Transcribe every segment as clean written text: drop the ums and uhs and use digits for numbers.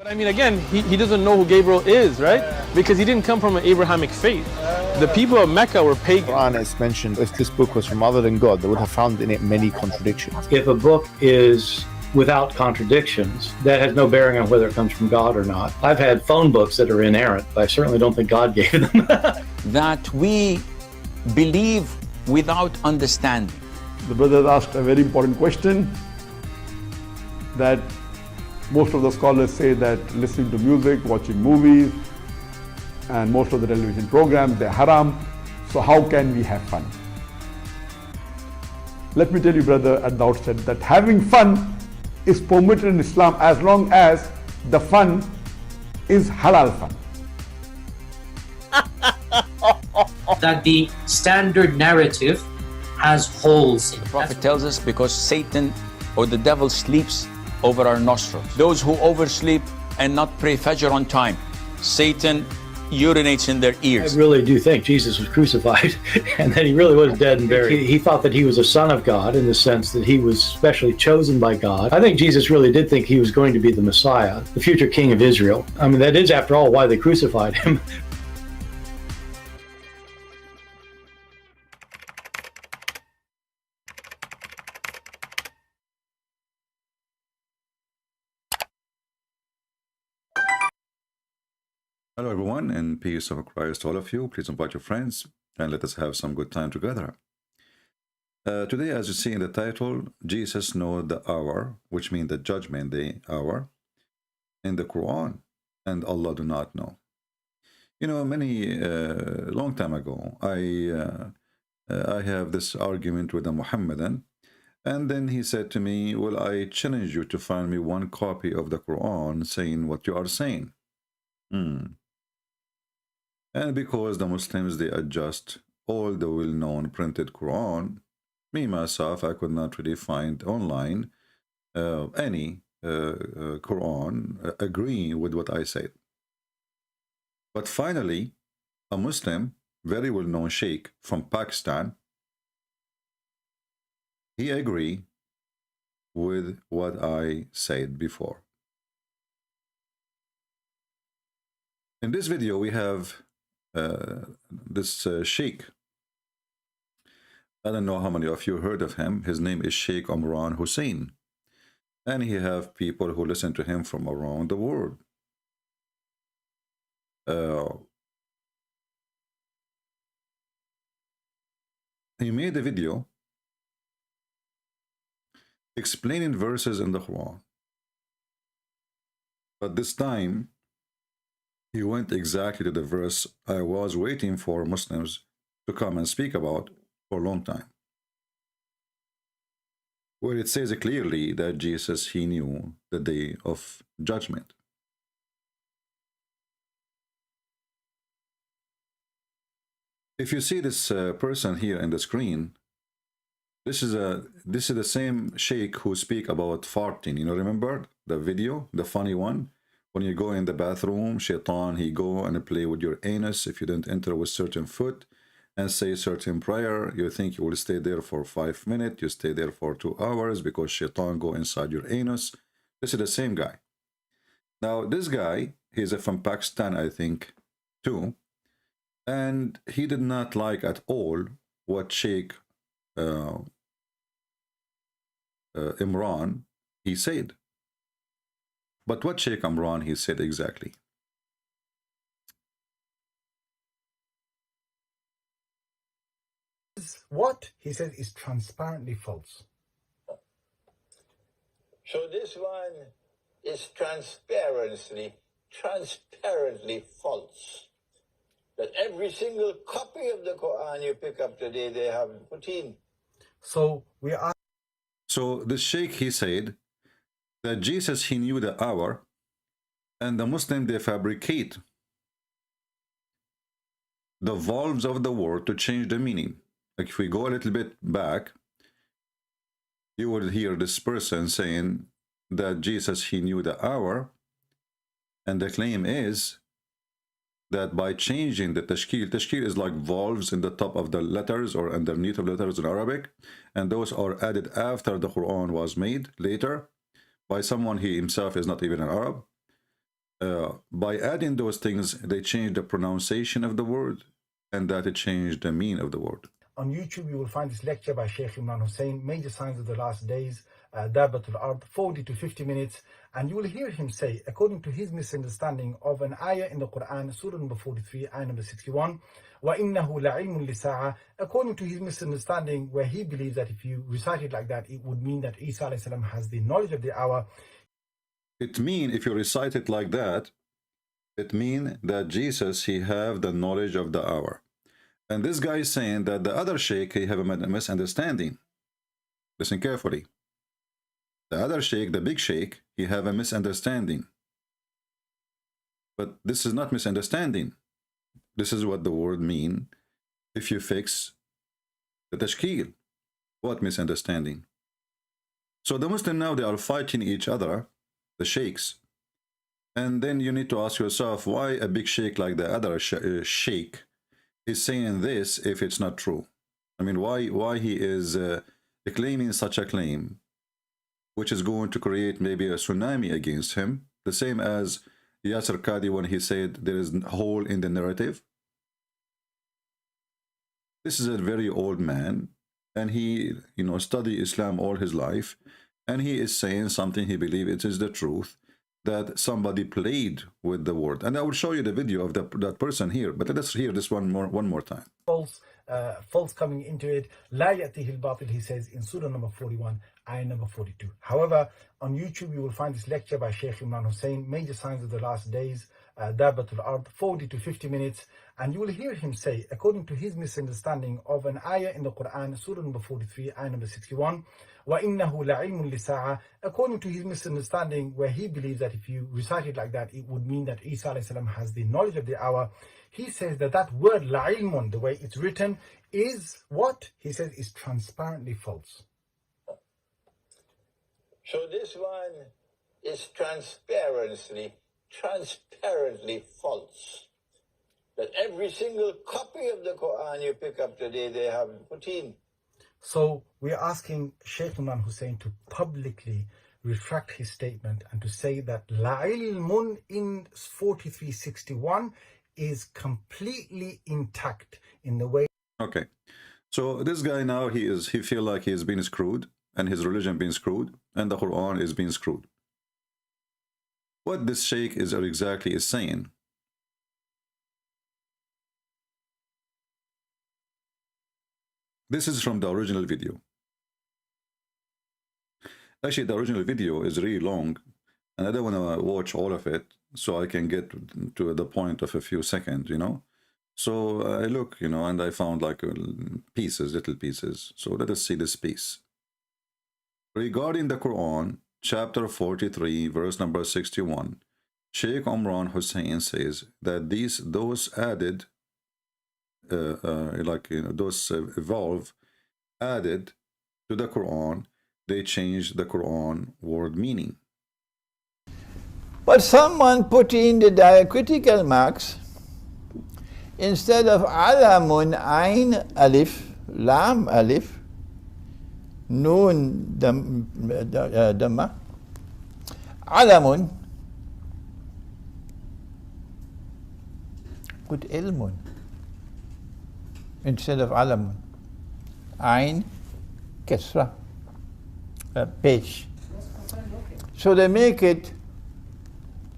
But I mean, again, he doesn't know who Gabriel is, right? Because he didn't come from an Abrahamic faith. The people of Mecca were pagan. Quran is mentioned, if this book was from other than God, they would have found in it many contradictions. If a book is without contradictions, that has no bearing on whether it comes from God or not. I've had phone books that are inerrant, but I certainly don't think God gave them. That we believe without understanding. The brother asked a very important question, that most of the scholars say that listening to music, watching movies, and most of the television programs, they're haram. So how can we have fun? Let me tell you, brother, at the outset that having fun is permitted in Islam as long as the fun is halal fun. That the standard narrative has holes in it. The Prophet tells us because Satan or the devil sleeps over our nostrils. Those who oversleep and not pray Fajr on time, Satan urinates in their ears. I really do think Jesus was crucified and that he really was dead and buried. He thought that he was a son of God in the sense that he was specially chosen by God. I think Jesus really did think he was going to be the Messiah, the future king of Israel. I mean, that is, after all, why they crucified him. Hello everyone, and peace of Christ to all of you. Please invite your friends and let us have some good time together. Today, as you see in the title, Jesus knows the hour, which means the judgment day hour, in the Quran, and Allah do not know. You know, long time ago, I have this argument with a Muhammadan, and then he said to me, well, I challenge you to find me one copy of the Quran saying what you are saying. And because the Muslims, they adjust all the well-known printed Quran, me, myself, I could not really find online any Quran agreeing with what I said. But finally, a Muslim, very well-known sheikh from Pakistan, he agreed with what I said before. In this video, we have this sheikh. I don't know how many of you heard of him. His name is Sheikh Imran Hussein, and he have people who listen to him from around the world. He made a video explaining verses in the Quran, but this time he went exactly to the verse I was waiting for Muslims to come and speak about for a long time, where it says clearly that Jesus, he knew the day of judgment. If you see this person here in the screen, this is the same sheikh who speak about farting. You know, remember the video, the funny one? When you go in the bathroom, shaitan, he go and play with your anus. If you don't enter with certain foot and say certain prayer, you think you will stay there for 5 minutes. You stay there for 2 hours because shaitan go inside your anus. This is the same guy. Now, this guy, he's from Pakistan, I think, too. And he did not like at all what Sheikh Imran, he said. But what Sheikh Imran, he said exactly? What he said is transparently false. So this one is transparently false. That every single copy of the Quran you pick up today, they have put in. So we are. So the Sheikh, he said that Jesus, he knew the hour, and the Muslim, they fabricate the valves of the word to change the meaning. Like if we go a little bit back, you will hear this person saying that Jesus, he knew the hour, and the claim is that by changing the tashkil is like valves in the top of the letters or underneath of letters in Arabic, and those are added after the Quran was made later by someone he himself is not even an Arab. by adding those things, they changed the pronunciation of the word, and that it changed the meaning of the word. On YouTube, you will find this lecture by Sheikh Imran Hussein, Major Signs of the Last Days, Dabatul Ard, 40 to 50 minutes. And you will hear him say, according to his misunderstanding of an ayah in the Quran, Surah number 43, ayah number 61, وَإِنَّهُ لَعِلْمٌ لِسَاعَةٍ, according to his misunderstanding, where he believes that if you recite it like that, it would mean that Isa alayhi salam has the knowledge of the hour. It means, if you recite it like that, it means that Jesus, he have the knowledge of the hour. And this guy is saying that the other sheikh, he have a misunderstanding. Listen carefully. The other sheikh, the big sheikh, he have a misunderstanding. But this is not misunderstanding. This is what the word mean if you fix the tashkil. What misunderstanding? So the Muslim now, they are fighting each other, the sheikhs. And then you need to ask yourself, why a big sheikh like the other sheikh is saying this if it's not true? I mean, why he is claiming such a claim, which is going to create maybe a tsunami against him, the same as Yasser Qadi when he said there is a hole in the narrative. This is a very old man, and he, studied Islam all his life, and he is saying something he believes it is the truth, that somebody played with the word. And I will show you the video of that person here, but let's hear this one more time. False coming into it. La ya'tihi al-batil, he says in Surah number 41, ayah number 42. However, on YouTube, you will find this lecture by Sheikh Imran Hussein, Major Signs of the Last Days, Dabatul Ard, 40 to 50 minutes. And you will hear him say, according to his misunderstanding of an ayah in the Quran, Surah number 43, ayah number 61, وَإِنَّهُ لَعِلْمٌ لِسَاعَةٍ, according to his misunderstanding, where he believes that if you recite it like that, it would mean that Isa alayhi salam has the knowledge of the hour. He says that that word la'ilmun, the way it's written, is what? He says is transparently false. So this one is transparently false. That every single copy of the Quran you pick up today, they have put in. So we are asking Sheikh Imran Hussein to publicly retract his statement and to say that la'ilmun in 4361 is completely intact in the way. Okay, so this guy now, he feel like he is being screwed, and his religion being screwed, and the Quran is being screwed. What this sheikh is exactly is saying. This is from the original video. Actually, the original video is really long, and I don't want to watch all of it, so I can get to the point of a few seconds, So I look, and I found like little pieces. So let us see this piece. Regarding the Quran, chapter 43, verse number 61, Sheikh Imran Hussein says that those added, those evolve, added to the Quran, they changed the Quran word meaning. But someone put in the diacritical marks instead of alamun, ain, alif, lam, alif, nun, dhamma, alamun, put ilmun instead of alamun, ain, kesra, page. So they make it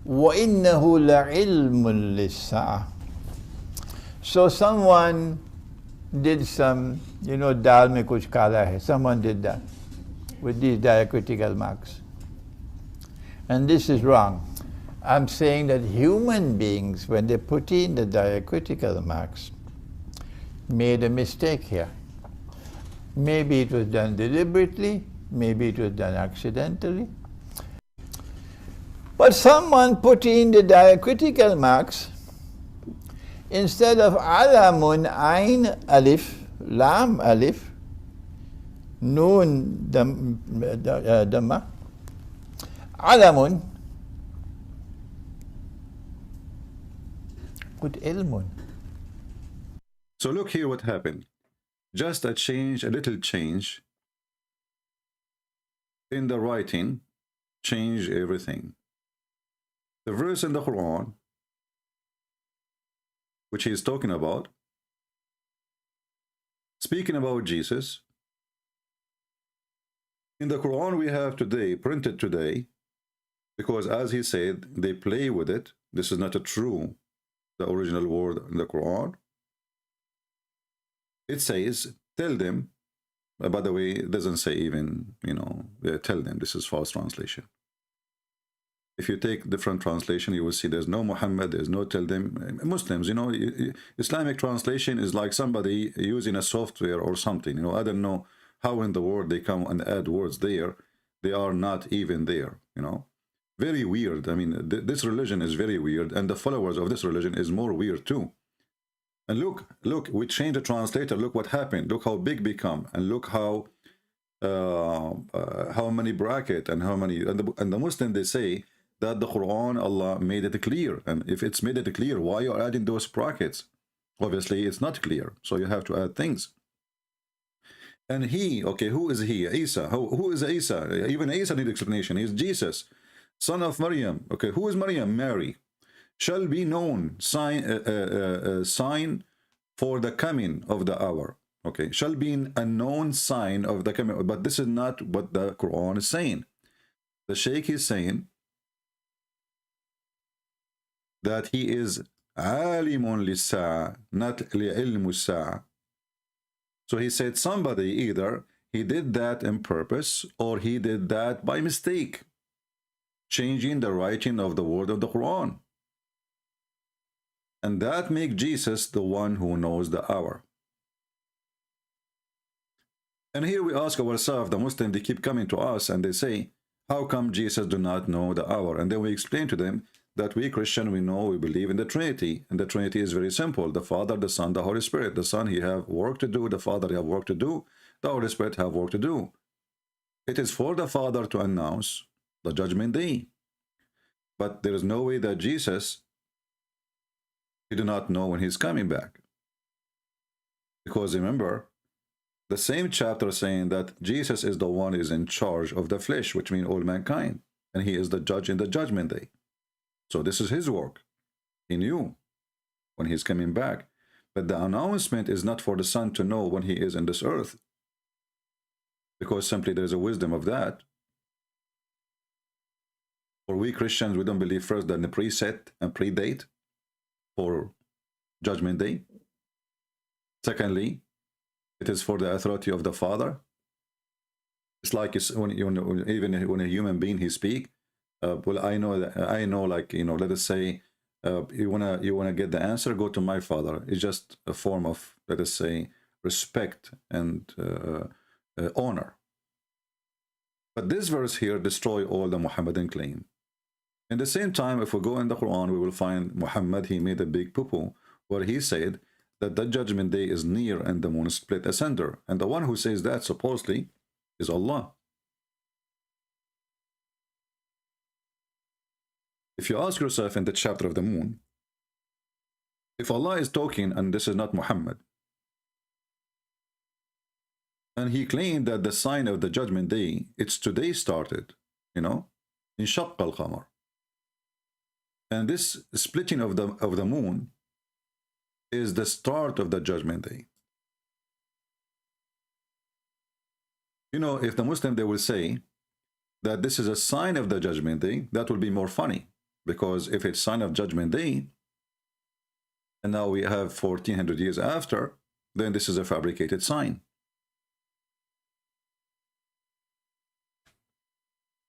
وَإِنَّهُ لَعِلْمٌ لِلسَّاعَةِ. So someone did some, dal mein kuch kala hai. Someone did that with these diacritical marks. And this is wrong. I'm saying that human beings, when they put in the diacritical marks, made a mistake here. Maybe it was done deliberately, maybe it was done accidentally. But someone put in the diacritical marks instead of alamun, ain, alif, lam, alif, nun, dhamma, alamun, put ilmun. So look here what happened. Just a little change in the writing, changed everything. The verse in the Quran, which he is talking about, speaking about Jesus, in the Quran we have today, printed today, because as he said, they play with it. This is not a true, the original word in the Quran. It says, tell them, by the way, it doesn't say even, tell them. This is false translation. If you take different translation, you will see there's no Muhammad, there's no tell them. Muslims, Islamic translation is like somebody using a software or something. I don't know how in the world they come and add words there. They are not even there, Very weird. I mean, this religion is very weird, and the followers of this religion is more weird too. And look, we changed the translator. Look what happened. Look how big become, and look how many bracket and how many. And the Muslim, they say that the Quran, Allah made it clear, and if it's made it clear, why you are adding those brackets? Obviously, it's not clear, so you have to add things. And he, okay, who is he? Isa. Who is Isa? Even Isa needs explanation. He's Jesus, son of Maryam. Okay, who is Maryam? Mary. Shall be known sign for the coming of the hour. Okay, shall be a known sign of the coming. But this is not what the Quran is saying. The Shaykh is saying that he is alimun lis-sa'a, not li'ilmu as-sa'a. So he said somebody either he did that on purpose or he did that by mistake, changing the writing of the word of the Quran. And that makes Jesus the one who knows the hour. And here we ask ourselves, the Muslims, they keep coming to us and they say, how come Jesus do not know the hour? And then we explain to them that we Christian, we know, we believe in the Trinity. And the Trinity is very simple. The Father, the Son, the Holy Spirit. The Son, he have work to do. The Father, he have work to do. The Holy Spirit have work to do. It is for the Father to announce the judgment day. But there is no way that Jesus, he do not know when he's coming back. Because remember, the same chapter saying that Jesus is the one who is in charge of the flesh, which means all mankind. And he is the judge in the judgment day. So this is his work. He knew when he's coming back. But the announcement is not for the Son to know when he is in this earth. Because simply there is a wisdom of that. For we Christians, we don't believe first that the preset and predate for judgment day. Secondly, it is for the authority of the Father. It's like even when a human being he speak. Well, I know, like, let us say, you wanna get the answer, go to my Father. It's just a form of, let us say, respect and honor. But this verse here destroy all the Muhammadan claim. In the same time, if we go in the Quran, we will find Muhammad, he made a big poo-poo, where he said that the judgment day is near and the moon split asunder. And the one who says that supposedly is Allah. If you ask yourself in the chapter of the moon, if Allah is talking and this is not Muhammad, and he claimed that the sign of the judgment day, it's today started, in Shaqq al-Qamar. And this splitting of the moon is the start of the judgment day. If the Muslim, they will say that this is a sign of the judgment day, that will be more funny. Because if it's sign of judgment day, and now we have 1400 years after, then this is a fabricated sign.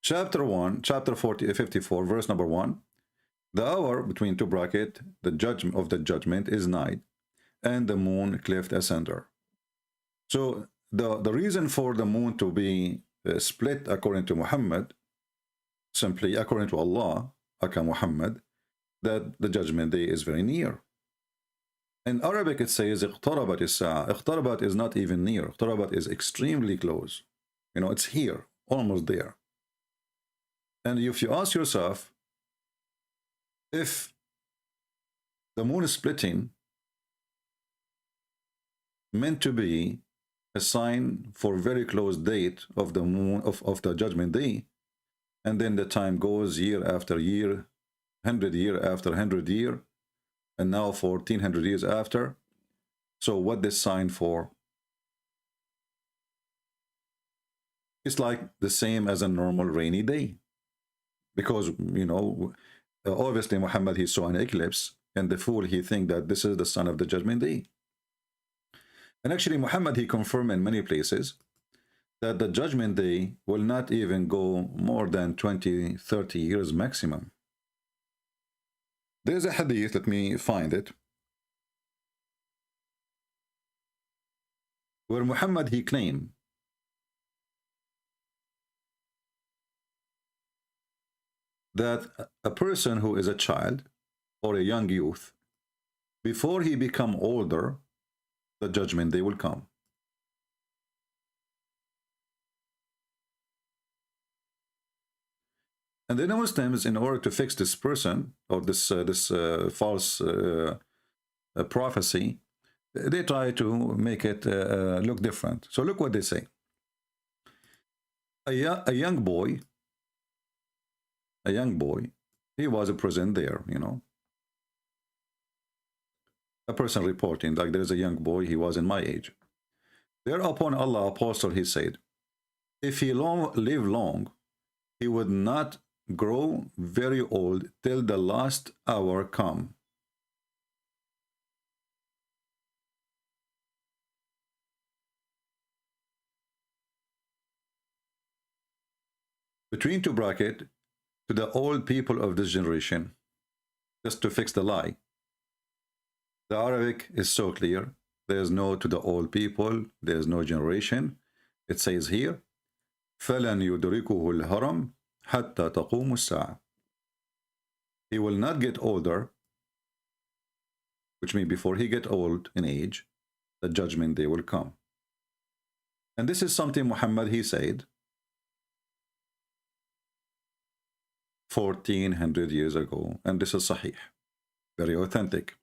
Chapter 1, chapter 54, verse number 1. The hour, between two brackets, the judgment of the judgment is night, and the moon cleft asunder. So the reason for the moon to be split according to Muhammad, simply according to Allah, aka Muhammad, that the judgment day is very near. In Arabic it says اقتربت الساعة. اقتربت is not even near. اقتربت is extremely close. It's here, almost there. And if you ask yourself, if the moon is splitting meant to be a sign for very close date of the moon of the judgment day, and then the time goes year after year, 100 year after 100 year, and now 1400 years after. So what this sign for? It's like the same as a normal rainy day. Because, you know, obviously Muhammad, he saw an eclipse, and the fool, he think that this is the sign of the judgment day. And actually Muhammad, he confirmed in many places that the judgment day will not even go more than 20-30 years maximum. There's a hadith, let me find it, where Muhammad, he claimed that a person who is a child or a young youth, before he become older, the judgment day will come. And then the Muslims, in order to fix this person or this false prophecy, they try to make it look different. So look what they say. A young boy, he was present there, you know. A person reporting, like, there's a young boy, he was in my age. Thereupon Allah, apostle, he said, if he live long, he would not grow very old till the last hour come. Between two brackets, to the old people of this generation, just to fix the lie. The Arabic is so clear. There's no to the old people, there's no generation. It says here, فَلَنْ يُدْرِكُهُ الْهَرَمْ حَتَّى تَقُومُ السَّاعَةِ. He will not get older, which means before he get old in age, the judgment day will come. And this is something Muhammad, he said 1400 years ago, and this is sahih, very authentic.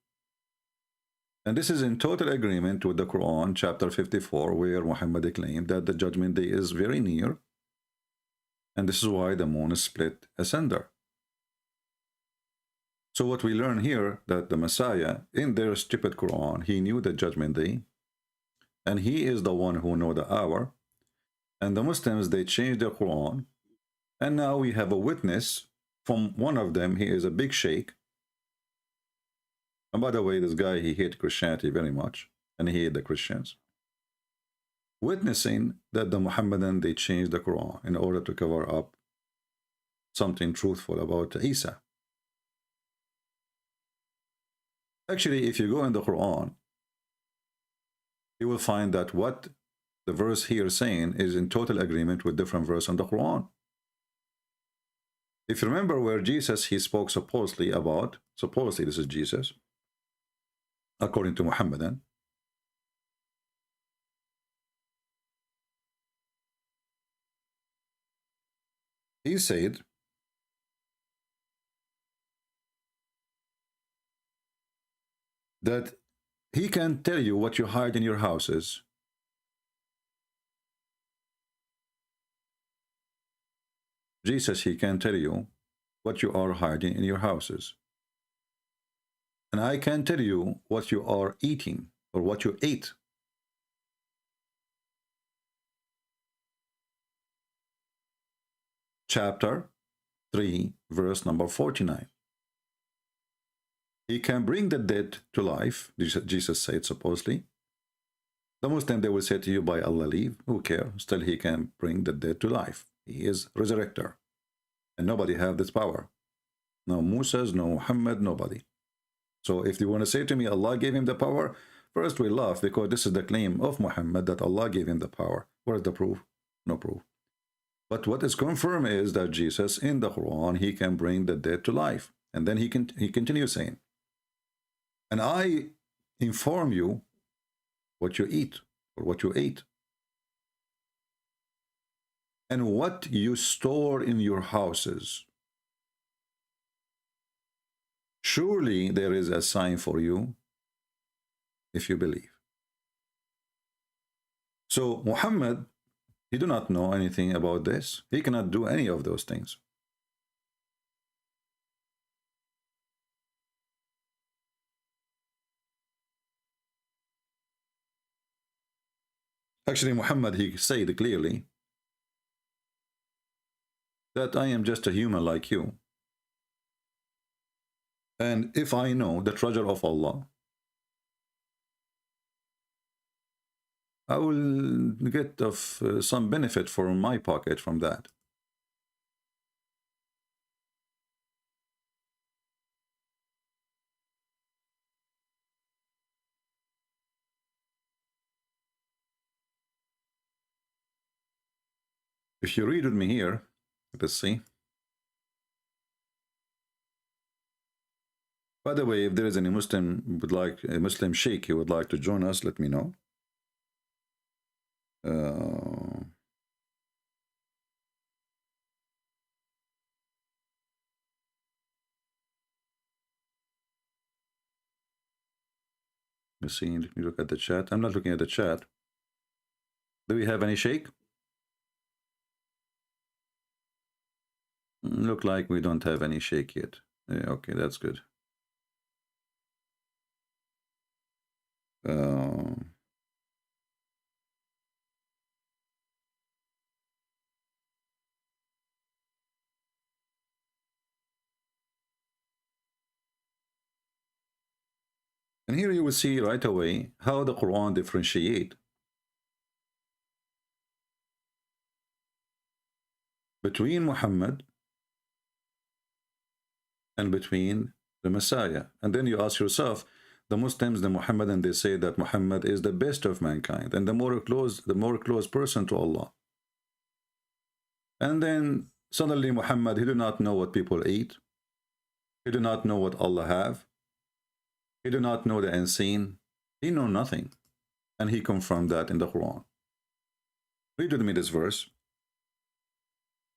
And this is in total agreement with the Quran, chapter 54, where Muhammad claimed that the judgment day is very near, and this is why the moon is split asunder. So what we learn here, that the Messiah, in their stupid Quran, he knew the judgment day, and he is the one who knows the hour. And the Muslims, they changed their Quran, and now we have a witness from one of them. He is a big sheikh. And by the way, this guy, he hated Christianity very much, and he hated the Christians. Witnessing that the Muhammadan, they changed the Quran in order to cover up something truthful about Isa. Actually, if you go in the Quran, you will find that what the verse here is saying is in total agreement with different verse in the Quran. If you remember where Jesus, he spoke supposedly about, supposedly this is Jesus, according to Muhammadan, he said, that he can tell you what you hide in your houses. Jesus, he can tell you what you are hiding in your houses. And I can tell you what you are eating or what you ate. Chapter 3, verse number 49. He can bring the dead to life, Jesus said supposedly. The Muslim, they will say to you, by Allah leave, who cares? Still he can bring the dead to life. He is resurrector. And nobody have this power. No Moses, no Muhammad, nobody. So if you want to say to me, Allah gave him the power, first we laugh, because this is the claim of Muhammad that Allah gave him the power. Where is the proof? No proof. But what is confirmed is that Jesus in the Quran, he can bring the dead to life. And then he continues saying, and I inform you what you eat or what you ate, and what you store in your houses. Surely there is a sign for you if you believe. So Muhammad, he do not know anything about this. He cannot do any of those things. Actually, Muhammad, he said clearly that I am just a human like you. And if I know the treasure of Allah, I will get of some benefit from my pocket from that. If you read with me here, let's see. By the way, if there is any Muslim would like a Muslim sheikh who would like to join us, let me know. Let me see. Let me look at the chat. I'm not looking at the chat. Do we have any sheikh? Look like we don't have any sheikh yet. Yeah, okay, that's good. And here you will see right away how the Quran differentiates between Muhammad and between the Messiah. And then you ask yourself, the Muslims, the Muhammadan, they say that Muhammad is the best of mankind and the more close person to Allah. And then suddenly Muhammad, he do not know what people eat. He do not know what Allah have. He do not know the unseen. He know nothing. And he confirmed that in the Quran. Read with me this verse.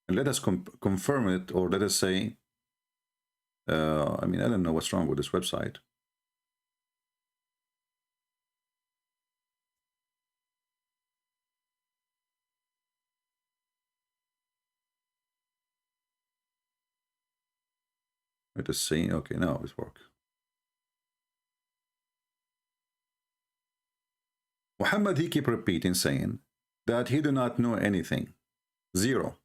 And let us confirm it, or let us say, I mean, I don't know what's wrong with this website. Let us see. Okay, now it works. Muhammad, he keep repeating, saying that he do not know anything. Zero.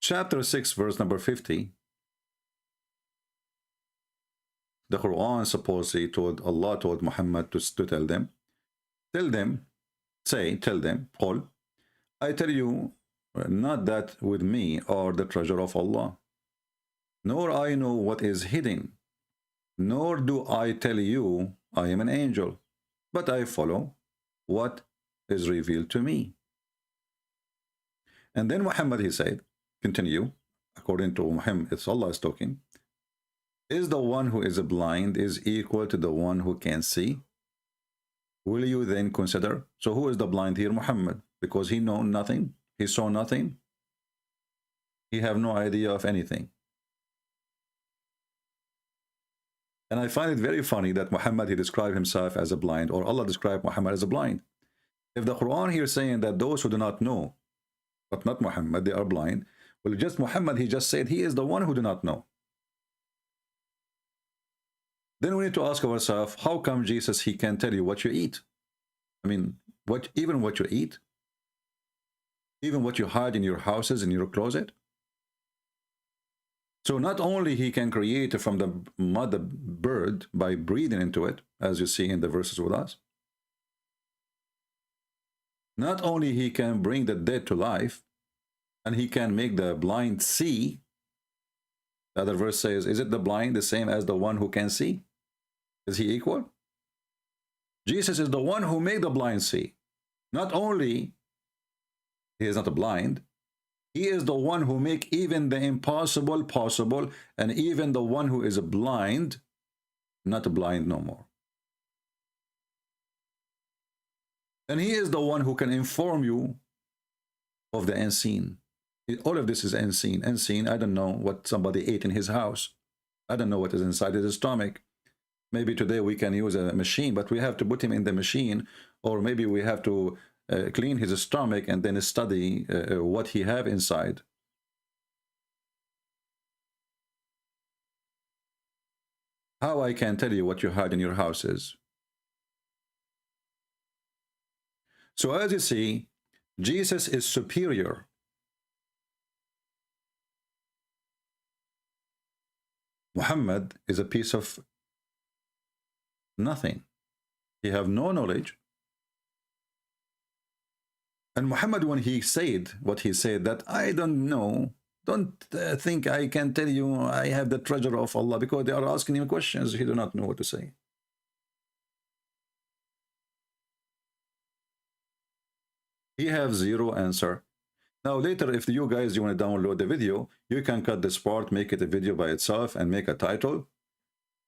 Chapter 6, verse number 50. The Quran supposedly told, Allah told Muhammad to tell them, tell them, قل, I tell you, not that with me are the treasure of Allah, nor I know what is hidden, nor do I tell you I am an angel, but I follow what is revealed to me. And then Muhammad, he said, continue, according to Muhammad, it's Allah is talking, is the one who is blind is equal to the one who can see? Will you then consider? So who is the blind here? Muhammad, because he know nothing, he saw nothing, he have no idea of anything. And I find it very funny that Muhammad, he described himself as a blind, or Allah described Muhammad as a blind. If the Quran here is saying that those who do not know, but not Muhammad, they are blind, well, just Muhammad, he just said he is the one who do not know. Then we need to ask ourselves, how come Jesus, he can tell you what you eat? I mean, even what you eat? Even what you hide in your houses, in your closet? So not only he can create from the mud a bird by breathing into it, as you see in the verses with us. Not only he can bring the dead to life, and he can make the blind see. The other verse says, is it the blind the same as the one who can see? Is he equal? Jesus is the one who made the blind see. Not only he is not a blind, he is the one who make even the impossible possible, and even the one who is blind, not blind no more. And he is the one who can inform you of the unseen. All of this is unseen. Unseen, I don't know what somebody ate in his house. I don't know what is inside his stomach. Maybe today we can use a machine, but we have to put him in the machine, or maybe we have to clean his stomach and then study what he have inside. How I can tell you what you had in your houses? So as you see, Jesus is superior. Muhammad is a piece of nothing. He have no knowledge. And Muhammad, when he said what he said, that I don't know, don't think I can tell you I have the treasure of Allah, because they are asking him questions, he do not know what to say. He have zero answer. Now later, if you guys you want to download the video, you can cut this part, make it a video by itself, and make a title.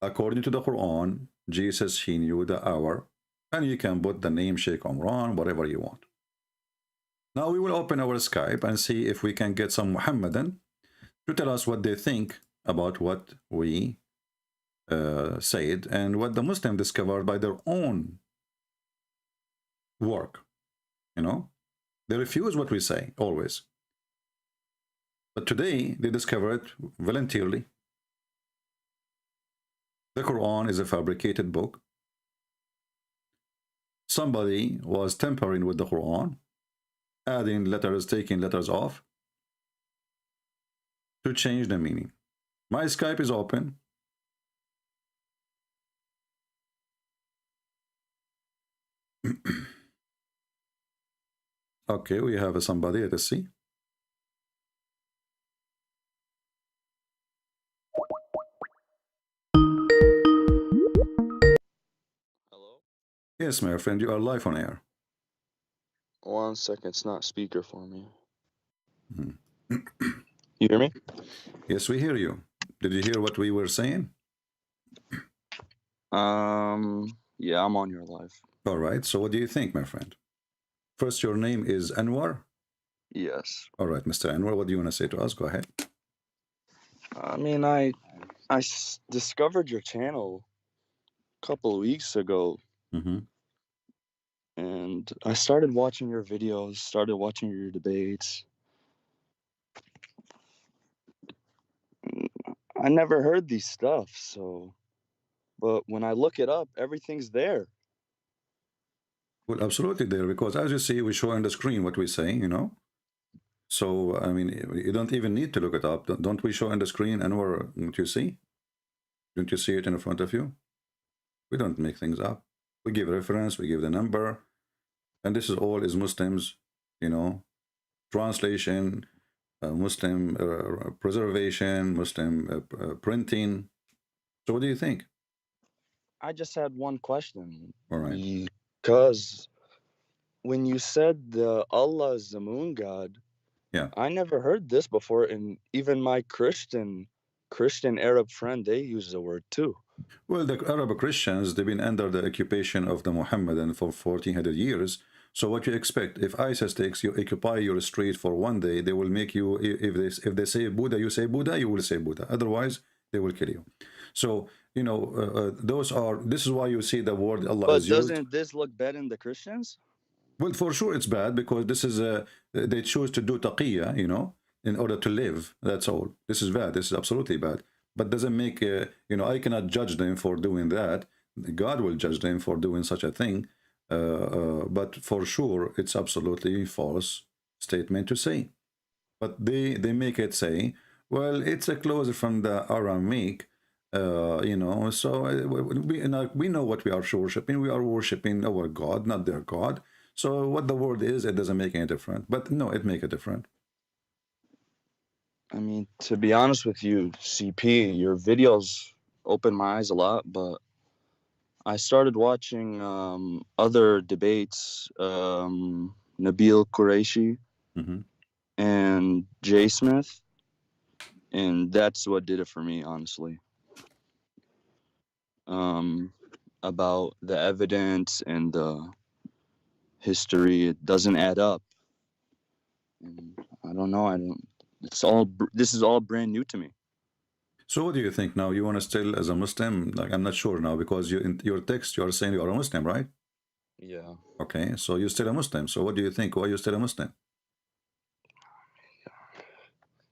According to the Quran, Jesus, he knew the hour, and you can put the name Sheikh Omran, whatever you want. Now we will open our Skype and see if we can get some Muhammadan to tell us what they think about what we said and what the Muslim discovered by their own work. You know, they refuse what we say always. But today they discover it voluntarily. The Quran is a fabricated book. Somebody was tampering with the Quran, adding letters, taking letters off to change the meaning. My Skype is open. Okay, we have somebody. Let us see. Hello? Yes, my friend, you are live on air. 1 second, it's not speaker for me. Hmm. You hear me? Yes, we hear you. Did you hear what we were saying? Yeah, I'm on your live. All right, so what do you think, my friend? First, your name is Anwar? Yes. All right, Mr. Anwar, what do you want to say to us? Go ahead. I mean, discovered your channel a couple of weeks ago. Mm-hmm. And I started watching your videos, started watching your debates. I never heard these stuff, so... But when I look it up, everything's there. Well, absolutely there, because as you see, we show on the screen what we say, you know. So, I mean, you don't even need to look it up. Don't we show on the screen, Anwar, what you see? Don't you see it in front of you? We don't make things up. We give reference, we give the number, and this is all is Muslims, you know, translation, Muslim preservation, Muslim printing. So what do you think? I just had one question. All right. Because when you said Allah is the moon god, yeah, I never heard this before, and even my Christian Arab friend, they use the word too. Well, the Arab Christians, they've been under the occupation of the Muhammadan for 1400 years. So what you expect? If ISIS takes you, occupy your street for one day, they will make you, if they say Buddha, you say Buddha, you will say Buddha. Otherwise, they will kill you. So, you know, this is why you see the word Allah But is used. doesn't this look bad in the Christians? Well, for sure it's bad, because this is they choose to do taqiyya, you know, in order to live. That's all. This is bad. This is absolutely bad. But doesn't make, you know, I cannot judge them for doing that. God will judge them for doing such a thing. But for sure, it's absolutely false statement to say. But they make it say, well, it's a closer from the Aramaic, you know, so we know what we are worshiping. We are worshiping our God, not their God. So what the word is, it doesn't make any difference. But no, it make a difference. I mean, to be honest with you, CP, your videos opened my eyes a lot, but I started watching other debates, Nabil Qureshi and Jay Smith, and that's what did it for me, honestly. About the evidence and the history, it doesn't add up. And I don't know. This is all brand new to me. So what do you think now? You want to still as a Muslim? Like, I'm not sure now, because in your text you are saying you are a Muslim, right? Yeah. Okay, so you're still a Muslim. So what do you think? Why are you still a Muslim?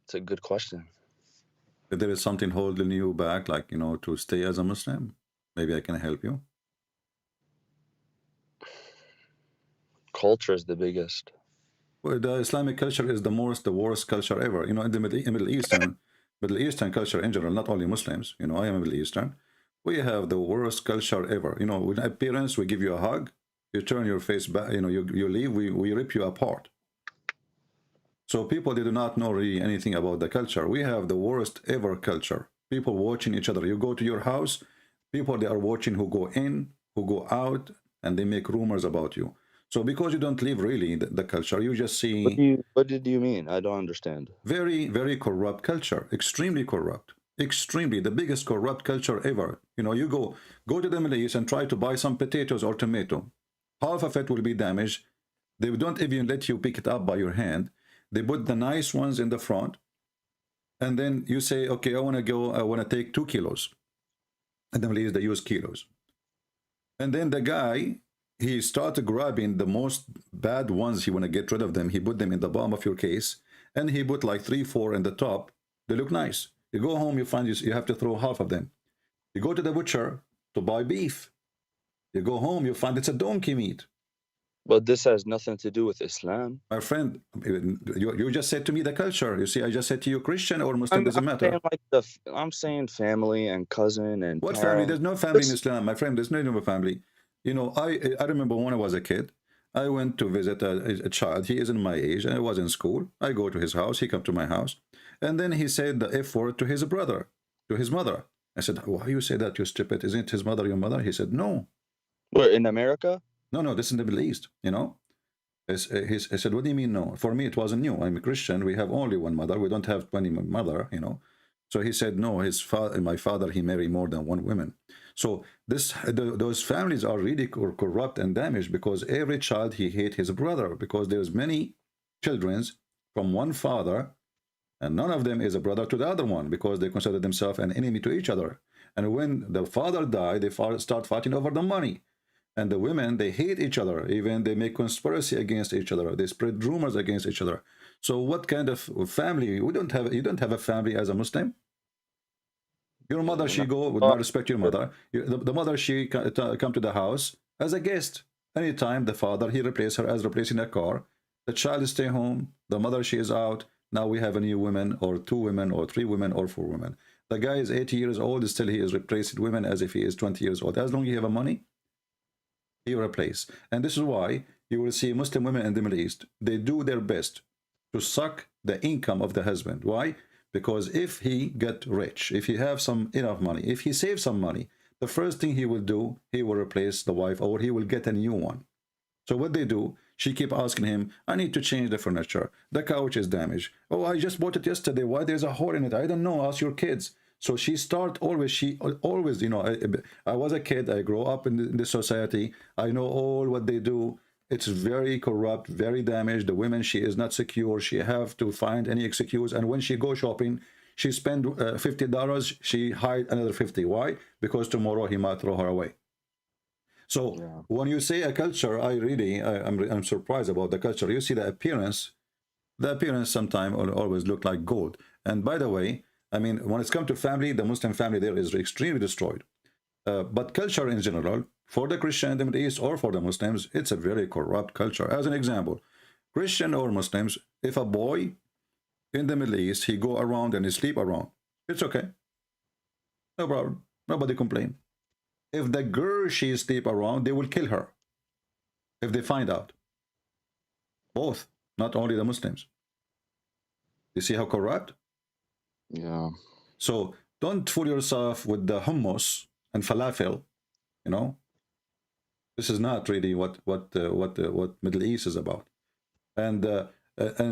It's a good question. If there is something holding you back, like, you know, to stay as a Muslim, maybe I can help you. culture is the biggest? Well, the Islamic culture is the worst culture ever. You know, in the Middle Eastern culture in general, not only Muslims. You know, I am Middle Eastern. We have the worst culture ever. You know, with appearance, we give you a hug, you turn your face back, you know, you leave, we rip you apart. So people, they do not know really anything about the culture. We have the worst ever culture. People watching each other. You go to your house, people, they are watching who go in, who go out, and they make rumors about you. So because you don't live really the culture, you just see... What did you mean? I don't understand. Very, very corrupt culture. Extremely corrupt. Extremely. The biggest corrupt culture ever. You know, you go to the Middle East and try to buy some potatoes or tomato. Half of it will be damaged. They don't even let you pick it up by your hand. They put the nice ones in the front. And then you say, okay, I want to take 2 kilos. And the Middle East, they use kilos. And then the guy, he started grabbing the most bad ones. He want to get rid of them. He put them in the bottom of your case. And he put like 3, 4 in the top. They look nice. You go home, you find you have to throw half of them. You go to the butcher to buy beef. You go home, you find it's a donkey meat. But this has nothing to do with Islam. My friend, you just said to me the culture. You see, I just said to you Christian or Muslim, doesn't matter. Like I'm saying family and cousin and what family? There's no family in Islam, my friend. There's no family. You know, I remember when I was a kid, I went to visit a child. He isn't my age, and I was in school. I go to his house. He come to my house. And then he said the F word to his brother, to his mother. I said, why you say that, you stupid? Isn't his mother your mother? He said, no. Where, in America? No, this is in the Middle East, you know. I said, what do you mean no? For me, it wasn't new. I'm a Christian. We have only one mother. We don't have 20 mother, you know. So he said, no, my father, he married more than one woman. So those families are really corrupt and damaged because every child, he hate his brother because there's many children from one father and none of them is a brother to the other one because they consider themselves an enemy to each other. And when the father died, they start fighting over the money. And the women, they hate each other. Even they make conspiracy against each other. They spread rumors against each other. So what kind of family? You don't have a family as a Muslim. Your mother, she go with not respect your mother. The mother, she come to the house as a guest. Anytime the father, he replace her as replacing a car. The child stay home. The mother, she is out. Now we have a new woman or 2 women or 3 women or 4 women. The guy is 80 years old. Still he is replacing women as if he is 20 years old. As long as you have money, you replace. And this is why you will see Muslim women in the Middle East. They do their best to suck the income of the husband. Why? Because if he get rich, if he have enough money, if he saves some money, the first thing he will do, he will replace the wife or he will get a new one. So what they do, she keep asking him, I need to change the furniture. The couch is damaged. Oh, I just bought it yesterday. Why there's a hole in it? I don't know. Ask your kids. So she always, you know, I was a kid. I grew up in this society. I know all what they do. It's very corrupt, very damaged. The women, she is not secure. She have to find any excuse. And when she go shopping, she spend $50. She hide another 50. Why? Because tomorrow he might throw her away. So when you say a culture, I'm surprised about the culture. You see the appearance sometimes always look like gold. And by the way, I mean, when it's come to family, the Muslim family there is extremely destroyed. But culture in general, for the Christian in the Middle East or for the Muslims, it's a very corrupt culture. As an example, Christian or Muslims, if a boy in the Middle East, he go around and he sleep around, it's okay. No problem. Nobody complain. If the girl, she sleep around, they will kill her if they find out. Both, not only the Muslims. You see how corrupt? Yeah. So don't fool yourself with the hummus and falafel. You know, this is not really what Middle East is about. And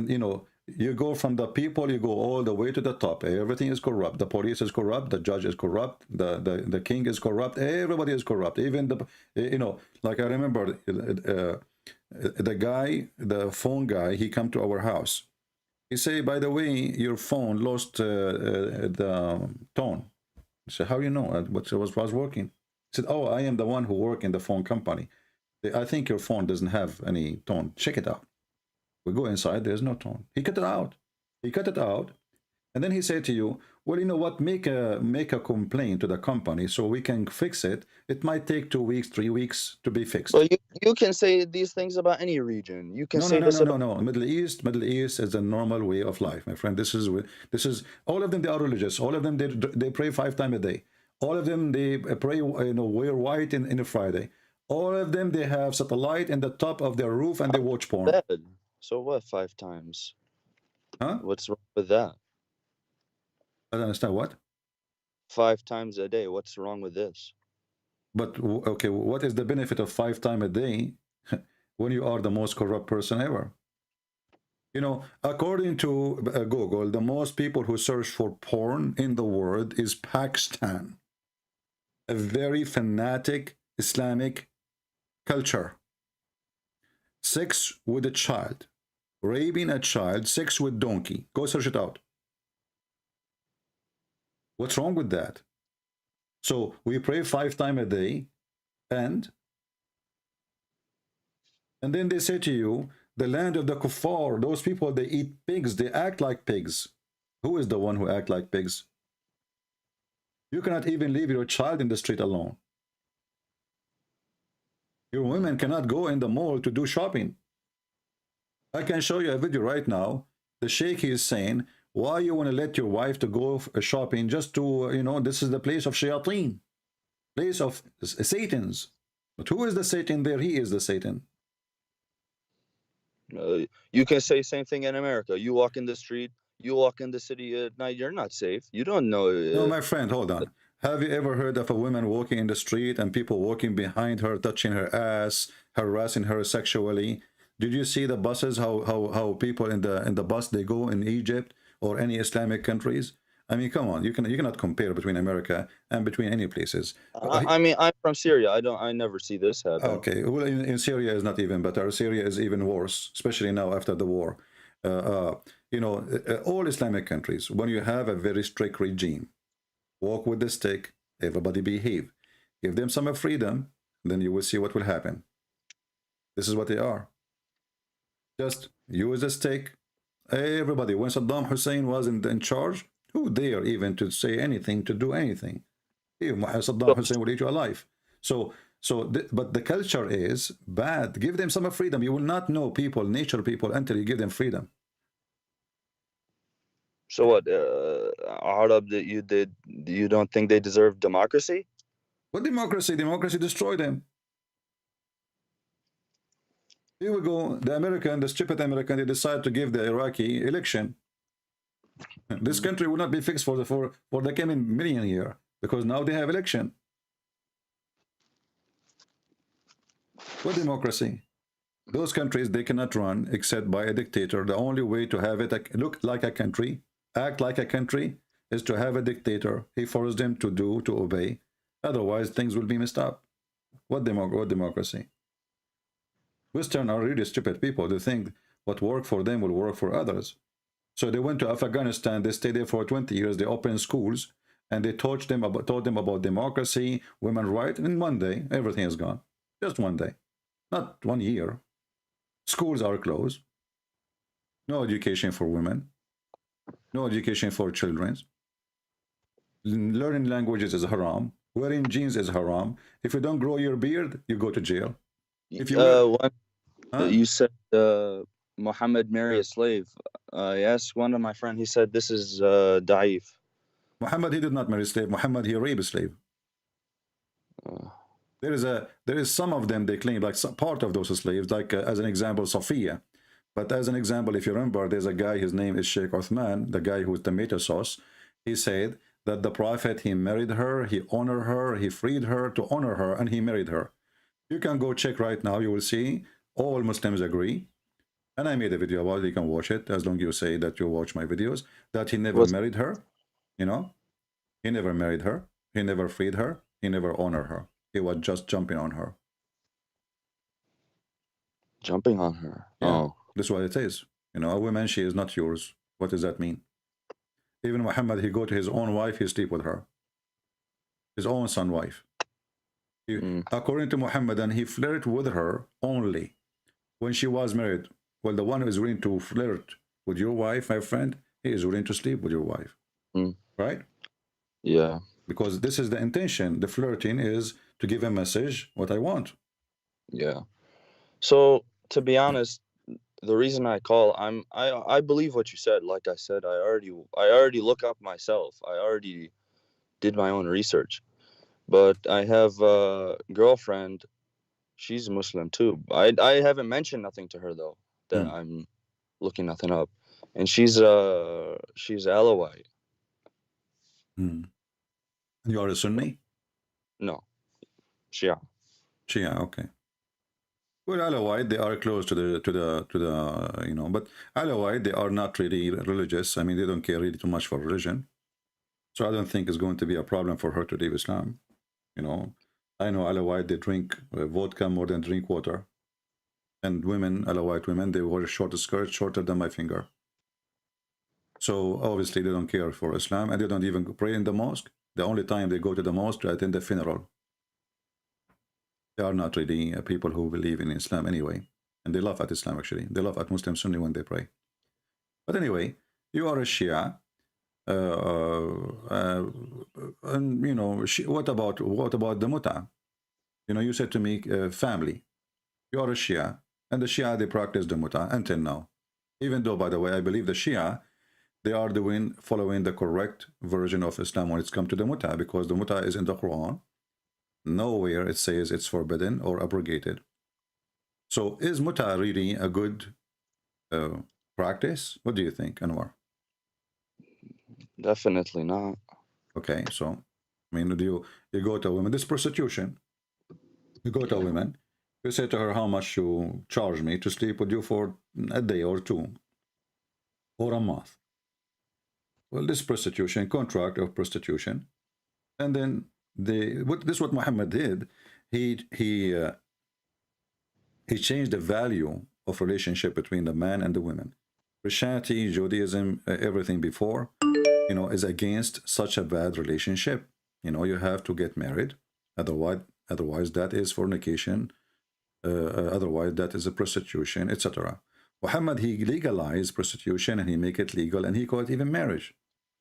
you know, you go from the people, you go all the way to the top. Everything is corrupt. The police is corrupt. The judge is corrupt. The king is corrupt. Everybody is corrupt. Even the, you know, like I remember the guy, the phone guy, he come to our house. He say, by the way, your phone lost the tone. I said, how you know? What was working? He said, oh, I am the one who work in the phone company. I think your phone doesn't have any tone. Check it out. We go inside, there's no tone. He cut it out. He cut it out. And then he said to you, well, you know what, make a complaint to the company so we can fix it. It might take 2 weeks, 3 weeks to be fixed. Well, you can say these things about any region. You can say this about... No. Middle East is a normal way of life, my friend. This is all of them. They are religious. All of them they pray 5 times a day. All of them they pray, you know, wear white in a Friday. All of them they have satellite in the top of their roof and they watch porn. So what? 5 times? Huh? What's wrong with that? I don't understand what. 5 times a day. What's wrong with this? But okay, what is the benefit of 5 times a day when you are the most corrupt person ever? You know, according to Google, the most people who search for porn in the world is Pakistan, a very fanatic Islamic culture. Sex with a child, raping a child, sex with donkey. Go search it out. What's wrong with that? So we pray 5 times a day, and then they say to you, the land of the kuffar, those people, they eat pigs, they act like pigs. Who is the one who act like pigs? You cannot even leave your child in the street alone. Your women cannot go in the mall to do shopping. I can show you a video right now. The sheikh is saying, why you want to let your wife to go shopping just to, you know, this is the place of shayateen, place of Satans. But who is the Satan there? He is the Satan. You can say same thing in America. You walk in the street, you walk in the city at night, you're not safe. You don't know. No, my friend, hold on. Have you ever heard of a woman walking in the street and people walking behind her, touching her ass, harassing her sexually? Did you see the buses, how people in the bus, they go in Egypt or any Islamic countries? I mean, come on, you cannot compare between America and between any places. I mean, I'm from Syria. I never see this happen. Okay, well, in Syria is not even better. Syria is even worse, especially now after the war. You know, all Islamic countries, when you have a very strict regime, walk with the stick, everybody behave. Give them some freedom, then you will see what will happen. This is what they are. Just use a stick. Everybody, when Saddam Hussein was in charge, who dare even to say anything, to do anything? Saddam Hussein will eat you alive. But the culture is bad. Give them some freedom. You will not know people, nature people, until you give them freedom. So what, Arab, that you don't think they deserve democracy? What democracy? Democracy destroyed them. Here we go. The stupid American, they decide to give the Iraqi election. This country will not be fixed for the coming million year because now they have election. What democracy? Those countries, they cannot run except by a dictator. The only way to have it look like a country, act like a country, is to have a dictator. He forced them to obey. Otherwise, things will be messed up. What democracy? Western are really stupid people. They think what worked for them will work for others. So they went to Afghanistan. They stayed there for 20 years. They opened schools and they taught them about democracy, women's rights. And in one day, everything is gone. Just one day, not 1 year. Schools are closed. No education for women. No education for children. Learning languages is haram. Wearing jeans is haram. If you don't grow your beard, you go to jail. If you you said Muhammad marry a slave. I asked one of my friends. He said this is da'if. Muhammad, he did not marry a slave. Muhammad, he raped a slave. There is some of them they claim like some part of those slaves, like as an example, Sophia. But as an example, if you remember, there's a guy, his name is Sheikh Uthman, the guy who's tomato sauce. He said that the Prophet, he married her, he honored her, he freed her to honor her, and he married her. You can go check right now. You will see all Muslims agree. And I made a video about it. You can watch it as long as you say that you watch my videos. That he never married her. You know, he never married her. He never freed her. He never honored her. He was just jumping on her. Jumping on her. Yeah, oh, that's what it is. You know, a woman, she is not yours. What does that mean? Even Muhammad, he go to his own wife, he sleep with her. His own son wife. According to Muhammad, and he flirted with her only when she was married. Well, the one who is willing to flirt with your wife, my friend, he is willing to sleep with your wife, right? Yeah. Because this is the intention. The flirting is to give a message what I want. Yeah. So to be honest, the reason I call, I believe what you said. Like I said, I already look up myself. I already did my own research. But I have a girlfriend. She's Muslim too. I haven't mentioned nothing to her though, that I'm looking nothing up. And she's Alawite. You are a Sunni? No. Shia. Shia, okay. Well, Alawite, they are close to the you know, but Alawite, they are not really religious. I mean, they don't care really too much for religion. So I don't think it's going to be a problem for her to leave Islam. You know, I know Alawite, they drink vodka more than drink water. And women, Alawite women, they wear short skirts, shorter than my finger. So obviously they don't care for Islam, and they don't even pray in the mosque. The only time they go to the mosque to attend the funeral. They are not really people who believe in Islam anyway. And they laugh at Islam, actually. They laugh at Muslim Sunni when they pray. But anyway, you are a Shia. And, you know, what about the Muta? You know, you said to me, family. You are a Shia. And the Shia, they practice the Muta until now. Even though, by the way, I believe the Shia, they are following the correct version of Islam when it's come to the Muta, because the Muta is in the Quran. Nowhere it says it's forbidden or abrogated. So is Muta really a good practice? What do you think, Anwar? Definitely not. Okay, so I mean, you go to a woman, this is prostitution. You go to a woman, you say to her, how much you charge me to sleep with you for a day or two or a month. Well, this prostitution, contract of prostitution. And then this is what Muhammad did. He changed the value of relationship between the man and the women. Christianity, Judaism, everything before, you know, is against such a bad relationship. You know, you have to get married. Otherwise that is fornication. Otherwise that is a prostitution, etc. Muhammad, he legalized prostitution and he make it legal, and he called it even marriage.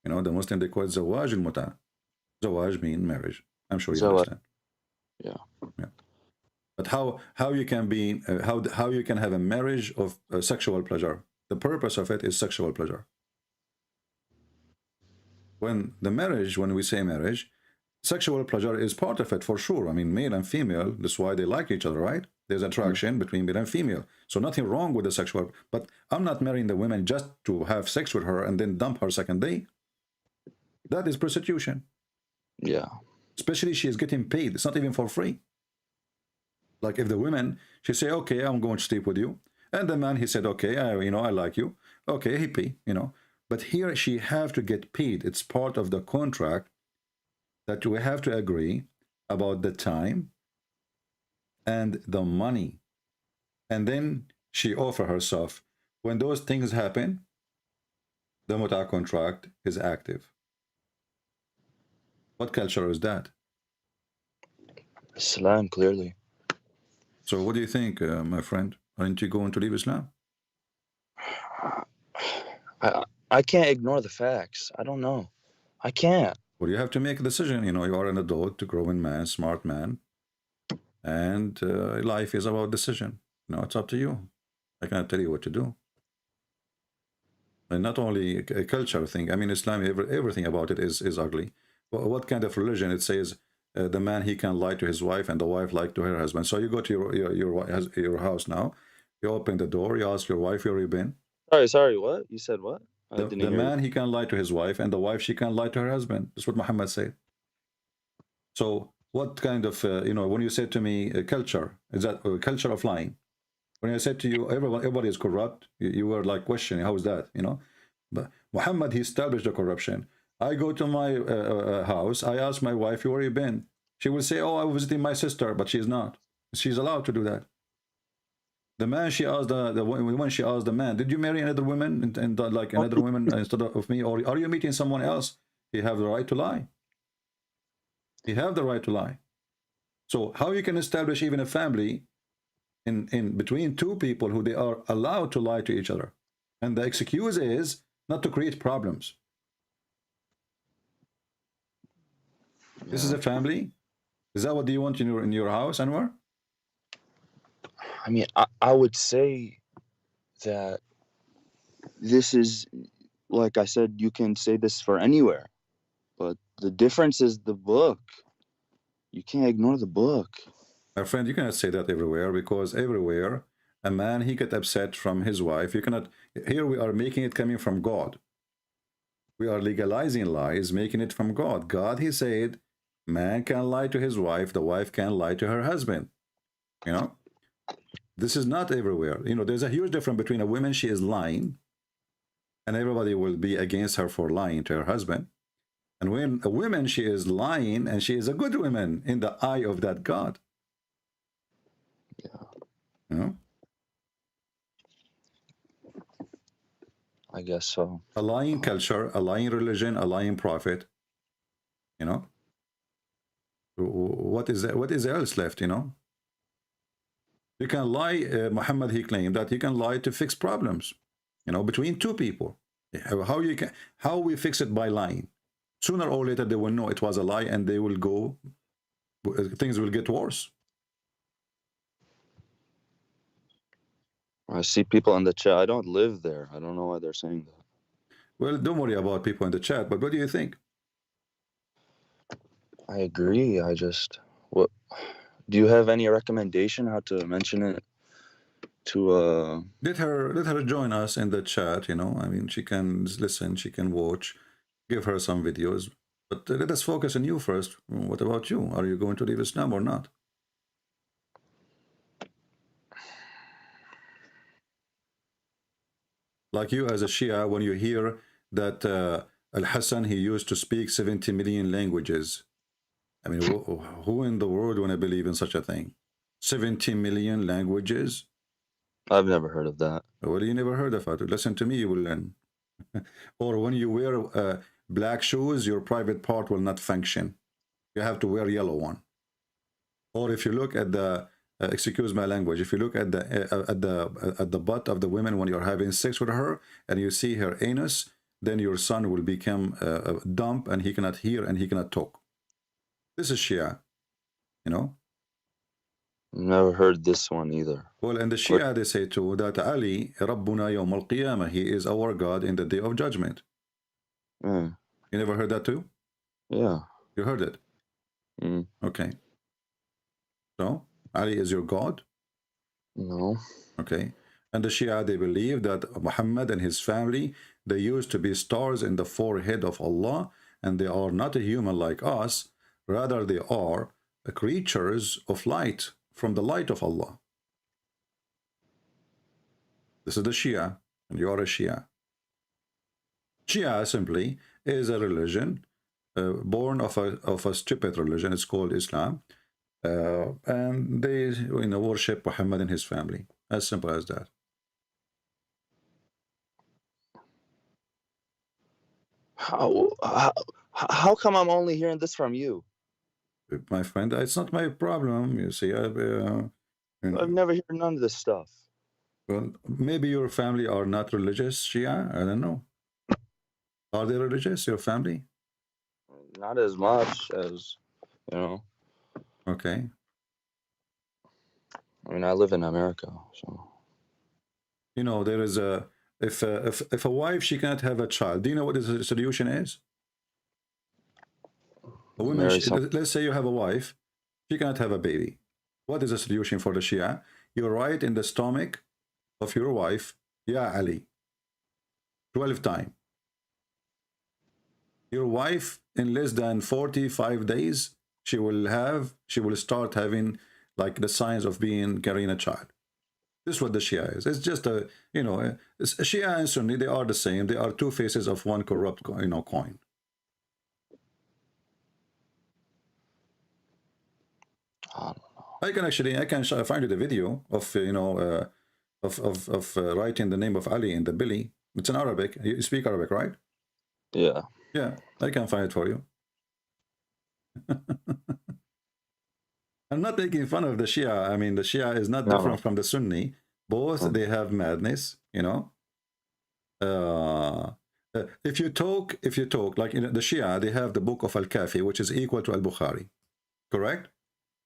You know, the Muslim, they call it zawaj al-muta. Zawaj means marriage. I'm sure you understand. Yeah. But how you can be how you can have a marriage of sexual pleasure? The purpose of it is sexual pleasure. When we say marriage, sexual pleasure is part of it for sure. I mean, male and female, that's why they like each other, right? There's attraction between male and female. So nothing wrong with the sexual, but I'm not marrying the woman just to have sex with her and then dump her second day. That is prostitution. Yeah. Especially she is getting paid. It's not even for free. Like if the woman, she say, okay, I'm going to sleep with you. And the man, he said, okay, I like you. Okay, he pay, you know. But here she have to get paid. It's part of the contract that we have to agree about the time and the money. And then she offer herself. When those things happen, the muta contract is active. What culture is that? Islam, clearly. So what do you think, my friend? Aren't you going to leave Islam? I can't ignore the facts. I don't know. I can't. Well, you have to make a decision. You know, you are an adult, a growing man, smart man. And life is about decision. You know, it's up to you. I cannot tell you what to do. And not only a culture thing. I mean, Islam, everything about it is ugly. What kind of religion? It says the man, he can lie to his wife and the wife lie to her husband. So you go to your house now. You open the door. You ask your wife, where you been? Sorry, what? You said what? The man, he can lie to his wife, and the wife, she can lie to her husband. That's what Muhammad said. So what kind of, you know, when you said to me culture, is that a culture of lying? When I said to you, everybody is corrupt, you were like questioning, how is that, you know? But Muhammad, he established the corruption. I go to my house, I ask my wife, where you been? She will say, oh, I was visiting my sister, but she's not. She's allowed to do that. The man, she asked the woman, she asked the man, did you marry another woman and like another woman instead of me, or are you meeting someone else? He have the right to lie. He have the right to lie. So how you can establish even a family in between two people who they are allowed to lie to each other? And the excuse is not to create problems. This is a family. Is that what you want in your house, Anwar? I mean, I would say that this is, like I said, you can say this for anywhere, but the difference is the book. You can't ignore the book. My friend, you cannot say that everywhere, because everywhere a man, he get upset from his wife. You cannot. Here we are making it coming from God. We are legalizing lies, making it from God. God, he said, man can lie to his wife, the wife can lie to her husband. You know, this is not everywhere. You know, there's a huge difference between a woman, she is lying, and everybody will be against her for lying to her husband. And when a woman, she is lying, and she is a good woman in the eye of that God. Yeah. You know? I guess so. A lying culture, a lying religion, a lying prophet. You know? What is that? What is else left, you know? You can lie, Muhammad, he claimed that you can lie to fix problems, you know, between two people. How we fix it? By lying. Sooner or later they will know it was a lie, and they will go, things will get worse. I see people in the chat. I don't live there. I don't know why they're saying that. Well, don't worry about people in the chat, but what do you think? I agree. I just, what do you have any recommendation how to mention it to let her join us in the chat, you know. I mean, she can listen, she can watch, give her some videos, but let us focus on you first. What about you? Are you going to leave Islam or not? Like you as a Shia, when you hear that Al-Hassan, he used to speak 70 million languages. I mean, who in the world want to believe in such a thing? 70 million languages? I've never heard of that. Well, you never heard of it. Listen to me, you will learn. Or when you wear black shoes, your private part will not function. You have to wear yellow one. Or if you look at the, excuse my language, if you look at the butt of the woman when you're having sex with her, and you see her anus, then your son will become dumb, and he cannot hear and he cannot talk. This is Shia, you know. Never heard this one either. Well, in the Shia, they say too that Ali, Rabbuna Yawm al-Qiyamah, he is our God in the day of judgment. Yeah. You never heard that too? Yeah. You heard it? Mm. Okay. So, Ali is your God? No. Okay. And the Shia, they believe that Muhammad and his family, they used to be stars in the forehead of Allah, and they are not a human like us. Rather, they are creatures of light, from the light of Allah. This is the Shia, and you are a Shia. Shia simply is a religion born of a stupid religion. It's called Islam, and they worship Muhammad and his family. As simple as that. How come I'm only hearing this from you? My friend, it's not my problem. You see, I've never heard none of this stuff. Well, maybe your family are not religious, Shia. I don't know. Are they religious, your family? Not as much as, you know. Okay. I mean, I live in America, so. You know, there is a, if a wife, she cannot have a child, do you know what the solution is? A woman, let's say you have a wife, she cannot have a baby. What is the solution for the Shia? You write in the stomach of your wife, Ya Ali, 12 times. Your wife, in less than 45 days, she will start having like the signs of carrying a child. This is what the Shia is. It's just a, you know, Shia and Sunni, they are the same. They are two faces of one corrupt, coin. I can find you the video of writing the name of Ali in the belly. It's in Arabic. You speak Arabic, right? Yeah. Yeah, I can find it for you. I'm not making fun of the Shia. I mean, the Shia is not different from the Sunni. Both they have madness, you know. If you talk, like in the Shia, they have the book of Al-Kafi, which is equal to Al-Bukhari, correct?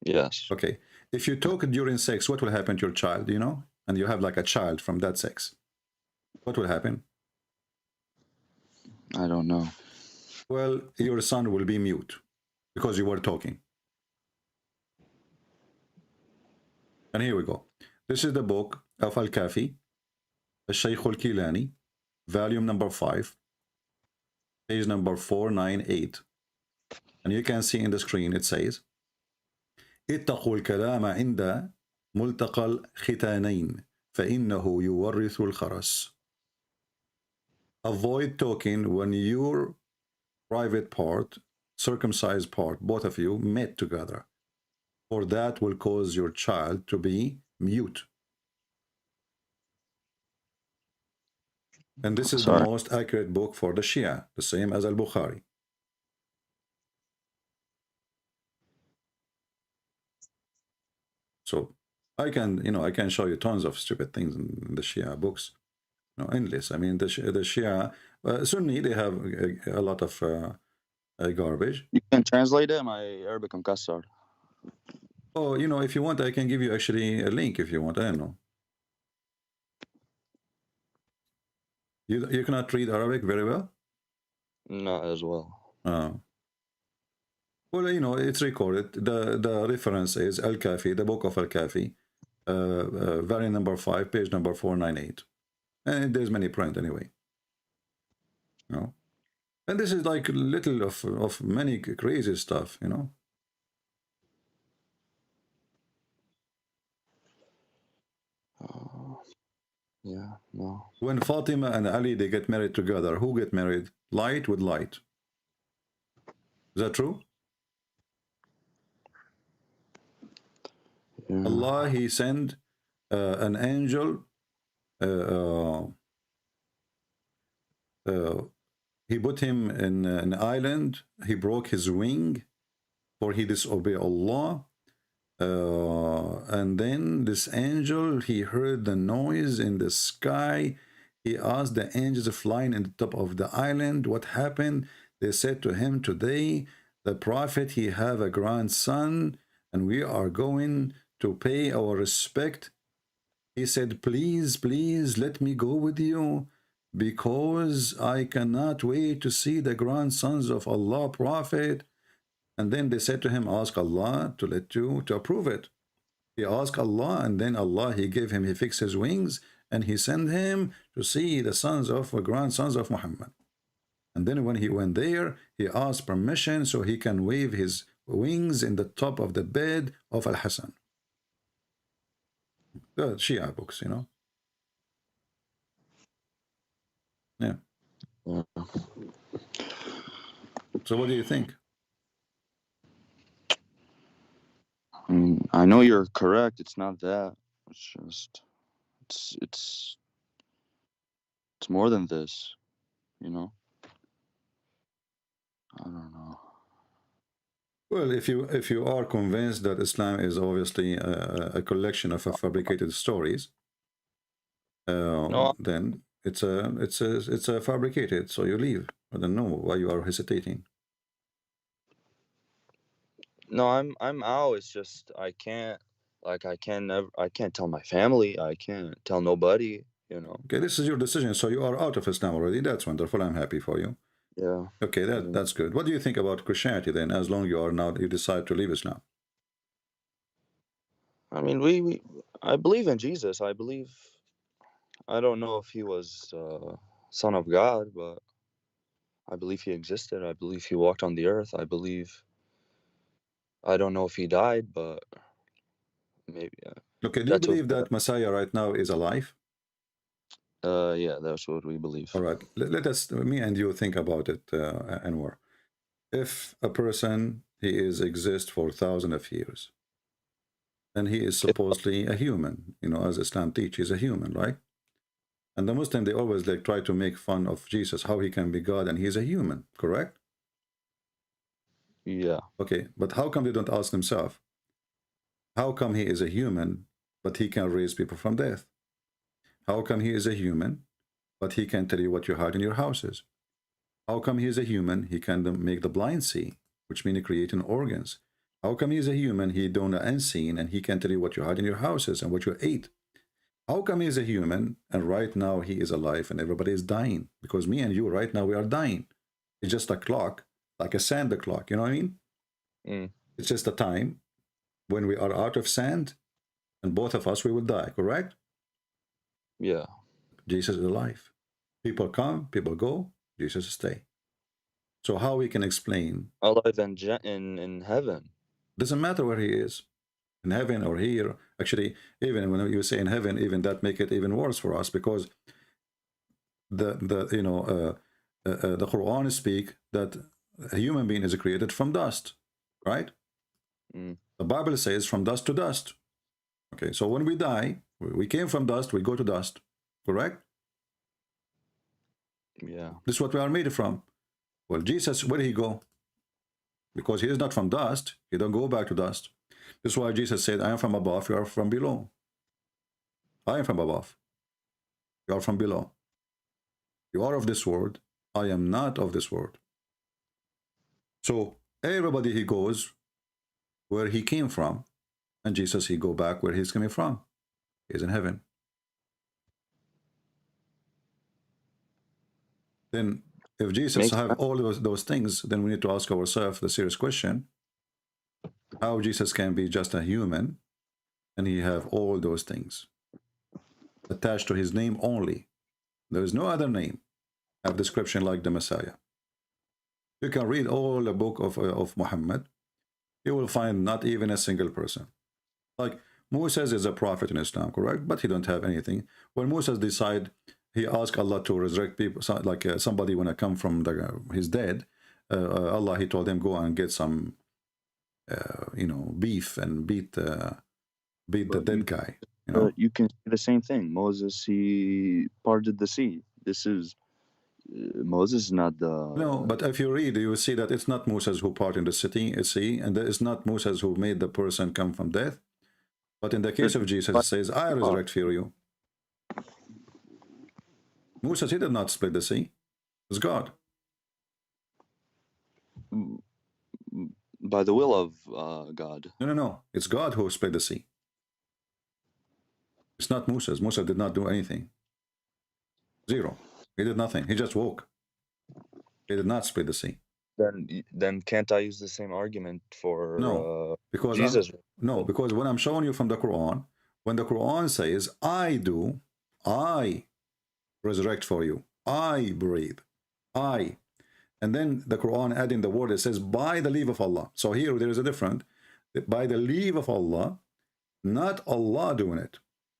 Yes. Okay. If you talk during sex, what will happen to your child, you know? And you have like a child from that sex. What will happen? I don't know. Well, your son will be mute because you were talking. And here we go. This is the book of Al-Kafi, Al-Shaykh Al-Kilani, volume number 5, page number 498. And you can see in the screen, it says, اتقوا الكلام عند ملتقى الختانين فإنه يورث الخرس. Avoid talking when your private part, circumcised part, both of you met together, for that will cause your child to be mute. And this is the most accurate book for the Shia, the same as Al-Bukhari. So I can, you know, I can show you tons of stupid things in the Shia books, you know, endless. I mean, the Shia, Sunni, they have a lot of garbage. You can translate it. My Arabic mkassar. Oh, you know, if you want, I can give you actually a link if you want. I don't know. You cannot read Arabic very well? Not as well. Well, you know, it's recorded. The reference is Al-Kafi, the book of Al-Kafi, variant number 5, page number 498. And there's many print anyway. You know? And this is like little of many crazy stuff, you know. Yeah, no. When Fatima and Ali, they get married together, who get married? Light with light. Is that true? Yeah. Allah, he sent an angel. He put him in an island. He broke his wing, for he disobeyed Allah. And then this angel, he heard the noise in the sky. He asked the angels flying in the top of the island, what happened? They said to him, today the prophet, he have a grandson, and we are going to pay our respect. He said, please, please let me go with you, because I cannot wait to see the grandsons of Allah prophet. And then they said to him, ask Allah to let you, to approve it. He asked Allah, and then Allah, he gave him, he fixed his wings, and he sent him to see the sons of, grandsons of Muhammad. And then when he went there, he asked permission so he can wave his wings in the top of the bed of Al-Hassan. The Shia books, you know. Yeah. So what do you think? I mean, I know you're correct. It's not that. It's just, it's more than this, you know. I don't know. Well, if you are convinced that Islam is obviously a collection of fabricated stories, No. then it's a fabricated. So you leave. I don't know why you are hesitating. No, I'm out. It's just I can't tell my family. I can't tell nobody, you know. Okay, this is your decision. So you are out of Islam already. That's wonderful. I'm happy for you. Yeah. Okay, that's good. What do you think about Christianity then, as long you decide to leave Islam? I mean, I believe in Jesus. I don't know if he was son of God, but I believe he existed. I believe he walked on the earth. I don't know if he died, but maybe. Okay, do you believe that Messiah right now is alive? Yeah, that's what we believe. All right, let us, me and you, think about it, Anwar. If a person, he exists for thousands of years, and he is supposedly a human, you know, as Islam teaches, a human, right? And the Muslim, they always like try to make fun of Jesus, how he can be God and he is a human, correct? Yeah. Okay, but how come they don't ask themselves, how come he is a human, but he can raise people from death? How come he is a human, but he can tell you what you hide in your houses? How come he is a human? He can make the blind see, which means creating organs. How come he is a human? He don't know unseen, and he can tell you what you had in your houses and what you ate. How come he is a human, and right now he is alive, and everybody is dying? Because me and you right now, we are dying. It's just a clock, like a sand clock, you know what I mean? It's just a time when we are out of sand, and both of us, we will die, correct? Yeah. Jesus is alive. People come, people go, Jesus stay. So how we can explain? Alive in heaven. Doesn't matter where he is, in heaven or here. Actually, even when you say in heaven, even that make it even worse for us, because the Quran speak that a human being is created from dust, right? The Bible says from dust to dust. Okay, so when we die, we came from dust, we go to dust, correct? Yeah. This is what we are made from. Well, Jesus, where did he go? Because he is not from dust, he don't go back to dust. This is why Jesus said, I am from above, you are from below. I am from above, you are from below. You are of this world, I am not of this world. So everybody he goes where he came from, and Jesus he go back where he's coming from. He's in heaven. Then if Jesus have all those things, then we need to ask ourselves the serious question, how Jesus can be just a human and he have all those things attached to his name only. There is no other name have description like the Messiah. You can read all the book of Muhammad, you will find not even a single person. Like Moses is a prophet in Islam, correct? But he don't have anything. When Moses decide, he asked Allah to resurrect people, like somebody when I come from his dead, Allah, he told him, go and get some, beef and beat the dead guy. You know? You can see the same thing. Moses, he parted the sea. This is Moses is not the... No, but if you read, you will see that it's not Moses who parted the sea, and it's not Moses who made the person come from death. But in the case of Jesus, it says, I resurrect for you. Moses, he did not split the sea. It's God. By the will of God. No. It's God who split the sea. It's not Moses. Moses did not do anything. Zero. He did nothing. He just woke. He did not split the sea. Then can't I use the same argument for because Jesus? No, because when I'm showing you from the Quran, when the Quran says, I resurrect for you, I breathe, and then the Quran adding the word, it says, by the leave of Allah. So here there is a difference. By the leave of Allah, not Allah doing it.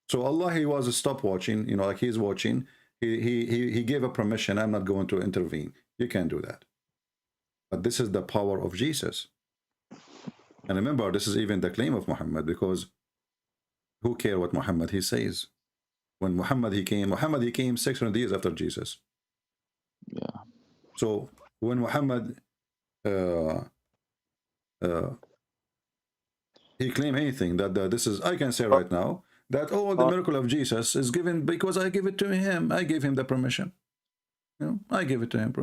So Allah, he was stop watching, like he's watching. He gave a permission, I'm not going to intervene. You can't do that. But this is the power of Jesus. And remember, this is even the claim of Muhammad, because who care what Muhammad he says? When Muhammad he came 600 years after Jesus. Yeah. So when Muhammad he claim anything that this is, I can say right now that all the miracle of Jesus is given because I give it to him. I gave him the permission. I gave it to him.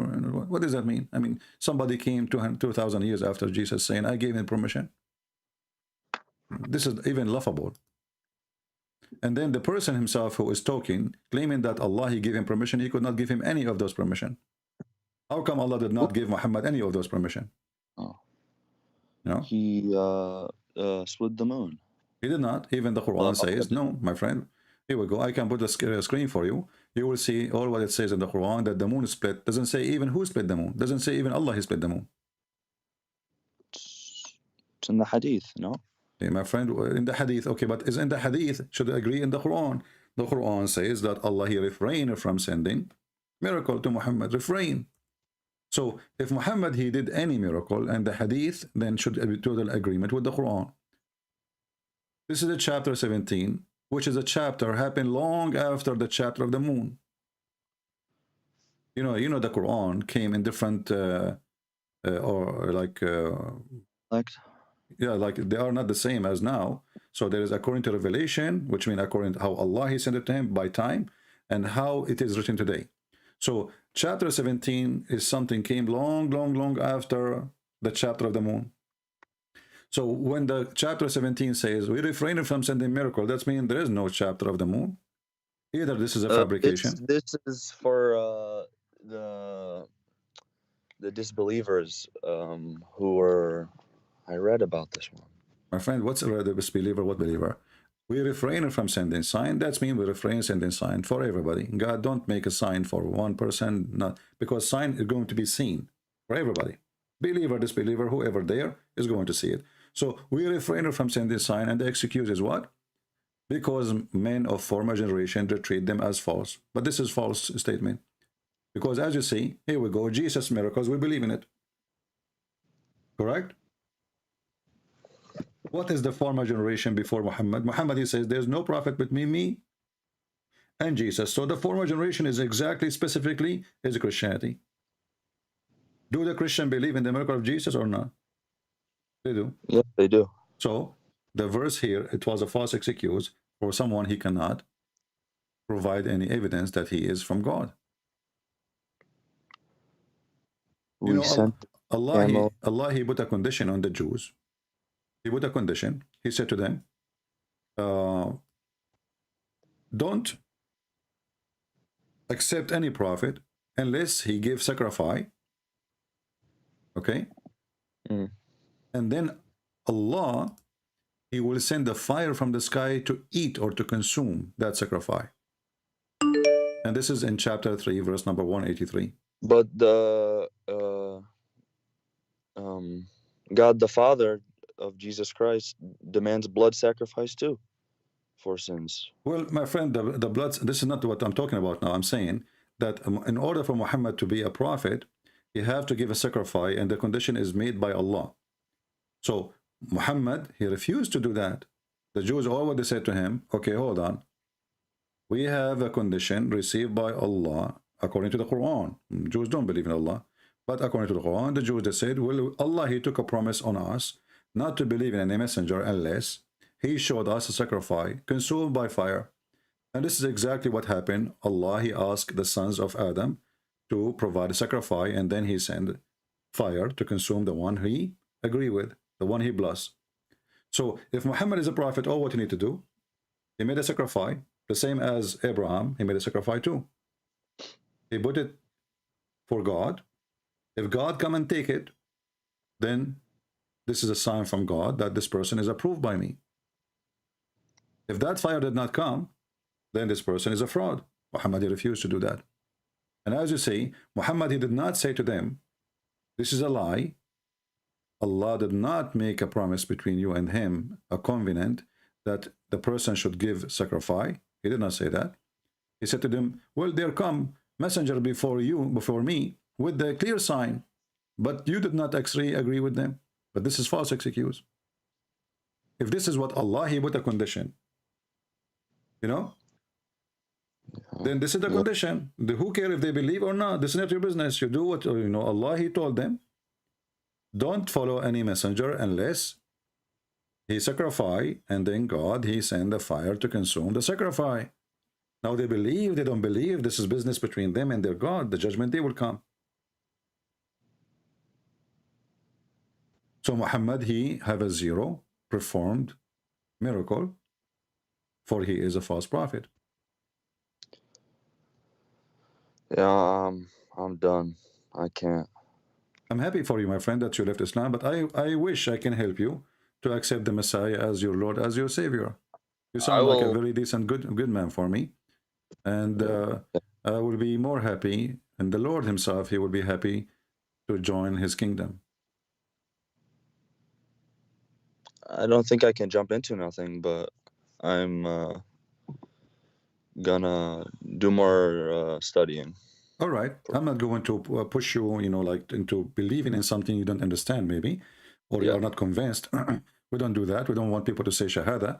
What does that mean? I mean, somebody came 2,000 years after Jesus saying, I gave him permission. This is even laughable. And then the person himself who is talking, claiming that Allah, he gave him permission, he could not give him any of those permission. How come Allah did not give Muhammad any of those permission? He split the moon. He did not. Even the Quran says, no, my friend. Here we go. I can put the screen for you. You will see all what it says in the Quran, that the moon is split. Doesn't say even who split the moon. Doesn't say even Allah, he split the moon. It's in the hadith, no? Okay, my friend, in the hadith. Okay, but is in the hadith, should agree in the Quran. The Quran says that Allah, he refrained from sending miracle to Muhammad. Refrain. So if Muhammad, he did any miracle and the hadith, then should be total agreement with the Quran. This is the chapter 17, which is a chapter happened long after the chapter of the moon. You know the Quran came in different like they are not the same as now. So there is according to revelation, which means according to how Allah he sent it to him by time, and how it is written today. So chapter 17 is something came long after the chapter of the moon. So when the chapter 17 says we refrain from sending miracle, that means there is no chapter of the moon. Either this is a fabrication. This is for the disbelievers who were. I read about this one. My friend, what's a disbeliever? What believer? We refrain from sending sign. That means we refrain sending sign for everybody. God don't make a sign for one person, not because sign is going to be seen for everybody. Believer, disbeliever, whoever there is going to see it. So we refrain from sending sign, and the excuse is what? Because men of former generation, they treat them as false. But this is false statement. Because as you see, here we go, Jesus' miracles, we believe in it. Correct? What is the former generation before Muhammad? Muhammad, he says, there's no prophet between me and Jesus. So the former generation is exactly, specifically, is Christianity. Do the Christian believe in the miracle of Jesus or not? They do. Yes, they do. So the verse here, it was a false excuse for someone he cannot provide any evidence that he is from God. You know, Allah, he put a condition on the Jews. He put a condition. He said to them, don't accept any prophet unless he gives sacrifice. Okay? Mm. And then Allah, he will send the fire from the sky to eat or to consume that sacrifice. And this is in chapter 3, verse number 183. But the God the Father of Jesus Christ demands blood sacrifice too for sins. Well, my friend, the blood, this is not what I'm talking about now. I'm saying that in order for Muhammad to be a prophet, he have to give a sacrifice, and the condition is made by Allah. So Muhammad, he refused to do that. The Jews always said to him, okay, hold on. We have a condition received by Allah according to the Quran. Jews don't believe in Allah. But according to the Quran, the Jews, they said, well, Allah, he took a promise on us not to believe in any messenger unless he showed us a sacrifice consumed by fire. And this is exactly what happened. Allah, he asked the sons of Adam to provide a sacrifice, and then he sent fire to consume the one he agree with, the one he blessed. So if Muhammad is a prophet, all what you need to do, he made a sacrifice, the same as Abraham, he made a sacrifice too. He put it for God. If God come and take it, then this is a sign from God that this person is approved by me. If that fire did not come, then this person is a fraud. Muhammad, he refused to do that. And as you see, Muhammad, he did not say to them, this is a lie. Allah did not make a promise between you and him, a covenant, that the person should give sacrifice. He did not say that. He said to them, well, there come messenger before you, before me, with the clear sign, but you did not actually agree with them. But this is false excuse. If this is what Allah, he put a condition, you know, then this is the condition. Who cares if they believe or not? This is not your business. You do what, you know, Allah, he told them, don't follow any messenger unless he sacrifice, and then God, he send the fire to consume the sacrifice. Now they believe, they don't believe, this is business between them and their God. The judgment day will come. So Muhammad, he have a zero performed miracle, for he is a false prophet. Yeah, I'm done. I can't. I'm happy for you, my friend, that you left Islam, but I wish I can help you to accept the Messiah as your Lord, as your Savior. You sound like a very decent, good man for me. And I will be more happy, and the Lord himself, he will be happy to join his kingdom. I don't think I can jump into nothing, but I'm gonna do more studying. All right. I'm not going to push you, you know, like into believing in something you don't understand, maybe, or you are not convinced. We don't do that. We don't want people to say Shahada.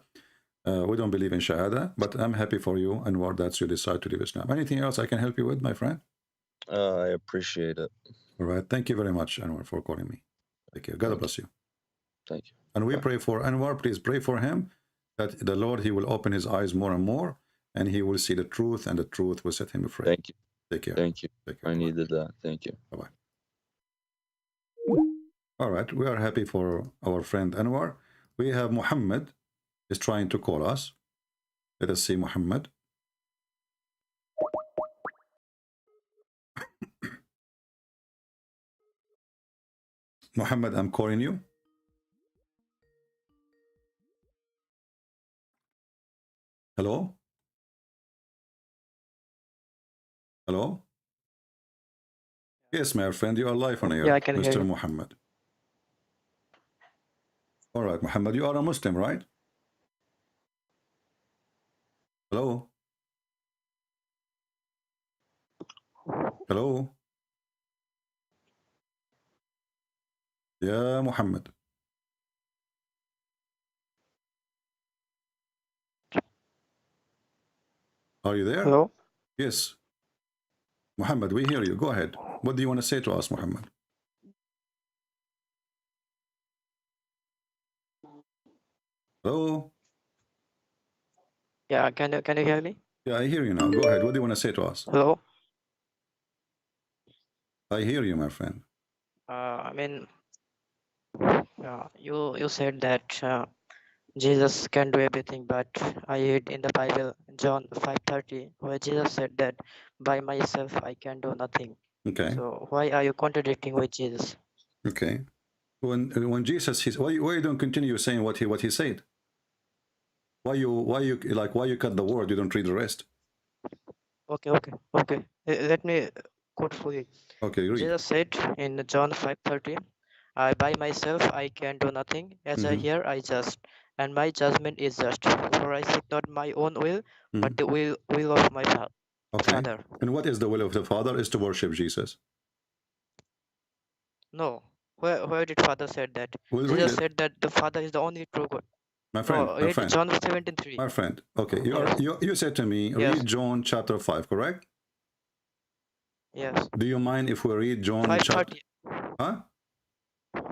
We don't believe in Shahada, but I'm happy for you and what that's you decide to leave Islam. Anything else I can help you with, my friend? I appreciate it. All right. Thank you very much, Anwar, for calling me. Thank you. God bless you. Thank you. And we pray for Anwar. Please pray for him that the Lord, he will open his eyes more and more, and he will see the truth, and the truth will set him free. Thank you. Take care. Thank you. Take care. I needed that. Thank you. Bye-bye. All right, we are happy for our friend Anwar. We have Muhammad is trying to call us. Let us see Muhammad. Muhammad, I'm calling you. Hello? Hello? Yes, my friend, you are live on air. Yeah, I can hear Mr. you. Muhammad. All right, Muhammad, you are a Muslim, right? Hello? Hello? Yeah, Muhammad. Are you there? Hello? Yes. Muhammad, we hear you. Go ahead. What do you want to say to us, Muhammad? Hello? Yeah, can you hear me? Yeah, I hear you now. Go ahead. What do you want to say to us? Hello? I hear you, my friend. I mean, you said that Jesus can do everything, but I read in the Bible, John 5:30, where Jesus said that by myself I can do nothing. Okay. So why are you contradicting with Jesus? Okay. When Jesus, why you don't continue saying what he said? Why you cut the word? You don't read the rest. Okay. Let me quote for you. Okay, read. Jesus said in John 5:30, I by myself I can do nothing. As I hear, I just, and my judgment is just. For I seek not my own will, but the will of my Father. And what is the will of the Father? Is to worship Jesus. No. Where did Father said that? We'll Jesus read it. said that the Father is the only true God. My friend, No, my read friend. John 17:3. My friend. Okay, you said to me, Yes. read John chapter 5, correct? Yes. Do you mind if we read John chapter? 5:30. Huh?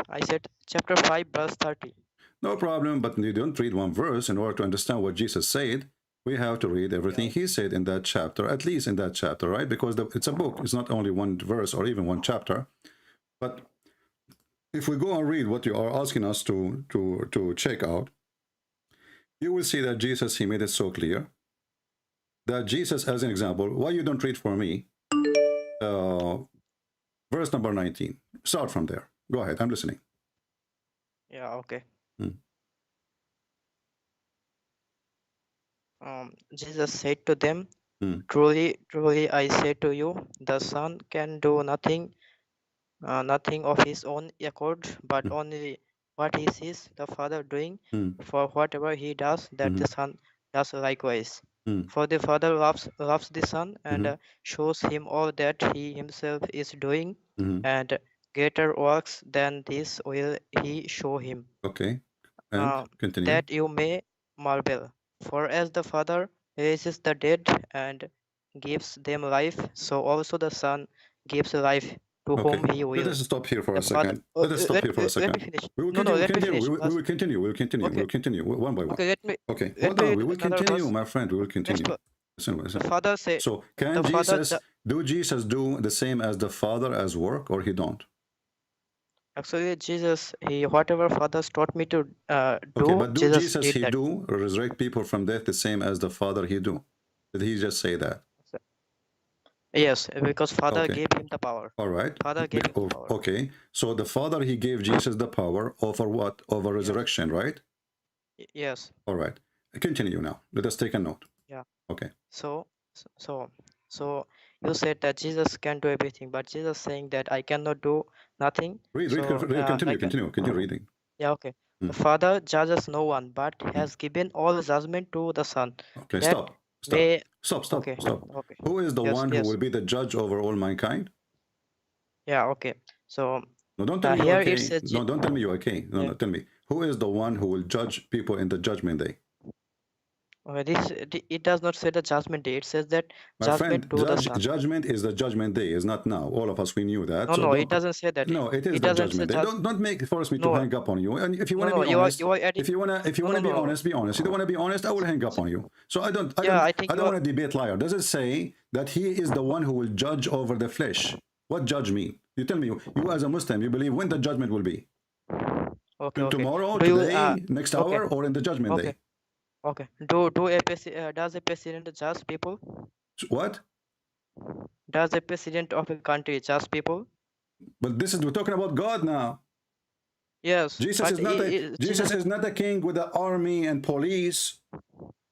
I said chapter 5 verse 30. No problem, but you don't read one verse in order to understand what Jesus said. We have to read everything he said in that chapter, at least in that chapter, right? Because it's a book. It's not only one verse or even one chapter. But if we go and read what you are asking us to check out, you will see that Jesus, he made it so clear that Jesus, as an example, why you don't read for me? Verse number 19. Start from there. Go ahead. I'm listening. Yeah, okay. Jesus said to them, Truly, truly, I say to you, the Son can do nothing of his own accord, but only what he sees the Father doing. For whatever he does, that the Son does likewise. For the Father loves the Son and shows him all that he himself is doing, and greater works than this will he show him. Okay. And continue. That you may marvel. For as the Father raises the dead and gives them life, so also the Son gives life to whom he will. Let us stop here for The a second. Father- Let us stop here for a second. Let me finish. We will No, continue. let me finish. We will continue. We will continue. Okay. We will continue one by one. Okay, let me. Okay, let hold me on. read We will another continue, verse. my friend. We will continue. Listen. The Father said. So, can the Father, Jesus do the same as the Father as work, or he don't? Actually, Jesus, whatever Father's taught me to do, Okay, but do Jesus Jesus did he that. do resurrect people from death the same as the Father he do? Did he just say that? Yes, because Father Okay. gave him the power. All right. Father gave him the power. Okay. So the Father, he gave Jesus the power over what? Over resurrection, right? Yes. All right. Continue now. Let us take a note. Yeah. Okay. So you said that Jesus can do everything, but Jesus saying that I cannot do nothing. Continue reading. Yeah, okay. The Father judges no one, but has given all judgment to the Son. Okay, that stop. Okay. Who is the one who will be the judge over all mankind? Yeah, okay. So no, don't tell me here you're okay. it says No, don't tell me you're okay. No, tell me. Who is the one who will judge people in the judgment day? It does not say the judgment day. It says that My judgment friend, to the Son. judgment is the judgment day, is not now. All of us, we knew that. No, So no, don't, it doesn't say that. no, it is It the doesn't judgment say day. Don't force me to No. hang up on you. And if you want to No, be you are- honest, you are adding- if you wanna No, be no. honest, be honest. You don't want to be honest, I will hang up on you. So I don't I think I don't want to debate liar. Does it say that he is the one who will judge over the flesh? What judge mean? You tell me. You as a Muslim, you believe when the judgment will be? Okay. Tomorrow, Do you, today, next okay. hour, or in the judgment day? Okay. Does a president judge people? What? Does a president of a country judge people? But we're talking about God now. Yes. Jesus but is not Jesus is not a king with an army and police.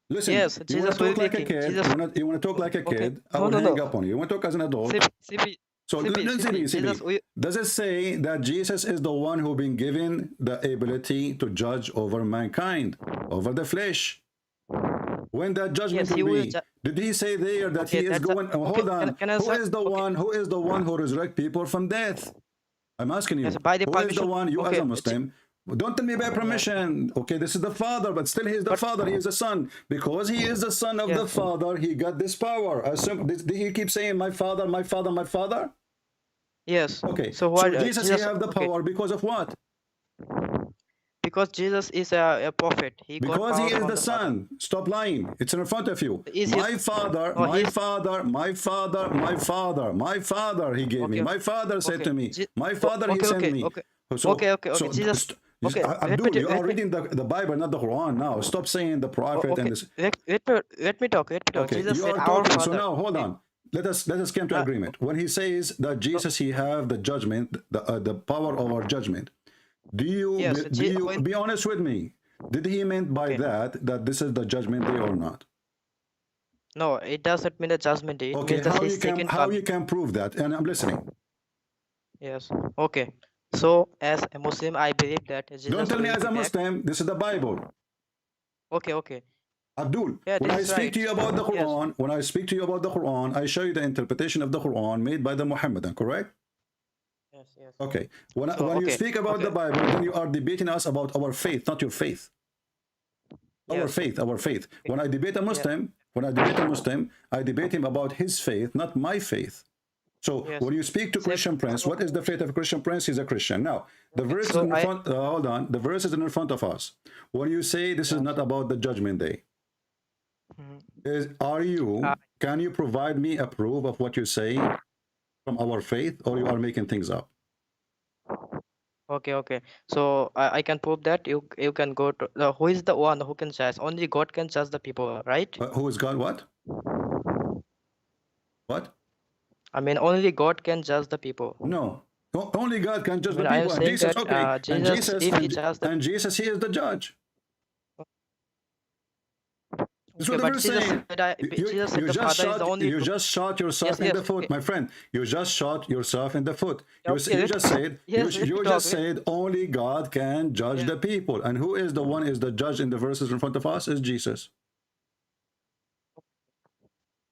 Listen, Yes, you want Jesus to will talk be like a king. kid. Jesus- You want to talk like a Okay. kid. I No, will no, hang no. up on you. You want to talk as an adult. CP, So CP, Jesus will- does it say that Jesus is the one who been given the ability to judge over mankind, over the flesh? When that judgment Yes, he will will be, ju- did he say there that Okay, he is that's a- going? Hold okay, on. can I Who say- is the one? Who is the one who resurrect people from death? I'm asking you. Yes, by the Who is the permission- one? You as okay, a Muslim. Don't tell me by permission. Okay, this is the Father, but still he is the Father. He is the Son. Because he is the Son of the Father, he got this power. Did he keep saying, my Father, my Father, my Father? Yes. Okay, So what? Jesus, he have the power because of what? Because Jesus is a prophet. He got Because he power is from the Father. Son. Stop lying. It's in front of you. Is he- My Father, No, my he's- Father, my Father, my Father, my Father, he gave me. Okay, My Father said okay. to me. My Father, he okay, sent okay, me. okay. So, Okay. so Jesus. Okay. Abdul, you are let me- reading the Bible, not the Quran now. Stop saying the prophet okay. and this. Let me talk. Okay, Jesus you said, are "Our talking. Father." So now, hold on. Let us come to agreement. When he says that Jesus, he have the judgment, the power over judgment. Do you Yes, be honest with me? Did he meant by that this is the judgment day or not? No, it doesn't mean the judgment day. It Okay, means the how second you coming. can prove that? And I'm listening. Yes. Okay. So, as a Muslim, I believe that Jesus Don't tell me will as be a back. Muslim. This is the Bible. Okay. Abdul, Yeah, when this I is speak right. to you about the Yes. Quran, when I speak to you about the Quran, I show you the interpretation of the Quran made by the Muhammadan, correct? Yes. Okay. When So, you okay, speak about the Bible, then you are debating us about our faith, not your faith. Our faith. When I debate a Muslim, I debate him about his faith, not my faith. So when you speak to Christian Prince, what is the faith of a Christian Prince? He's a Christian. Now, the verse is in front. Hold on. The verse is in front of us. When you say this is not about the judgment day, can you provide me a proof of what you say from our faith, or you are making things up? Okay. So I can prove that you can go to who is the one who can judge? Only God can judge the people, right? Who is God? What? What? I mean, only God can judge the people. No. Only God can judge the I am people. And saying Jesus, that, okay. Jesus, if he judges the- and Jesus, he is the judge. That's what the but verse Jesus saying. said, Jesus said the Father is the only You true- just shot yourself in Yes, the foot, okay. my friend. You just shot yourself in the foot. You Okay, you just said yes, let you me just talk. said only God can judge the people. And who is the one is the judge in the verses in front of us? Is Jesus.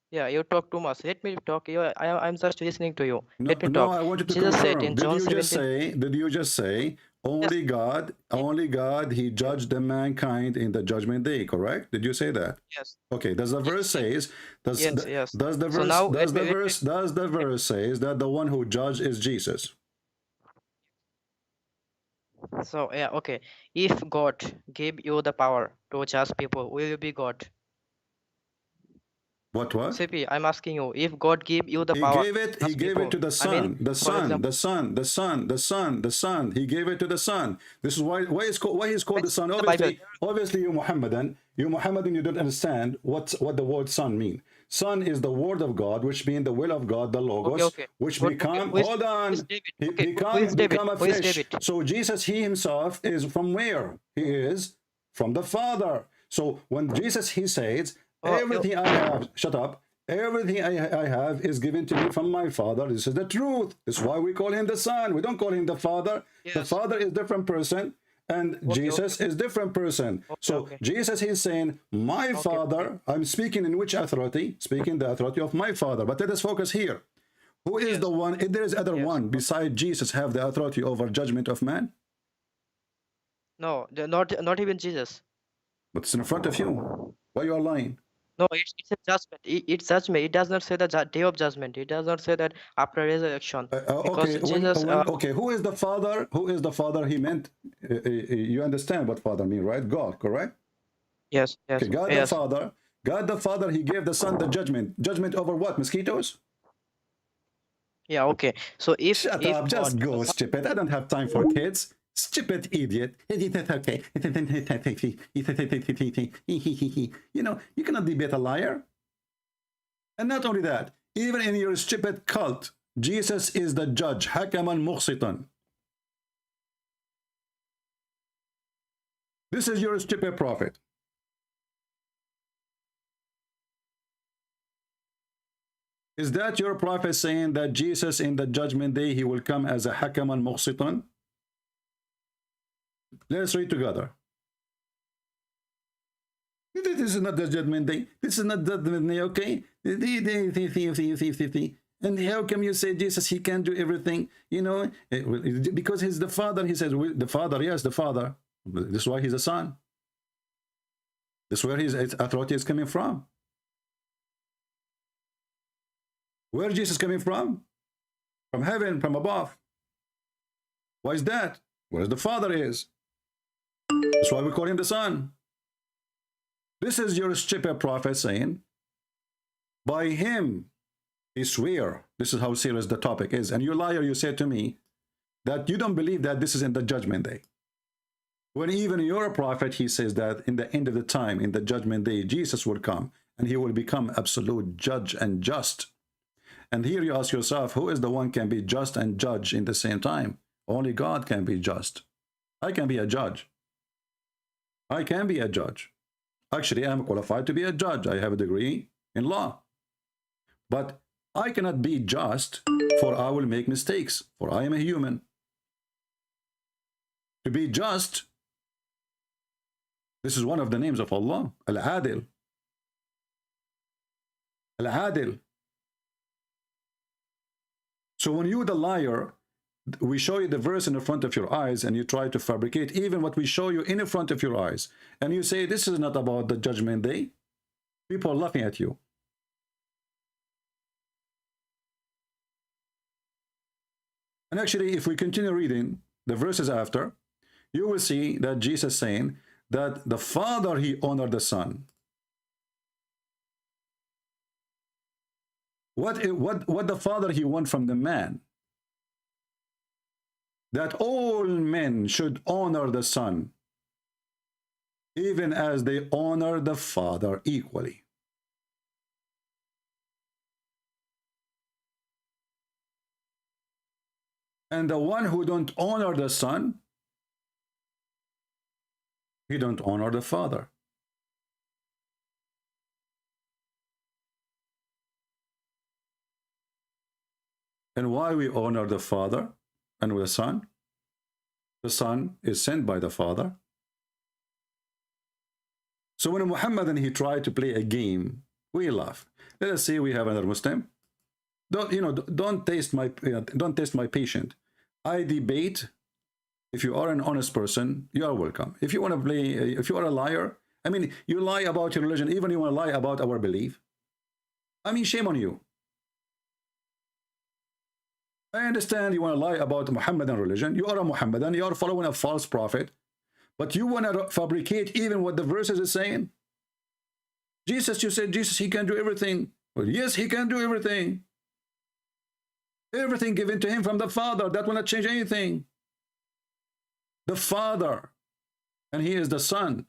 Yeah, you talk too much. Let me talk. I'm just listening to you. No, Let me talk. I want you to Jesus said confirm. in John 17. Did you just say only God, he judged the mankind in the judgment day, correct? Did you say that? Yes. Okay, does the verse says does the verse So now does the verse says that the one who judged is Jesus? So yeah, okay. If God gave you the power to judge people, will you be God? What? CP, I'm asking you. If God gave you the He power, gave it. to He judge gave it to people, the Son. I mean, The for Son. example- The Son. He gave it to the Son. This is why he's called the Son. The Bible. Obviously, you Muhammadan, you don't understand what the word Son mean. Son is the word of God, which means the will of God, the Logos, Okay. which Okay, become. who is- Hold on. who is David? He Okay, who is David? become a Who is flesh. David? So Jesus, he himself is from where? He is from the Father. So when Jesus, he says, everything I have, shut up. Everything I have is given to me from my Father. This is the truth. This is why we call him the Son. We don't call him the Father. The Father is different person, and Jesus is different person. So Jesus is saying, my Father, I'm speaking in which authority? Speaking the authority of my Father. But let us focus here. Who is the one? If there is other one besides Jesus have the authority over judgment of man? No, not even Jesus. But it's in front of you. Why you are lying? No, it's a judgment. It's judgment. It does not say the day of judgment. It does not say that after resurrection. Because Okay, Jesus. okay, who is the Father? Who is the Father? He meant, you understand what Father mean, right? God, correct? Yes, yes, Okay, God the yes. Father. God the Father, he gave the Son the judgment. Judgment over what? Mosquitoes? Yeah, okay. So if Shut up, just God, go, stupid. I don't have time for kids. Stupid idiot. Okay. You know, you cannot debate a liar. And not only that, even in your stupid cult, Jesus is the judge. Hakaman muqsitan. This is your stupid prophet. Is that your prophet saying that Jesus in the judgment day, he will come as a hakaman muqsitan? Let's read together. This is not the judgment day. This is not the judgment day, okay? And how come you say Jesus, he can do everything? You know, because he's the Father. He says, the Father, yes, the Father. This is why he's a son. This is where his authority is coming from. Where is Jesus coming from? From heaven, from above. Why is that? Where the Father is. That's why we call him the Son. This is your stupid prophet saying, by him he swear. This is how serious the topic is. And you liar, you said to me that you don't believe that this is in the judgment day. When even your prophet, he says that in the end of the time, in the judgment day, Jesus will come and he will become absolute judge and just. And here you ask yourself, who is the one can be just and judge in the same time? Only God can be just. I can be a judge. I can be a judge. Actually, I'm qualified to be a judge. I have a degree in law. But I cannot be just, for I will make mistakes, for I am a human. To be just, this is one of the names of Allah, Al-Adil. Al-Adil. So when you, the liar, we show you the verse in the front of your eyes and you try to fabricate even what we show you in the front of your eyes, and you say this is not about the judgment day, people are laughing at you. And actually, if we continue reading the verses after, you will see that Jesus saying that the Father, he honored the Son. What the Father, he want from the man? That all men should honor the Son, even as they honor the Father equally. And the one who don't honor the Son, he don't honor the Father. And why we honor the Father and the Son? The Son is sent by the Father. So when Muhammad he tried to play a game, we laugh. Let us say we have another Muslim. Don't taste my patient. I debate. If you are an honest person, you are welcome. If you want to play, if you are a liar, I mean, you lie about your religion, even you want to lie about our belief. I mean, shame on you. I understand you want to lie about Muhammadan religion. You are a Muhammadan. You are following a false prophet. But you want to fabricate even what the verses is saying. Jesus, you said Jesus, he can do everything. Well, yes, he can do everything. Everything given to him from the Father. That will not change anything. The Father. And he is the Son.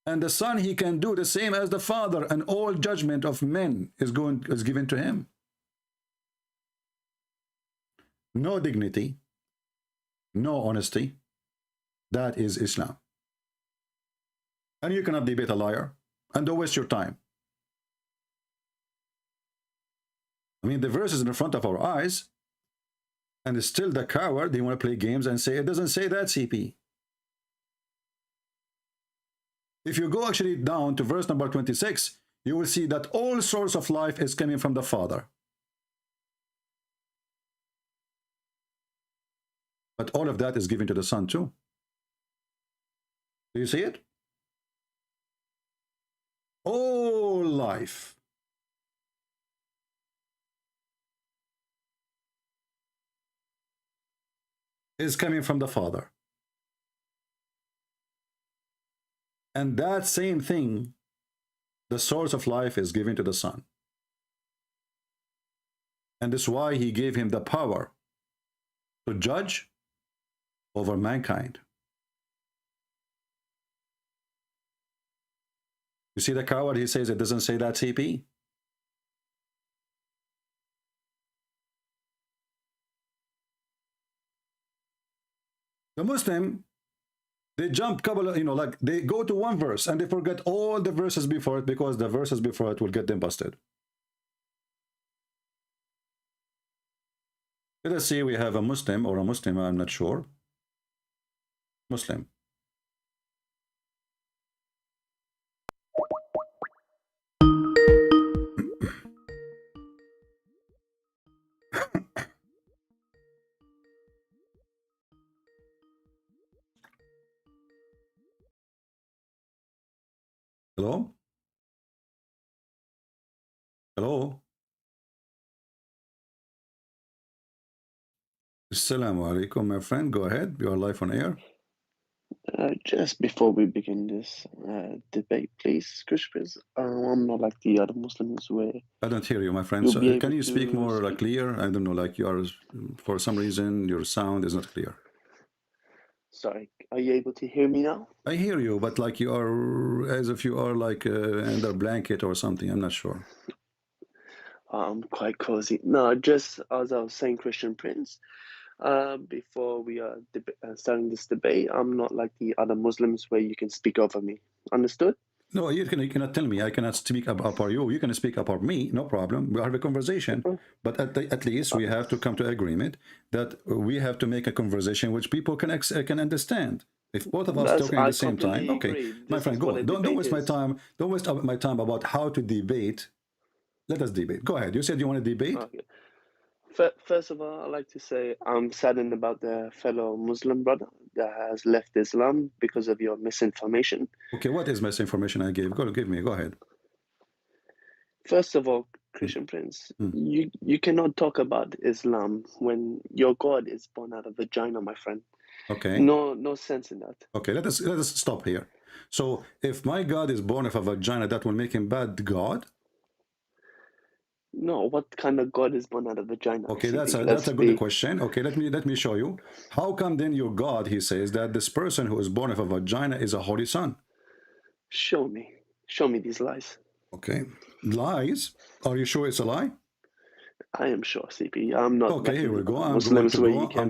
And the Son, he can do the same as the Father. And all judgment of men is given to him. No dignity, no honesty. That is Islam. And you cannot debate a liar, and don't waste your time. I mean, the verse is in front of our eyes, and it's still the coward. They want to play games and say, it doesn't say that, CP. If you go actually down to verse number 26, you will see that all source of life is coming from the Father. But all of that is given to the Son too. Do you see it? all life is coming from the Father. And that same thing, the source of life, is given to the Son. And that's why he gave him the power to judge over mankind. You see the coward, he says it doesn't say that, CP. The Muslim, they jump couple of, like they go to one verse and they forget all the verses before it, because the verses before it will get them busted. Let us see, we have a Muslim or a Muslim, I'm not sure. Muslim. Hello? Hello? Assalamu alaikum, my friend. Go ahead. You are live on air. Just before we begin this debate, please, Christians, I'm not like the other Muslims where I don't hear you, my friend. you'll So, be able can you speak to more speak. clear? I don't know, like you are, for some reason, your sound is not clear. Sorry, are you able to hear me now? I hear you, but like you are, as if you are like under a blanket or something. I'm not sure. I'm quite cozy. No, just as I was saying, Christian Prince, before we are starting this debate, I'm not like the other Muslims where you can speak over me. Understood? No, you cannot tell me. I cannot speak about you. You can speak about me, no problem. We have a conversation. But at least we have to come to agreement that we have to make a conversation which people can understand. If both of us talking at the same time, okay, my friend, go on. Don't waste my time. Don't waste my time about how to debate. Let us debate. Go ahead. You said you want to debate? Okay. First of all, I'd like to say I'm saddened about the fellow Muslim brother that has left Islam because of your misinformation. Okay, what is misinformation I gave? Go ahead. First of all, Christian Prince, you cannot talk about Islam when your God is born out of vagina, my friend. Okay. No sense in that. Okay, let us stop here. So if my God is born of a vagina, that will make him bad God? No, what kind of God is born out of vagina? Okay, that's a good question. Okay, let me show you. How come then your God, he says, that this person who is born of a vagina is a holy son? Show me these lies. Okay, lies? Are you sure it's a lie? I am sure, CP. I'm not. Okay, here we go. I'm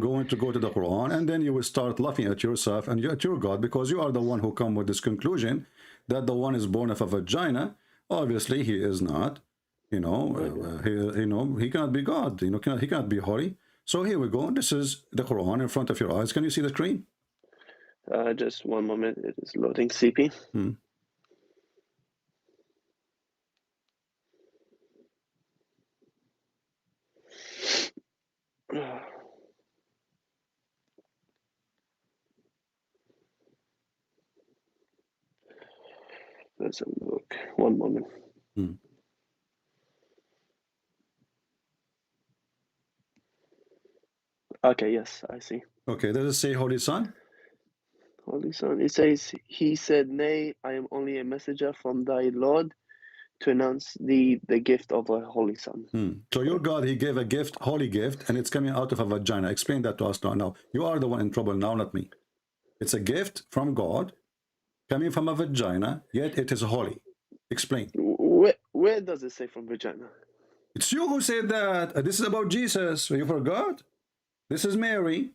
going to go to the Quran, and then you will start laughing at yourself and at your God, because you are the one who come with this conclusion that the one is born of a vagina. Obviously, he is not. He cannot be God. He cannot be holy. So here we go. This is the Quran in front of your eyes. Can you see the screen? Just one moment. It is loading, CP. Let's have a look. One moment. Okay, yes, I see. Okay, does it say Holy Son? Holy Son. It says, he said, nay, I am only a messenger from thy Lord to announce the gift of a Holy Son. So your God, he gave a gift, holy gift, and it's coming out of a vagina. Explain that to us now. Now, you are the one in trouble now, not me. It's a gift from God, coming from a vagina, yet it is holy. Explain. Where does it say from vagina? It's you who said that. This is about Jesus. You forgot? This is Mary.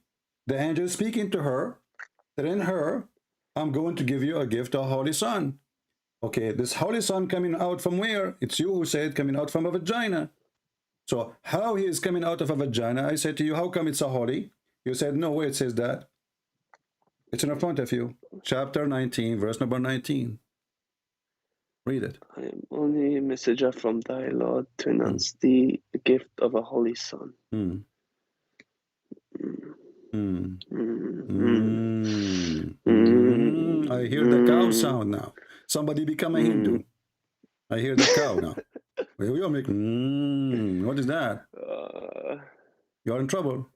The angel speaking to her. That in her, I'm going to give you a gift, a holy son. Okay, this holy son coming out from where? It's you who said coming out from a vagina. So how he is coming out of a vagina? I said to you, how come it's a holy? You said, no way it says that. It's in front of you. Chapter 19, verse number 19. Read it. I am only a messenger from thy Lord to announce the gift of a holy son. I hear the cow sound now. Somebody become a Hindu. I hear the cow now. We all make, what is that? You are in trouble.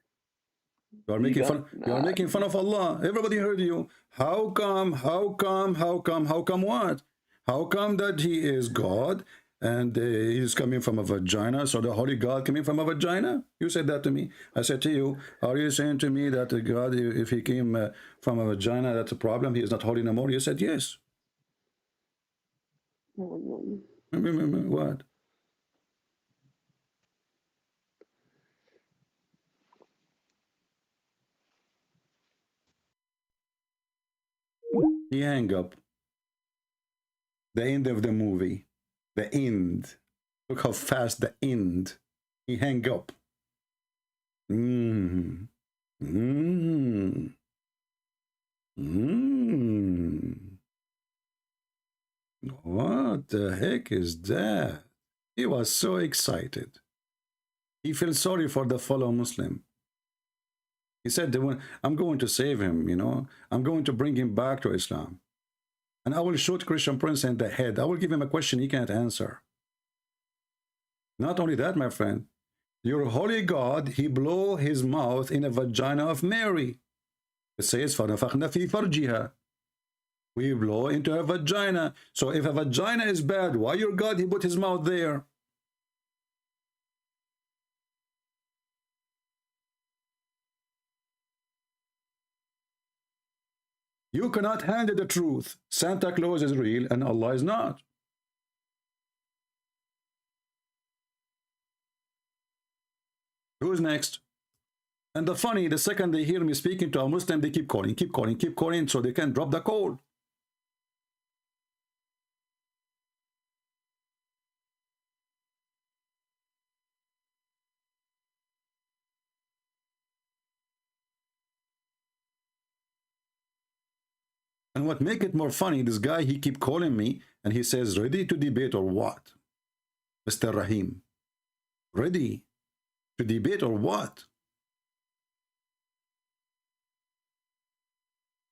You are making fun. You are making fun of Allah. Everybody heard you. How come? How come? How come? How come what? How come that he is God and he is coming from a vagina? So the Holy God coming from a vagina? You said that to me. I said to you, are you saying to me that God, if he came from a vagina, that's a problem? He is not holy no more? You said yes. What? He hang up. The end of the movie. The end. Look how fast the end. He hang up. What the heck is that? He was so excited. He felt sorry for the fellow Muslim. He said, I'm going to save him, you know. I'm going to bring him back to Islam. And I will shoot Christian Prince in the head. I will give him a question he can't answer. Not only that, my friend. Your holy God, he blow his mouth in a vagina of Mary. It says, فَنَفَخْنَا فِي فَرْجِهَا. We blow into her vagina. So if a vagina is bad, why your God, he put his mouth there? You cannot handle the truth. Santa Claus is real and Allah is not. Who's next? And the funny, the second they hear me speaking to a Muslim, they keep calling, so they can drop the call. And what make it more funny, this guy, he keep calling me and he says, ready to debate or what? Mr. Rahim, ready to debate or what?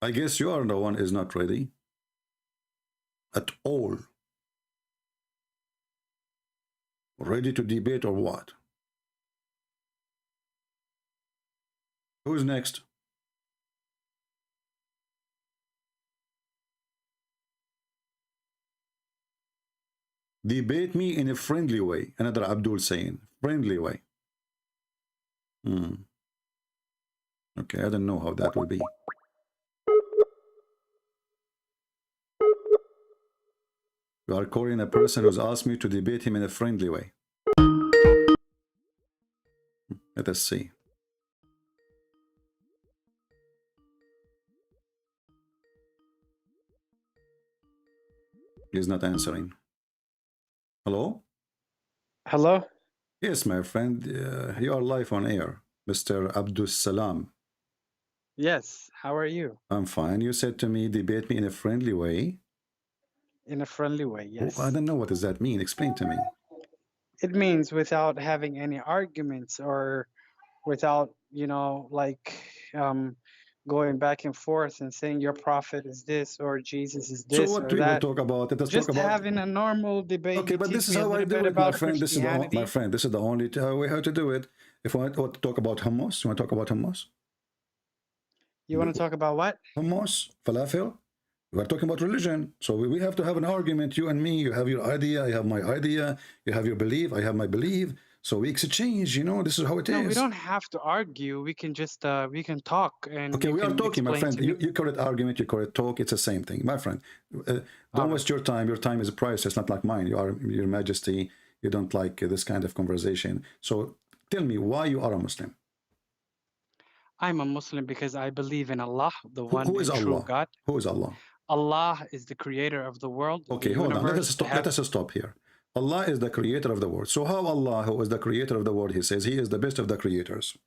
I guess you are the one is not ready at all. Ready to debate or what? Who's next? Debate me in a friendly way. Another Abdul saying, friendly way. Okay, I don't know how that will be. You are calling a person who's asked me to debate him in a friendly way. Let us see. He's not answering. Hello? Hello? Yes, my friend. You are live on air, Mr. Abdus Salam. Yes, how are you? I'm fine. You said to me, debate me in a friendly way. In a friendly way, yes. Oh, I don't know what does that mean. Explain to me. It means without having any arguments or without, you know, like going back and forth and saying your prophet is this or Jesus is this. So what or we will that. talk about? Let us Just talk about having a normal debate. Okay, but this is how I do it, my friend. This is my friend. This is the only way how to do it. If I want to talk about hummus, you want to talk about hummus? You want to talk about what? Hummus, falafel. We are talking about religion, so we have to have an argument. You and me. You have your idea. I have my idea. You have your belief. I have my belief. So we exchange. You know, this is how it is. No, we don't have to argue. We can just we can talk and. Okay, we are talking, my friend. You call it argument. You call it talk. It's the same thing, my friend. Don't waste your time. Your time is priceless, not like mine. You are Your Majesty. You don't like this kind of conversation. So tell me why you are a Muslim. I'm a Muslim because I believe in Allah, the one who is and true Allah? God. Who is Allah? Allah is the creator of the world. Okay, hold on. Let us stop here. Allah is the creator of the world. So how Allah, who is the creator of the world, he says he is the best of the creators?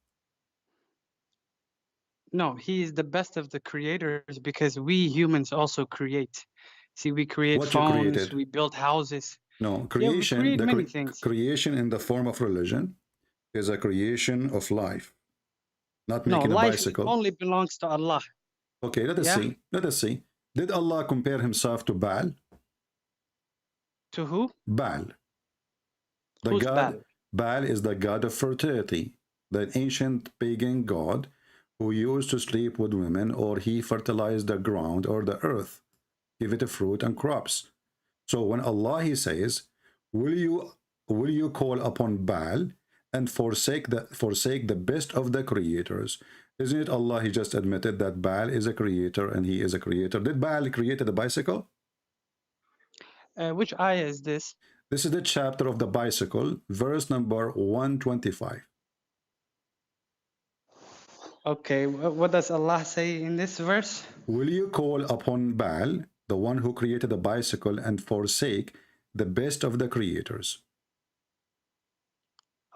No, he is the best of the creators because we humans also create. See, we create phones, we build houses. No, creation, yeah, we create many things. Creation in the form of religion is a creation of life. Not making a bicycle. Life only belongs to Allah. Okay, let us see. Let us see. Did Allah compare himself to Baal? To who? Baal. The Who's god Baal? Baal is the god of fertility, the ancient pagan god who used to sleep with women, or he fertilized the ground or the earth, give it a fruit and crops. So when Allah he says, will you call upon Baal and forsake the best of the creators? Isn't it Allah he just admitted that Baal is a creator and he is a creator? Did Baal create the bicycle? Which ayah is this? This is the chapter of the bicycle, verse number 125. Okay, what does Allah say in this verse? Will you call upon Baal, the one who created the bicycle, and forsake the best of the creators?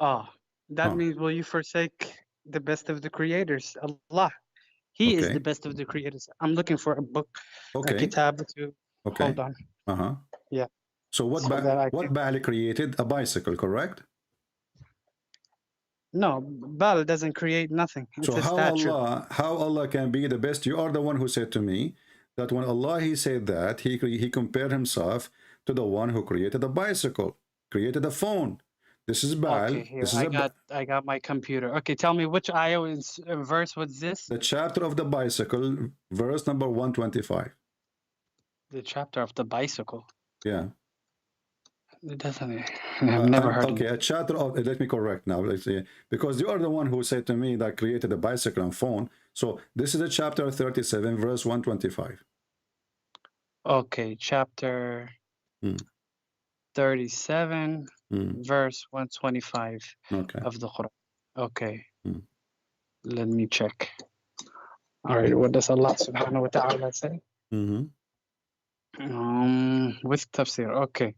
That means will you forsake the best of the creators? Allah. He is the best of the creators. I'm looking for a book, a kitab to hold on. Yeah. So what Baal created? A bicycle, correct? No, Baal doesn't create nothing. It's So a statue. how Allah can be the best? You are the one who said to me that when Allah he said that, he compared himself to the one who created the bicycle, created the phone. This is Baal. Okay, here, This is I got my computer. Okay, tell me which ayah verse was this? the chapter of the bicycle, verse number 125. The chapter of the bicycle. Yeah. It doesn't. I've never heard. Okay, a chapter of. Let me correct now. Let's see, because you are the one who said to me that created the bicycle and phone. So this is a chapter 37, verse 125. Okay, chapter 37, verse 125 of the Quran. Okay. Let me check. All right, what does Allah subhanahu wa ta'ala say? With tafsir, okay.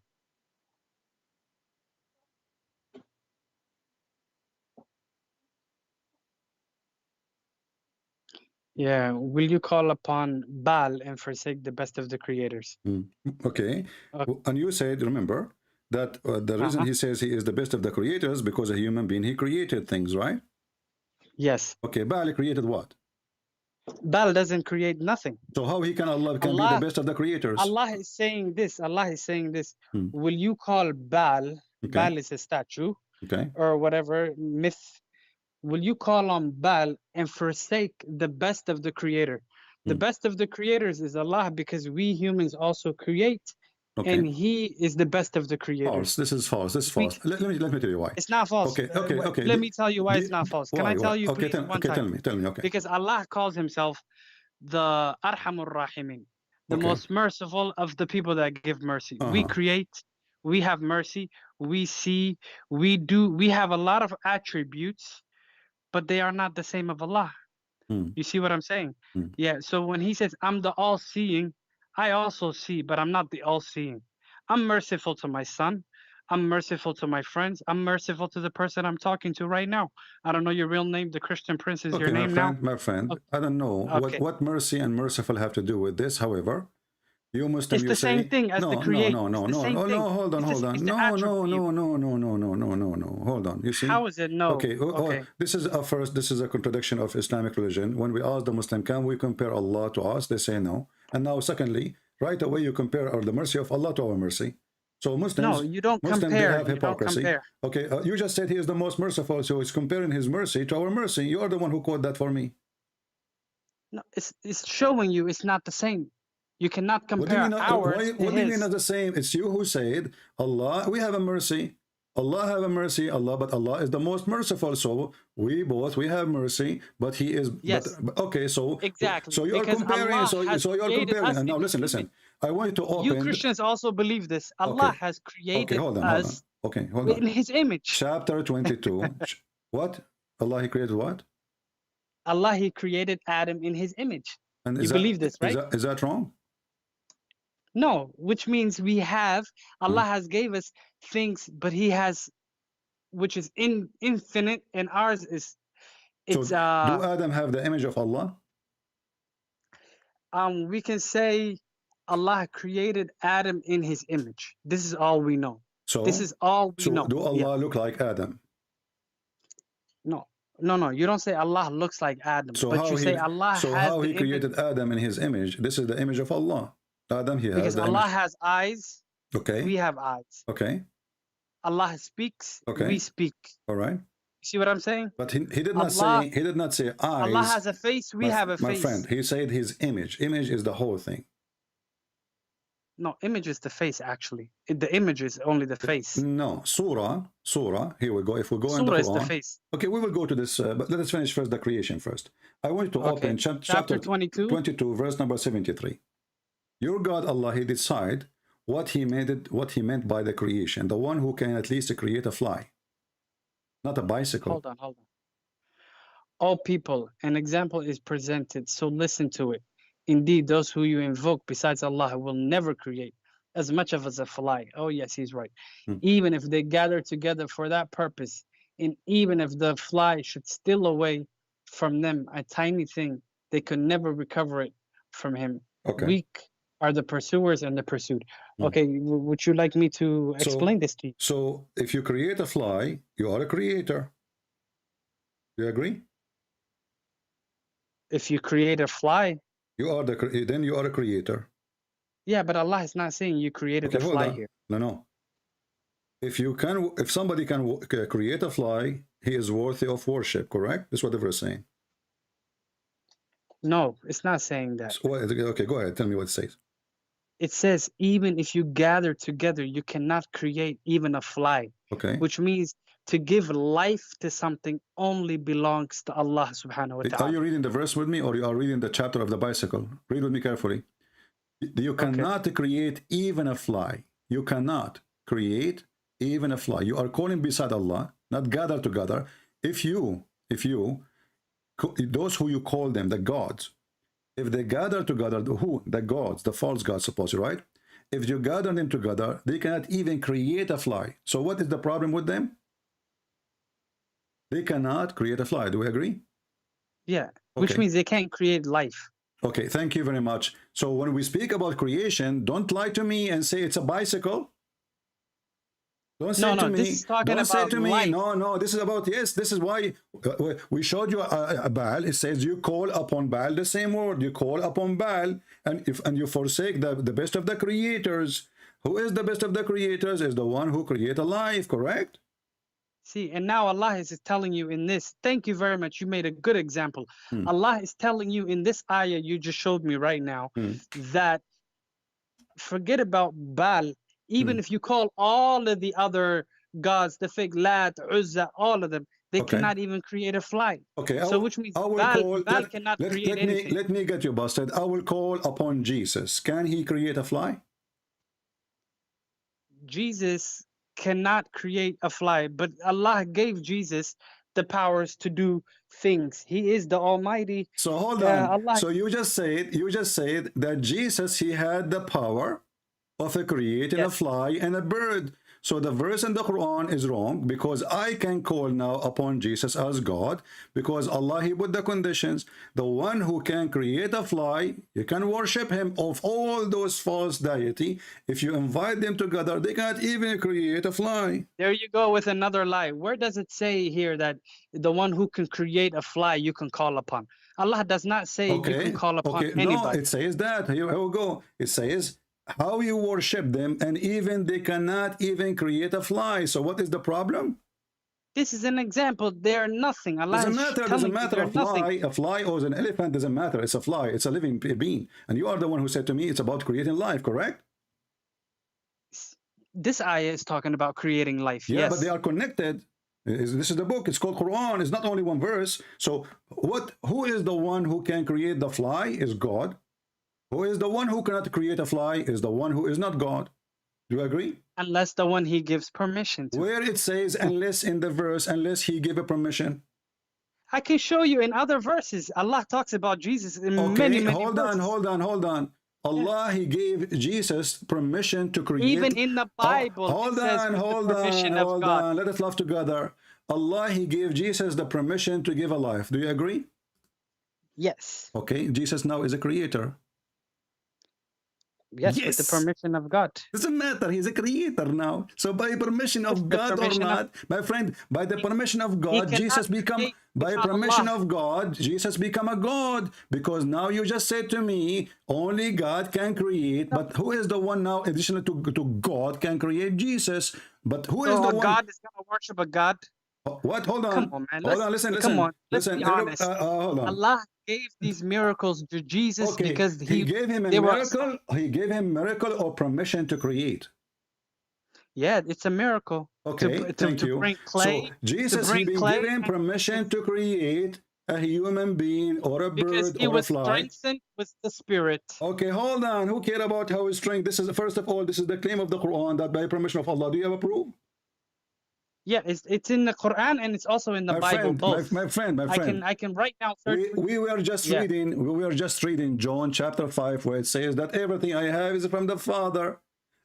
Yeah, will you call upon Baal and forsake the best of the creators? Okay. And you said, remember, that the reason he says he is the best of the creators because a human being, he created things, right? Yes. Okay, Baal created what? Baal doesn't create nothing. So how Allah can be the best of the creators? Allah is saying this. Allah is saying this. Will you call Baal, Baal is a statue, or whatever, myth, will you call on Baal and forsake the best of the creator? The best of the creators is Allah, because we humans also create, and He is the best of the creators. False. This is false. This is false. Let me tell you why. It's not false. Okay. Let me tell you why it's not false. Can I tell you, please, one time? Tell me. Okay. Because Allah calls Himself the Arhamur Rahimin, the most merciful of the people that give mercy. We create, we have mercy, we see, we do, we have a lot of attributes, but they are not the same of Allah. You see what I'm saying? Yeah, so when He says, I'm the all-seeing, I also see, but I'm not the all-seeing. I'm merciful to my son. I'm merciful to my friends. I'm merciful to the person I'm talking to right now. I don't know your real name. The Christian Prince is your name now? My friend, I don't know what mercy and merciful have to do with this. However, you Muslim, it's the same thing as the creator. No, hold on. Hold on. You see? How is it no? Okay. This is a contradiction of Islamic religion. When we ask the Muslim, can we compare Allah to us? They say no. And now, secondly, right away you compare the mercy of Allah to our mercy. So Muslims, no, you don't Muslims, compare. They have hypocrisy. Okay, you just said He is the most merciful, so He's comparing His mercy to our mercy. You are the one who quote that for me. No, it's showing you it's not the same. You cannot compare ours. What do you mean not the same? It's you who said, Allah, we have a mercy. Allah have a mercy, but Allah is the most merciful. So we have mercy, but He is. Yes. Okay, so exactly. So you are comparing. So you are comparing. And now listen. I want you to open. You Christians also believe this. Allah has created us. Okay, hold on. In His image. Chapter 22. What? Allah He created what? Allah He created Adam in His image. And you believe this, right? Is that wrong? No, which means we have, Allah has gave us things, but He has, which is infinite, and ours is, it's... So, do Adam have the image of Allah? We can say Allah created Adam in His image. This is all we know. So, this is all we know. Do Allah look like Adam? No, you don't say Allah looks like Adam, but you say Allah has the image. So how He created Adam in His image? This is the image of Allah. Adam, He has because Allah has eyes. Okay. We have eyes. Okay. Allah speaks. Okay. We speak. All right. See what I'm saying? But he did not Allah, say, he did not say eyes. Allah has a face. We have a my face. friend, he said his image. Image is the whole thing. No, image is the face, actually. The image is only the face. No, surah, here we go. If we go in the Surah is the Quran, face. okay, we will go to this, but let us finish first the creation first. I want you to Okay. open Chapter 22, verse number 73. Your God Allah, he decide what he meant by the creation, the one who can at least create a fly, not a bicycle. Hold on. All people, an example is presented, so listen to it. Indeed, those who you invoke besides Allah will never create as much as a fly. Oh yes, he's right. Even if they gather together for that purpose, and even if the fly should steal away from them a tiny thing, they could never recover it from him. Okay. Weak are the pursuers and the pursued. Okay, would you like me to explain this to you? So if you create a fly, you are a creator. You agree? If you create a fly, you are then you are a creator. Yeah, but Allah is not saying you created Okay, a hold fly on. here. No. If somebody can create a fly, he is worthy of worship, correct? That's what the verse is saying. No, it's not saying that. So, okay, go ahead. Tell me what it says. It says, even if you gather together, you cannot create even a fly. Okay. Which means to give life to something only belongs to Allah subhanahu wa ta'ala. Are you reading the verse with me, or you are reading the chapter of the bicycle? Read with me carefully. You cannot create even a fly. You cannot create even a fly. You are calling beside Allah, not gather together. If you, those who you call them, the gods, if they gather together, the gods, the false gods, supposedly, right? If you gather them together, they cannot even create a fly. So what is the problem with them? They cannot create a fly. Do we agree? Yeah, which means they can't create life. Okay, thank you very much. So when we speak about creation, don't lie to me and say it's a bicycle. Don't say to me, this is talking don't say about to me, life. no, this is about, yes, this is why we showed you a Baal. It says you call upon Baal, the same word, you call upon Baal, and you forsake the best of the creators. Who is the best of the creators? Is the one who create a life, correct? See, and now Allah is telling you in this, thank you very much, you made a good example. Allah is telling you in this ayah you just showed me right now that forget about Baal. Even if you call all of the other gods, the fake Lat, Uzza, all of them, they cannot even create a fly. Okay, so which means Baal cannot create anything. Let me get you busted. I will call upon Jesus. Can he create a fly? Jesus cannot create a fly, but Allah gave Jesus the powers to do things. He is the Almighty. So hold on. Allah. So you just said that Jesus, he had the power of creating a fly and a bird. So the verse in the Quran is wrong, because I can call now upon Jesus as God, because Allah, he put the conditions. The one who can create a fly, you can worship him. Of all those false deity, if you invite them together, they can't even create a fly. There you go with another lie. Where does it say here that the one who can create a fly you can call upon? Allah does not say you can call upon anybody. No, it says that. Here we go. It says how you worship them, and even they cannot even create a fly. So what is the problem? This is an example. They are nothing. Allah doesn't matter a fly or an elephant, doesn't matter. It's a fly. It's a living being. And you are the one who said to me it's about creating life, correct? This ayah is talking about creating life. Yeah, yes. but they are connected. This is the book. It's called Quran. It's not only one verse. So who is the one who can create the fly? Is God. Who is the one who cannot create a fly? Is the one who is not God. Do you agree? Unless the one he gives permission to. Where it says unless in the verse, unless he give a permission. I can show you in other verses. Allah talks about Jesus in many verses. Hold on. Allah, he gave Jesus permission to create. Even in the Bible, hold on. Let us laugh together. Allah, he gave Jesus the permission to give a life. Do you agree? Yes. Okay, Jesus now is a creator. Yes, with the permission of God. Doesn't matter. He's a creator now. So by permission of God or not, my friend, by the permission of God, Jesus become, by permission of God, Jesus become a God. Because now you just said to me, only God can create. But who is the one now, additional to God, can create? Jesus. But who is the one? God is going to worship a God? What? Hold on. Come on, man. Hold on. Listen. Come on. Let's Listen. be honest. Hold on. Allah gave these miracles to Jesus because he gave him a miracle. He gave him miracle or permission to create. Yeah, it's a miracle. Okay, thank you. Bring clay, so Jesus, he been given permission to create a human being or a bird he or a was fly. strengthened with the Spirit. Okay, hold on. Who cares about how his strength? This is first of all, this is the claim of the Quran that by permission of Allah. Do you have a proof? Yeah, it's in the Quran and it's also in the Bible. Both. My friend. I can right now search. We were just reading. We were just reading John chapter 5, where it says that everything I have is from the Father,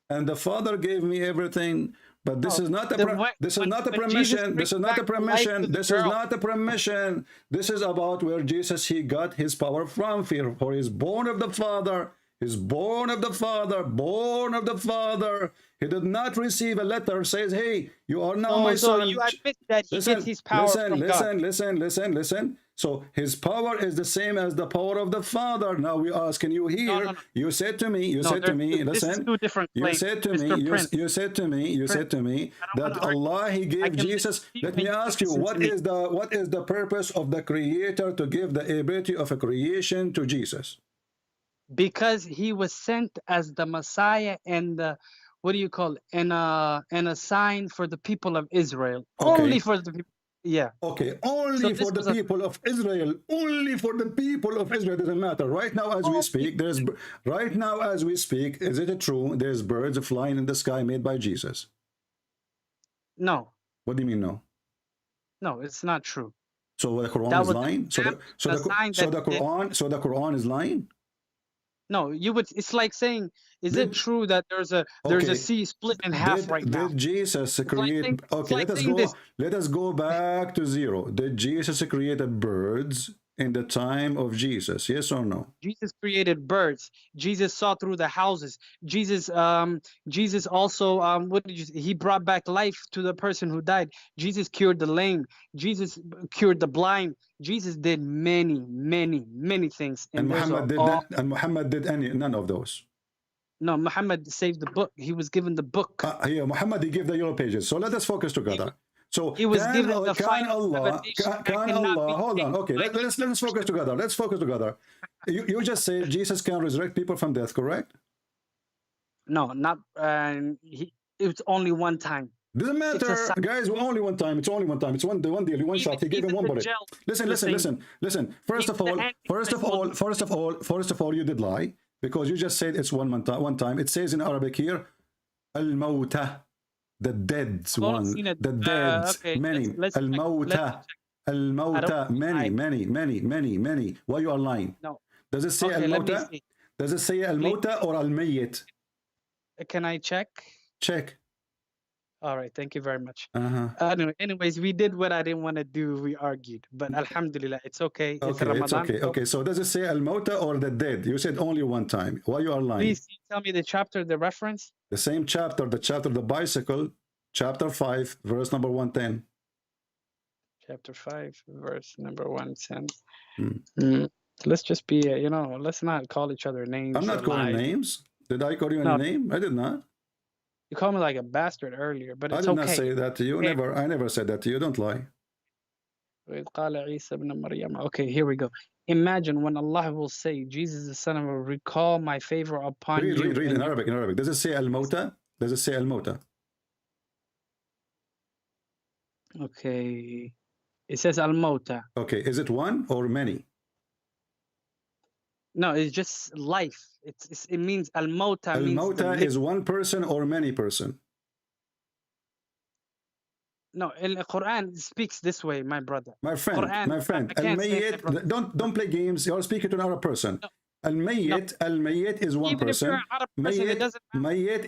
and the Father gave me everything. But this is not a this is not a permission. This is not a permission. This is not a permission. This is about where Jesus he got his power from. For he is born of the Father. He's born of the Father, born of the Father. He did not receive a letter says, hey, you are now my son. So you admit that he gets his power from God. Listen. So his power is the same as the power of the Father. Now we ask, can you hear? No. You said to me, listen. This is two different you claims. said to me, you said to me that Allah he gave Jesus. Let me ask you, what is the purpose of the Creator to give the ability of a creation to Jesus? Because he was sent as the Messiah and the, what do you call it? And a sign for the people of Israel. Okay. Only for the people. Yeah. Okay. Only for the people of Israel. Only for the people of Israel. Doesn't matter. Right now, as we speak, is it true? There's birds flying in the sky made by Jesus. No. What do you mean no? No, it's not true. So the Quran is lying. So the Quran is lying. No, you would. It's like saying, is it true that there's a sea split in half right now? Did Jesus create? Okay, let us go back to zero. Did Jesus create birds in the time of Jesus? Yes or no? Jesus created birds. Jesus saw through the houses. Jesus also he brought back life to the person who died. Jesus cured the lame. Jesus cured the blind. Jesus did many things. And Muhammad did none of those. No, Muhammad saved the book. He was given the book. Muhammad he gave the yellow pages. So let us focus together. So he was given the final can Allah hold on? Okay, let's focus together. Let's focus together. You just said Jesus can resurrect people from death, correct? No, not it's only one time. Doesn't matter, guys. Only one time. It's only one time. It's one deal, one shot. He gave him one bullet. Listen. First of all, you did lie because you just said it's one time. It says in Arabic here, al-mawta, the dead one, the dead, many, al-mawta, al-mawta, many. Why you are lying? No. Does it say al-mawta? Does it say al-mawta or al-mayyit? Can I check? Check. All right, thank you very much. Anyways, we did what I didn't want to do. We argued, but alhamdulillah, it's okay. It's Ramadan. It's okay. Okay, so does it say al-mauta or the dead? You said only one time. Why you are lying? Please tell me the chapter, the reference. The same chapter, the bicycle, chapter 5, verse number 110. Chapter 5, verse number 110. Let's just be, let's not call each other names. I'm not calling names. Did I call you any name? I did not. You called me like a bastard earlier, but it's okay. I did not say that to you. I never said that to you. Don't lie. Okay, here we go. Imagine when Allah will say, Jesus the Son of Allah, recall my favor upon you. Read in Arabic. Does it say al-mauta? Does it say al-mauta? Okay. It says al-mauta. Okay. Is it one or many? No, it's just life. It means al-mauta. Al-mauta is one person or many person. No, in the Quran it speaks this way, my brother. My friend. Al-mayyit. Don't play games. You're speaking to another person. No. Al-mayyit is one person. Mayyit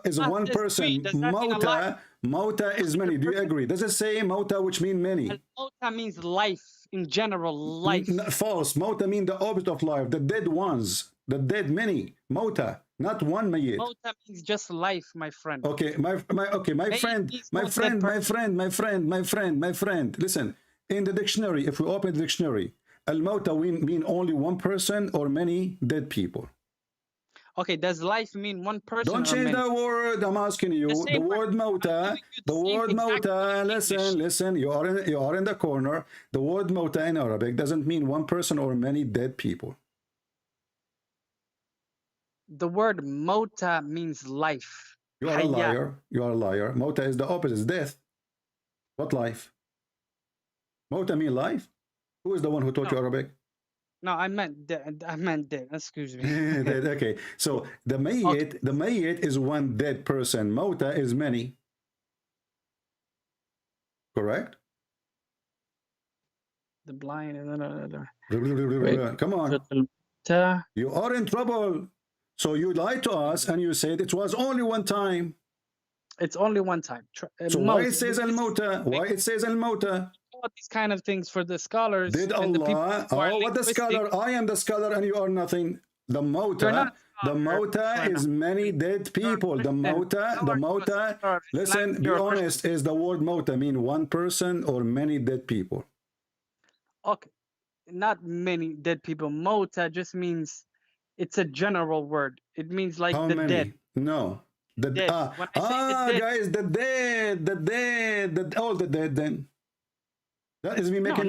is one person. Mauta is many. Do you agree? Does it say mauta, which mean many? Mauta means life in general, life. False. Mauta mean the opposite of life. The dead ones. The dead many. Mauta. Not one mayyit. Mota means just life, my friend. Okay, my friend. Listen, in the dictionary, if we open the dictionary, al-mauta mean only one person or many dead people. Okay, does life mean one person? Don't or change many? the word. I'm asking you. The word mauta. The word mauta. Listen. You are in the corner. The word mauta in Arabic doesn't mean one person or many dead people. The word mota means life. You are a liar. You are a liar. Mota is the opposite. It's death. What life? Mota mean life? Who is the one who taught you Arabic? No, I meant dead. I meant dead. Excuse me. Dead. Okay. So the mayyit is one dead person. Mota is many. Correct? The blind. Come on. You are in trouble. So you lied to us and you said it was only one time. It's only one time. So why it says al-mauta? Why it says al-mauta? All these kind of things for the scholars. Did Allah? Oh, what the scholar? I am the scholar and you are nothing. The mauta. The mauta is many dead people. The mauta. Listen, be honest. Is the word mauta mean one person or many dead people? Okay, not many dead people. Mota just means it's a general word. It means like How the many? dead. No. The Dead. When I say the dead, guys, the dead, all the dead then. That is me making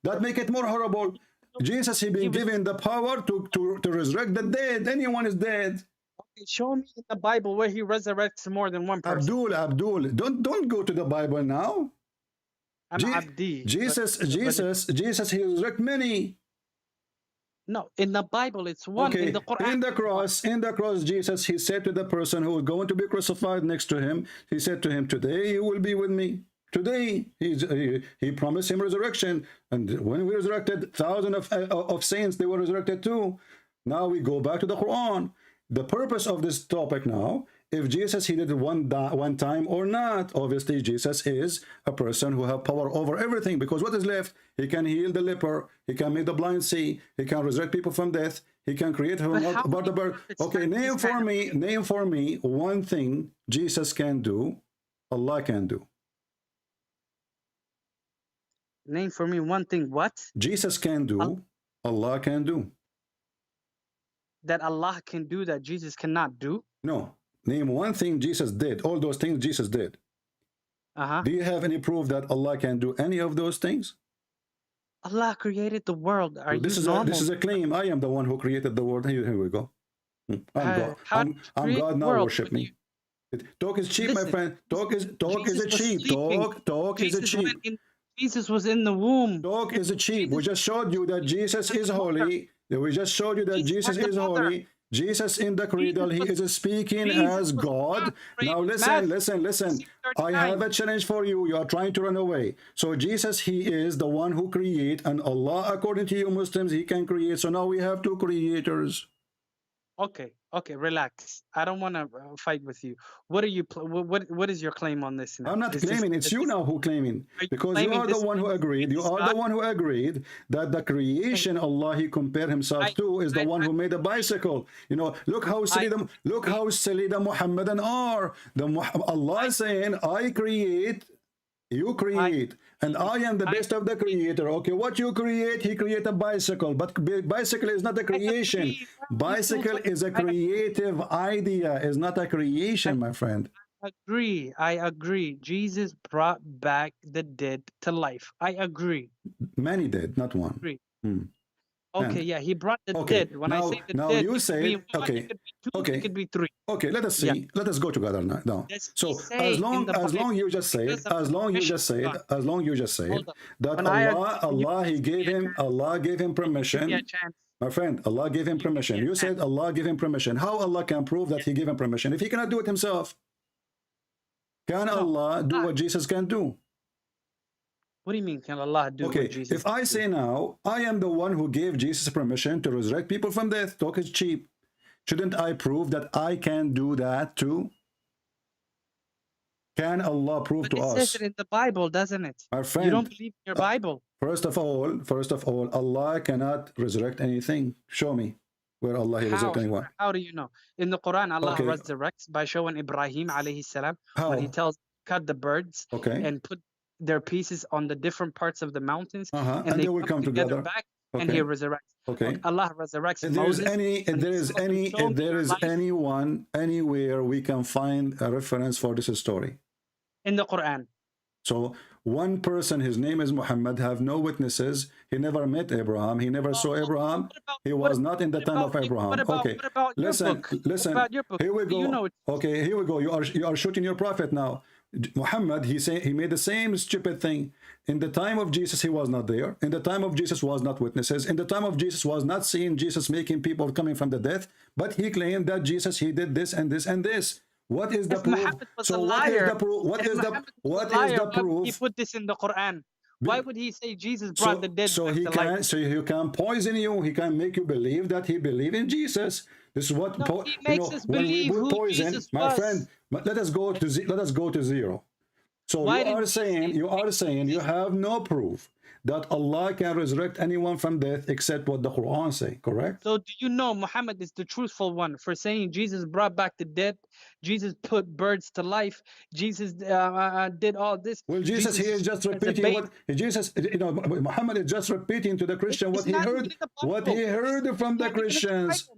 that make it more horrible. Jesus, he been given the power to resurrect the dead. Anyone is dead. Okay, show me in the Bible where he resurrects more than one person. Abdul, don't go to the Bible now. I'm Abdi. Jesus, he resurrect many. No, in the Bible it's one. Okay. In the Quran, in the cross, Jesus, he said to the person who was going to be crucified next to him, he said to him, today you will be with me. Today, he promised him resurrection. And when we resurrected, thousands of saints, they were resurrected too. Now we go back to the Quran. The purpose of this topic now, if Jesus he did it one time or not, obviously Jesus is a person who have power over everything, because what is left? He can heal the leper, he can make the blind see, he can resurrect people from death, he can create about the bird. Okay, name for me one thing Jesus can do, Allah can do. Name for me one thing. What? Jesus can do, Allah can do. That Allah can do that Jesus cannot do? No. Name one thing Jesus did. All those things Jesus did. Do you have any proof that Allah can do any of those things? Allah created the world. This is a claim. I am the one who created the world. Here we go. I'm God. I'm God now. Worship me. Talk is cheap, my friend. Talk is cheap. Talk is cheap. Jesus was in the womb. Talk is cheap. We just showed you that Jesus is holy. We just showed you that Jesus is holy. Jesus in the cradle, he is speaking as God. Now listen. I have a challenge for you. You are trying to run away. So Jesus, he is the one who creates, and Allah, according to you Muslims, he can create. So now we have two creators. Okay, relax. I don't want to fight with you. What are you? What is your claim on this now? I'm not claiming. It's you now who claiming, because you are the one who agreed. You are the one who agreed that the creation Allah he compared himself to is the one who made a bicycle. You know, look how silly the Muhammadan are. Allah is saying, I create, you create, and I am the best of the creator. Okay, what you create, he create a bicycle, but bicycle is not a creation. Bicycle is a creative idea, is not a creation, my friend. I agree. Jesus brought back the dead to life. I agree. Many dead, not one. Okay, yeah, he brought the dead. When I say the now dead, you say, it could be 2, it could be 3. Okay, let us see. Yeah. Let us go together now. So as long you just said that Allah gave him permission. My friend, Allah gave him permission. You said Allah gave him permission. How Allah can prove that he gave him permission if he cannot do it himself? Can Allah do what Jesus can do? What do you mean, can Allah do what Jesus if I say now, I am the one who gave Jesus permission to resurrect people from death, talk is cheap. Shouldn't I prove that I can do that too? Can Allah prove to us? It says it in the Bible, doesn't it? My friend, you don't believe in your Bible. First of all, Allah cannot resurrect anything. Show me. where Allah he resurrected anyone. How do you know? In the Quran, Allah Okay. resurrects by showing Ibrahim alayhi salam when he How? tells cut the birds Okay. and put their pieces on the different parts of the mountains, And they will come together. back, and he resurrects. Okay. Allah resurrects If there is Moses. if there is anyone anywhere we can find a reference for this story in the Quran. So one person, his name is Muhammad, have no witnesses. He never met Abraham. He never saw Abraham. He was not in the time of Abraham. Okay, listen. Here we go. Okay, here we go. You are shooting your prophet now. Muhammad, he made the same stupid thing. In the time of Jesus, he was not there. In the time of Jesus, was not witnesses. In the time of Jesus, was not seeing Jesus making people coming from the death. But he claimed that Jesus, he did this and this and this. What is the proof? So what is the proof? What is the proof? He put this in the Quran. Why would he say Jesus brought the dead so back he to can life? so he can poison you. He can make you believe that he believed in Jesus. This is what he makes us when we believe put who poison, Jesus my was. friend. Let us go to zero. So you are saying you have no proof that Allah can resurrect anyone from death except what the Quran say, correct? So do you know Muhammad is the truthful one for saying Jesus brought back the dead, Jesus put birds to life, Jesus did all this. Well, Jesus he is just repeating what Jesus, Muhammad is just repeating to the Christian what he heard from the Christians.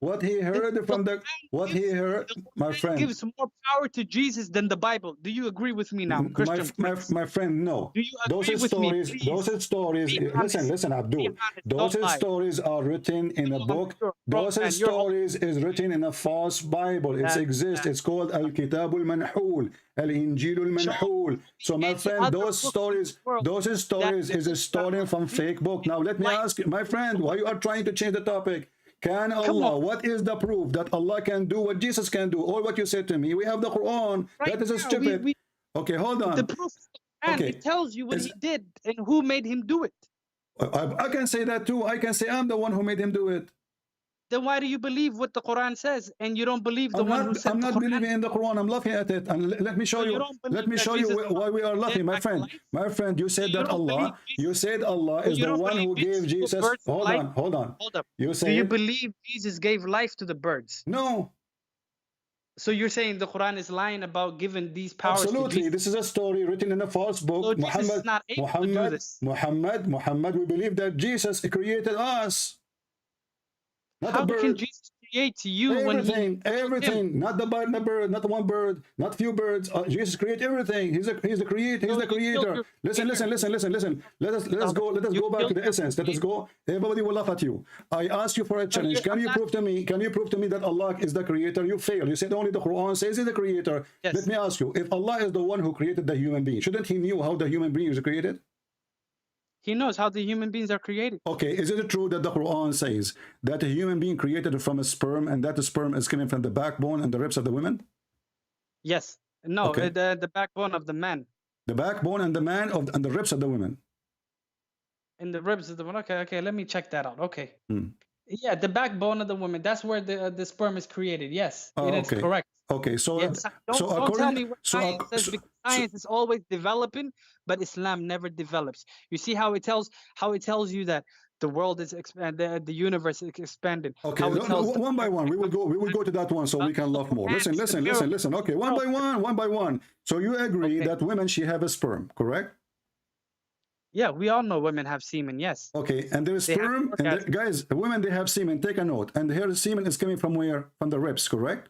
What he heard from the my friend gives more power to Jesus than the Bible. Do you agree with me now, Christian? My friend, no. Do you agree with me? Those stories. Listen, Abdul. Those stories are written in a book. Those stories is written in a false Bible. It exists. It's called Al-Kitab al-Manhul, Al-Injil al-Manhul. So, my friend, those stories is stolen from fake book. Now, let me ask you, my friend, why you are trying to change the topic? Can Allah, what is the proof that Allah can do what Jesus can do? Or what you said to me, we have the Quran. That is stupid. Okay, hold on. The proof is the Quran. It tells you what he did and who made him do it. I can say that too. I can say I'm the one who made him do it. Then why do you believe what the Quran says and you don't believe the one who said I'm not believing in the Quran. I'm laughing at it. And let me show you. Let me show you why we are laughing, my friend. My friend, you said that Allah. You said Allah is the one who gave Jesus. Hold on. You say. Do you believe Jesus gave life to the birds? No. So you're saying the Quran is lying about giving these powers? Absolutely. This is a story written in a false book. So Jesus is not able to do this. Muhammad, we believe that Jesus created us. Not How a bird. can Jesus create you everything, not the bird, not one bird, not few birds. Jesus created everything. He's the creator. Listen. Let us go back to the essence. Let us go. Everybody will laugh at you. I asked you for a challenge. Can you prove to me that Allah is the creator? You failed. You said only the Quran says he's the creator. Yes. Let me ask you, if Allah is the one who created the human being, shouldn't he knew how the human being is created? He knows how the human beings are created. Okay, is it true that the Quran says that a human being created from a sperm and that the sperm is coming from the backbone and the ribs of the women? Yes. No, okay. the backbone of the man. The backbone and the ribs of the women. In the ribs of the woman. Okay, let me check that out. Okay. Yeah, the backbone of the woman. That's where the sperm is created. Yes, it is correct. Okay, so yes. Don't tell me what science says, because science is always developing, but Islam never develops. You see how it tells you that the world is expanded, the universe is expanded. Okay, one by one. We will go to that one so we can laugh more. Listen. Okay, one by one. So you agree that women she have a sperm, correct? Yeah, we all know women have semen, yes. Okay, and there's sperm, and guys, women, they have semen, take a note. And here the semen is coming from where? From the ribs, correct?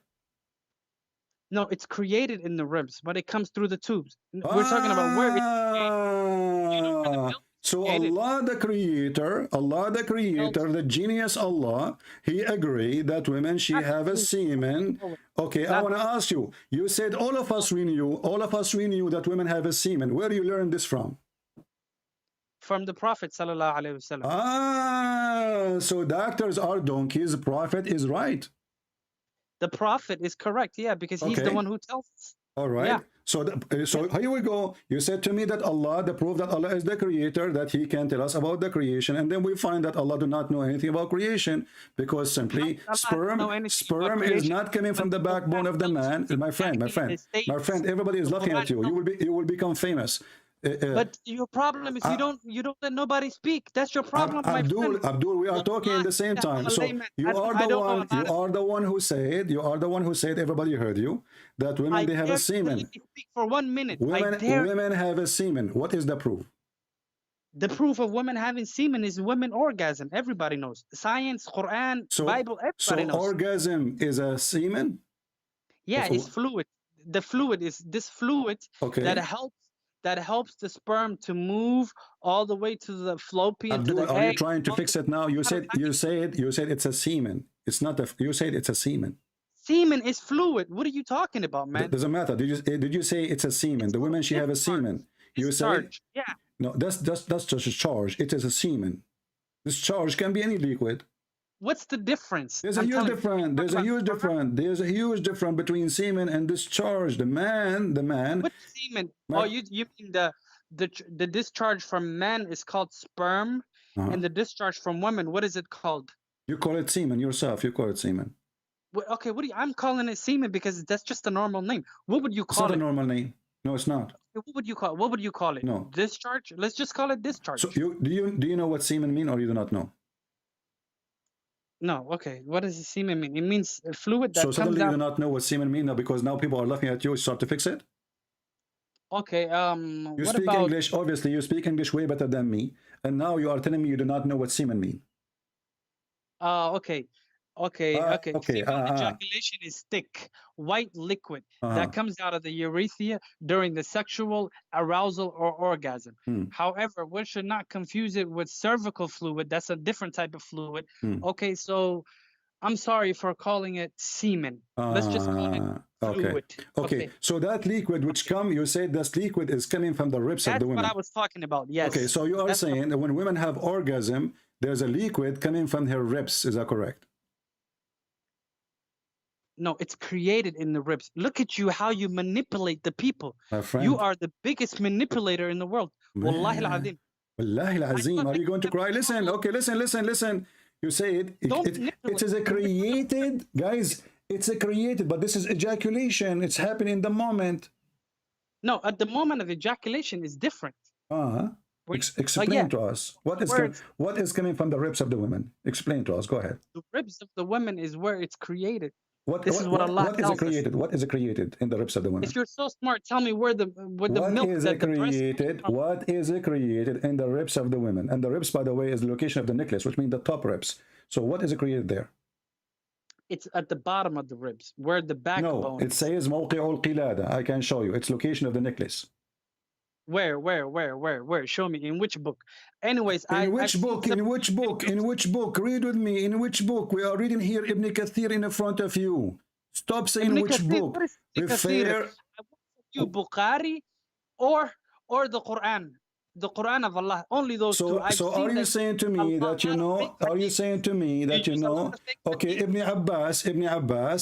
No, it's created in the ribs, but it comes through the tubes. We're talking about where it's so Allah the creator, the genius Allah, he agreed that women, she have a semen. Okay, I want to ask you, you said all of us we knew that women have a semen. Where do you learn this from? From the Prophet sallallahu alaihi wasallam. So doctors are donkeys. The Prophet is right. The Prophet is correct, yeah, because he's the one who tells us. All right. Yeah. So here we go. You said to me that Allah, the proof that Allah is the creator, that he can tell us about the creation, and then we find that Allah do not know anything about creation, because simply sperm is not coming from the backbone of the man. My friend, everybody is laughing at you. You will become famous. But your problem is you don't let nobody speak. That's your problem, my friend. Abdul, we are talking at the same time. So you are the one who said, everybody heard you, that women, they have a semen. Speak for 1 minute. Women have a semen. What is the proof? The proof of women having semen is women orgasm. Everybody knows. Science, Quran, Bible, everybody knows. So orgasm is a semen? Yeah, it's fluid. The fluid is this fluid that helps the sperm to move all the way to the fallopian, to the egg. Are you trying to fix it now? You said it's a semen. It's not you said it's a semen. Semen is fluid. What are you talking about, man? It doesn't matter. Did you say it's a semen? The women, she have a semen. You say no. That's just a charge. It is a semen. This charge can be any liquid. What's the difference? There's a huge difference. There's a huge difference between semen and discharge. The man. What semen? Oh, you mean the discharge from men is called sperm, and the discharge from women, what is it called? You call it semen yourself. You call it semen. Okay, I'm calling it semen because that's just a normal name. What would you call it? It's not a normal name. No, it's not. What would you call it? No. Discharge? Let's just call it discharge. So do you know what semen mean, or you do not know? No. Okay. What does semen mean? It means a fluid that comes out. So suddenly you do not know what semen mean now, because now people are laughing at you. Start to fix it. Okay. You speak English. Obviously, you speak English way better than me, and now you are telling me you do not know what semen mean. Okay. Ejaculation is thick, white liquid that comes out of the urethra during the sexual arousal or orgasm. However, one should not confuse it with cervical fluid. That's a different type of fluid. Okay, so I'm sorry for calling it semen. Let's just call it fluid. Okay. So that liquid which you said this liquid is coming from the ribs of the women. That's what I was talking about, yes. Okay, so you are saying that when women have orgasm, there's a liquid coming from her ribs. Is that correct? No, it's created in the ribs. Look at you, how you manipulate the people. My friend, you are the biggest manipulator in the world. Wallahi al-azim. Wallahi al-azim. Are you going to cry? Listen, okay, listen. You say it is a created, guys, it's a created, but this is ejaculation. It's happening in the moment. No, at the moment of ejaculation is different. Explain to us. What is coming from the ribs of the women? Explain to us. Go ahead. The ribs of the women is where it's created. What is it created? What is it created in the ribs of the women? If you're so smart, tell me where the milk is it created? What is it created in the ribs of the women? And the ribs, by the way, is the location of the necklace, which means the top ribs. So what is it created there? It's at the bottom of the ribs, where the backbone. No, it says موقع القلادة. I can show you. It's location of the necklace. Where? Show me. In which book? Anyways, In which book? Read with me. In which book? We are reading here Ibn Kathir in front of you. Stop saying Ibn which Kathir, book. What is Ibn Kathir? You Bukhari or the Quran. The Quran of Allah. Only those two. So are you saying to me that you know? Are you saying to me that you know? Okay, Ibn Abbas,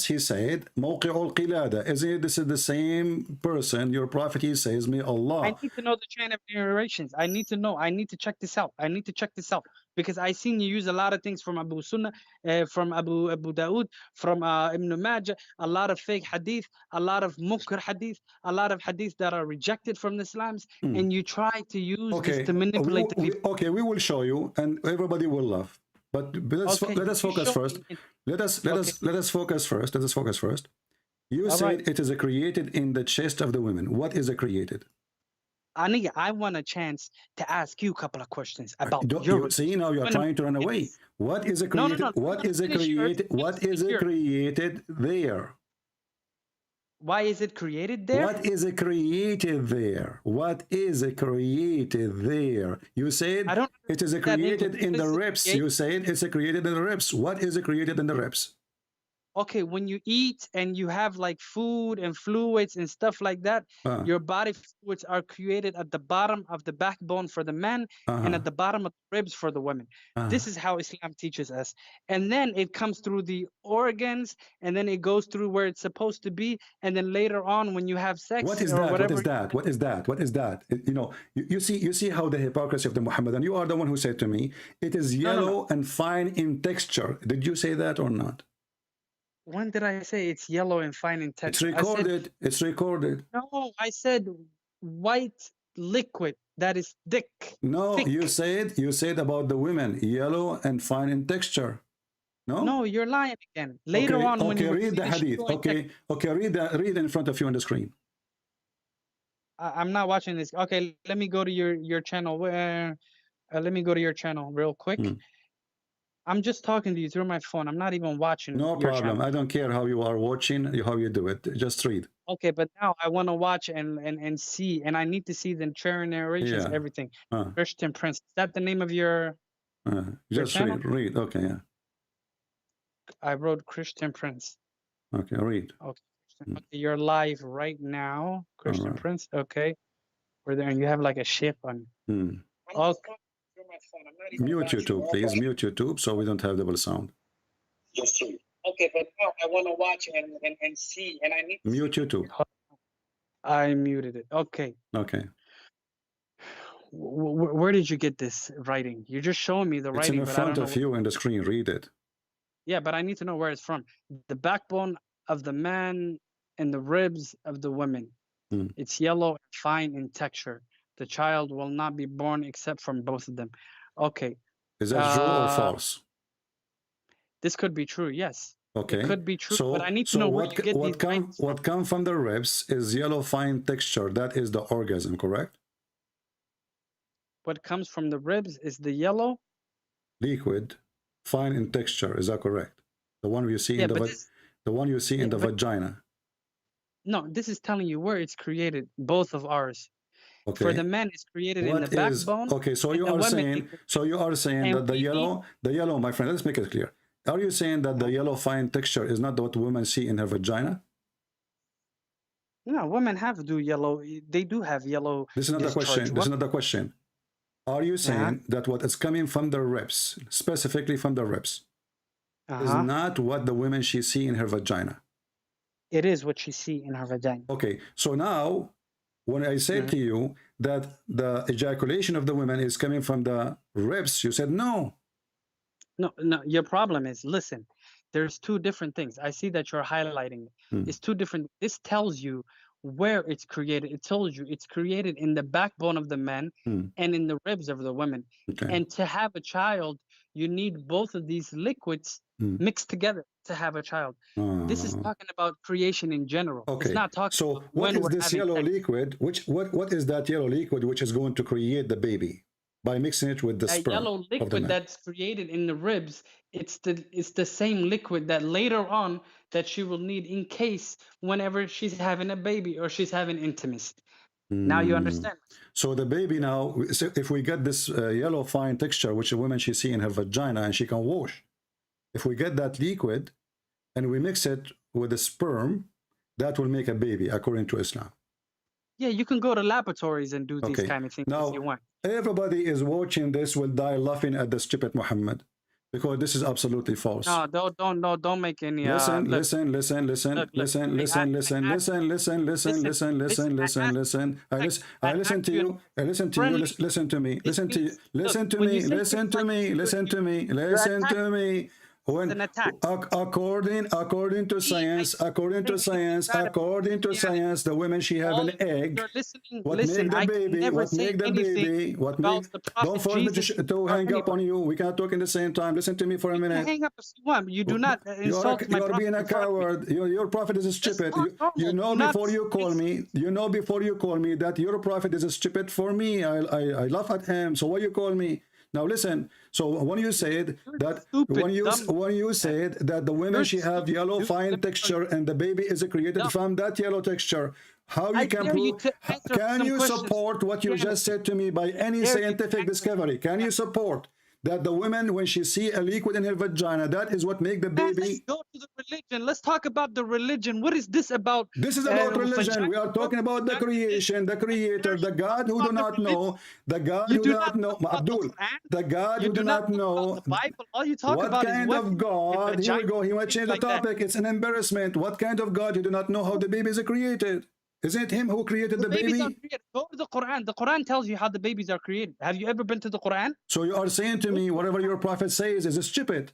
he said, موقع القلادة. Isn't this is the same person? Your prophet, he says, may Allah. I need to know the chain of narrations. I need to know. I need to check this out. Because I seen you use a lot of things from Abu Sunnah, from Abu Dawood, from Ibn Majah, a lot of fake hadith, a lot of munkar hadith, a lot of hadith that are rejected from the Islams, and you try to use this to manipulate the people. Okay, we will show you, and everybody will laugh. But let us focus first. Let us focus first. You said it is created in the chest of the women. what is created? Aniga, I want a chance to ask you a couple of questions about see, now you're trying to run away. What is created? What is created? What is created there? Why is it created there? What is created there? What is created there? You said it is created in the ribs. You said it's created in the ribs. What is created in the ribs? Okay, when you eat and you have like food and fluids and stuff like that, your body fluids are created at the bottom of the backbone for the men and at the bottom of the ribs for the women. This is how Islam teaches us. And then it comes through the organs, and then it goes through where it's supposed to be, and then later on when you have sex What is that? You know, you see how the hypocrisy of the Muhammadan. You are the one who said to me, it is yellow and fine in texture. Did you say that or not? When did I say it's yellow and fine in texture? It's recorded. No, I said white liquid that is thick. No, thick. you said about the women, yellow and fine in texture. No? No, you're lying again. Later on, when you read the hadith. Okay, read in front of you on the screen. I'm not watching this. Okay, let me go to your channel. Let me go to your channel real quick. I'm just talking to you through my phone. I'm not even watching. No your problem. channel. I don't care how you are watching, how you do it. Just read. Okay, but now I want to watch and see, and I need to see the chair narrations, everything. Christian Prince. Is that the name of your just channel? read. Okay, yeah. I wrote Christian Prince. Okay, read. Okay, okay, you're live right now, Christian Prince. Okay, we're there, and you have like a ship on. Okay. Mute YouTube, please. Mute YouTube so we don't have double sound. Yes, sir. Okay, but now I want to watch and see, and I need to mute YouTube. I muted it. Okay. Okay. Where did you get this writing? You're just showing me the It's writing. in front of you in the screen. Read it. Yeah, but I need to know where it's from. The backbone of the man and the ribs of the women. It's yellow and fine in texture. The child will not be born except from both of them. Okay. Is that true or false? This could be true, yes. Okay. It could be true, but I need to know where you get these writings from. What comes from the ribs is yellow fine texture. That is the orgasm, correct? What comes from the ribs is the yellow? Liquid, fine in texture. Is that correct? The one you see in the one you see in the vagina. No, this is telling you where it's created, both of ours. Okay. For the man, it's created in the backbone. Okay, so you are saying, that the yellow, my friend, let's make it clear. Are you saying that the yellow fine texture is not what women see in her vagina? No, women do yellow. They do have yellow. This is not the question. This is not the question. Are you saying that what is coming from the ribs, specifically from the ribs, is not what the women she see in her vagina? It is what she see in her vagina. Okay, so now, when I said to you that the ejaculation of the women is coming from the ribs, you said no. No, your problem is, listen, there's two different things. I see that you're highlighting. It's two different. This tells you where it's created. It tells you it's created in the backbone of the men and in the ribs of the women. Okay. And to have a child, you need both of these liquids mixed together to have a child. This is talking about creation in general. Okay. It's not talking about what when is this yellow sex. liquid? What is that yellow liquid which is going to create the baby by mixing it with the That sperm yellow of the liquid man? that's created in the ribs, it's the same liquid that later on that she will need in case whenever she's having a baby or she's having intimacy. Now you understand. So the baby now, so if we get this yellow fine texture, which a woman she see in her vagina and she can wash, if we get that liquid and we mix it with the sperm, that will make a baby according to Islam. Yeah, you can go to laboratories and do these kind of things now, if you want. Everybody is watching this will die laughing at the stupid Muhammad, because this is absolutely false. No, don't make any. Listen. I listen to you. Listen to me. When according to science, the women she have an egg. What make the baby? Don't force me to hang up on you. We can't talk in the same time. Listen to me for a minute. Hang up if you want. You do not insult my prophet. You're being a coward. Your prophet is stupid. You know before you call me. You know before you call me that your prophet is stupid for me. I laugh at him. So why you call me? Now listen. So when you said that, when you said that the women she have yellow fine texture and the baby is created from that yellow texture, how you can prove? Can you support what you just said to me by any scientific discovery? Can you support that the women, when she see a liquid in her vagina, that is what make the baby? Let's go to the religion. Let's talk about the religion. What is this about? This is about religion. We are talking about the creation, the creator, the God who do not know, the God who do not know, Abdul, the God who do not know. The Bible. All you talk what about kind is of God? Here we go. He might change the topic. It's an embarrassment. What kind of God you do not know how the baby is created? Isn't it him who created the baby? Go to the Quran. The Quran tells you how the babies are created. Have you ever been to the Quran? So you are saying to me, whatever your prophet says is stupid.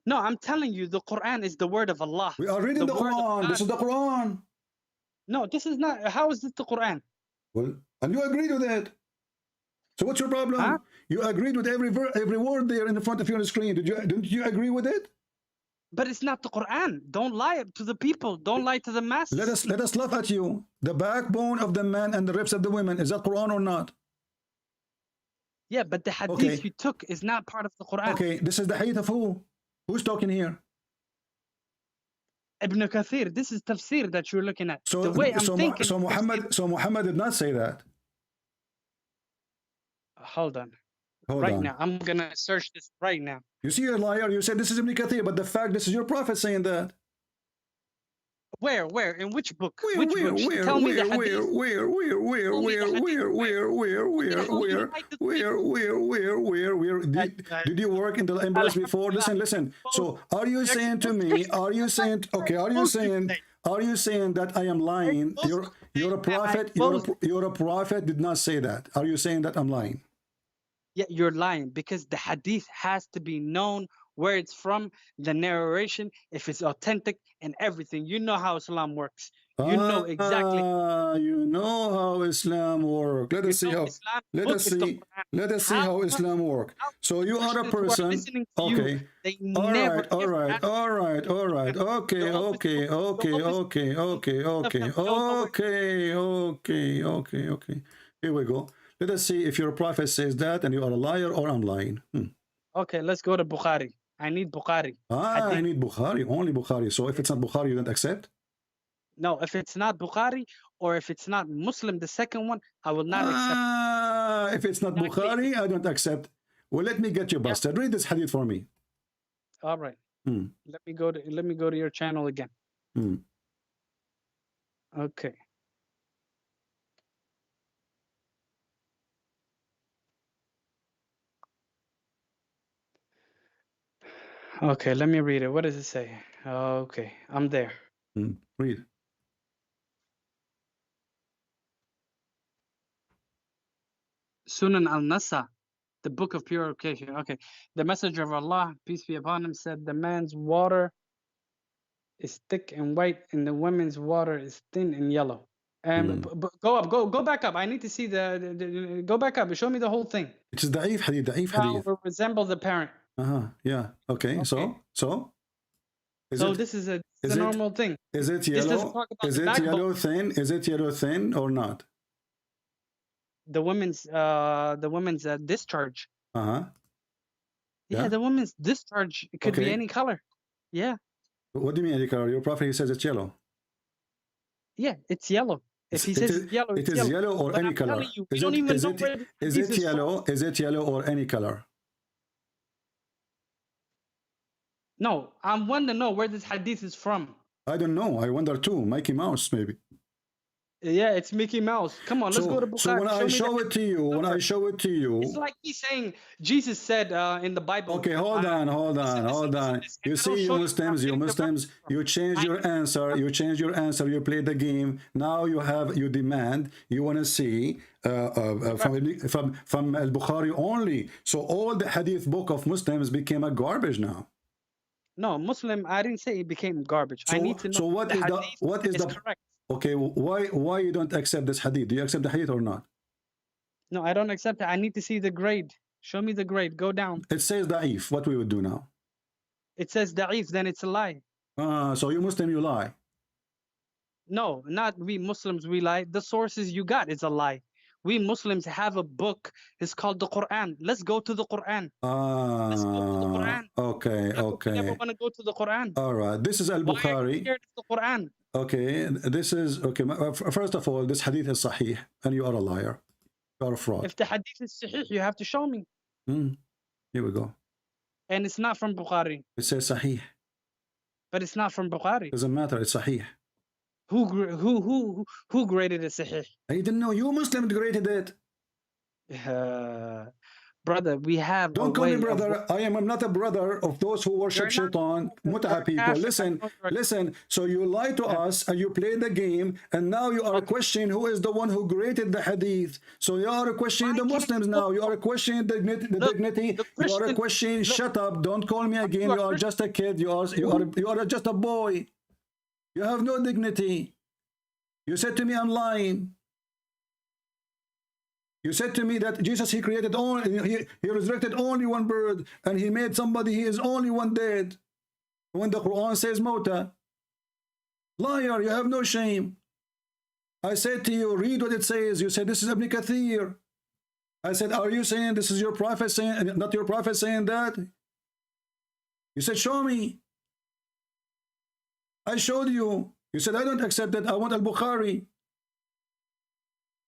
No, I'm telling you, the Quran is the word of Allah. We are reading the Quran. This is the Quran. No, this is not. How is this the Quran? Well, And you agreed with it. So what's your problem? Huh? You agreed with every word there in front of you on the screen. Didn't you agree with it? But it's not the Quran. Don't lie to the people. Don't lie to the masses. Let us laugh at you. The backbone of the man and the ribs of the women, is that Quran or not? Yeah, but the hadith you took is not part of the Quran. Okay, this is the hadith of who? Who's talking here? Ibn Kathir. This is tafsir that you're looking at. So, the way I'm thinking. So Muhammad did not say that. Hold on. Hold right on. now. I'm going to search this right now. You see, you're a liar. You said this is Ibn Kathir, but the fact this is your prophet saying that. Where? In which book? Where? Which book? Tell me the hadith. Where? Did you work in the embassy before? Listen. So, are you saying to me? Are you saying that I am lying? You're a prophet. You're a prophet. Did not say that. Are you saying that I'm lying? Yeah, you're lying because the hadith has to be known where it's from, the narration, if it's authentic and everything. You know how Islam works. You know exactly. You know how Islam works. Let us see how. Let us see how Islam works. So you are a person. Okay. All right. Okay. Here we go. Let us see if your prophet says that and you are a liar or I'm lying. Okay, let's go to Bukhari. I need Bukhari. I need Bukhari, only Bukhari. So if it's not Bukhari, you don't accept? No, if it's not Bukhari or if it's not Muslim, the second one, I will not accept. If it's not Bukhari, I don't accept. Well, let me get you busted. Read this hadith for me. All right. Let me go to your channel again. Okay. Okay, let me read it. What does it say? Okay, I'm there. Read. Sunan al-Nasa, the book of purification. Okay, the messenger of Allah, peace be upon him, said the man's water is thick and white and the women's water is thin and yellow. And go back up. I need to see the go back up and show me the whole thing. It's da'if hadith, Will resemble the parent. Yeah. Okay. So this is a normal thing. Is it yellow? Is it yellow thin? Is it yellow thin or not? The women's discharge. Yeah, the women's discharge. It could be any color. Yeah. What do you mean any color? Your prophet, he says it's yellow. Yeah, it's yellow. If he says it's yellow, it is yellow or any color. Is it yellow? Is it yellow or any color? No, I want to know where this hadith is from. I don't know. I wonder too. Mickey Mouse, maybe. Yeah, it's Mickey Mouse. Come on, let's go to Bukhari. So when I show it to you, it's like he's saying Jesus said in the Bible. Okay, hold on. You see, you Muslims, you change your answer. You play the game. Now you demand. You want to see from Al-Bukhari only. So all the hadith book of Muslims became a garbage now. No, Muslim. I didn't say it became garbage. I need to know. So what is the correct? Okay, why you don't accept this hadith? Do you accept the hadith or not? No, I don't accept it. I need to see the grade. Show me the grade. Go down. It says da'if. What we would do now? It says da'if, then it's a lie. So you Muslim, you lie. No, not we Muslims, we lie. The sources you got is a lie. We Muslims have a book. It's called the Quran. Let's go to the Quran. Let's go to the Quran. Okay. We never want to go to the Quran. All right. This is Al-Bukhari. Why are you scared of the Quran? Okay, this is okay. First of all, this hadith is sahih, and you are a liar. You are a fraud. If the hadith is sahih, you have to show me. Here we go. And it's not from Bukhari. It says sahih. But it's not from Bukhari. Doesn't matter. It's sahih. Who graded it sahih? I didn't know. You Muslim graded it. Brother, we have. Don't call me brother. I am not a brother of those who worship shaitan, mut'a people. Listen. So you lie to us and you play the game, and now you are questioning who is the one who created the hadith. So you are questioning the Muslims now. You are questioning the dignity. You are questioning. Shut up! Don't call me again. You are just a kid. You are just a boy. You have no dignity. You said to me, I'm lying. You said to me that Jesus, he created only, he resurrected only one bird, and he made somebody, he is only one dead. When the Quran says Mota. Liar, you have no shame. I said to you, read what it says. You said, this is Ibn Kathir. I said, are you saying this is your prophet saying, not your prophet saying that? You said, show me. I showed you. You said, I don't accept that. I want Al-Bukhari.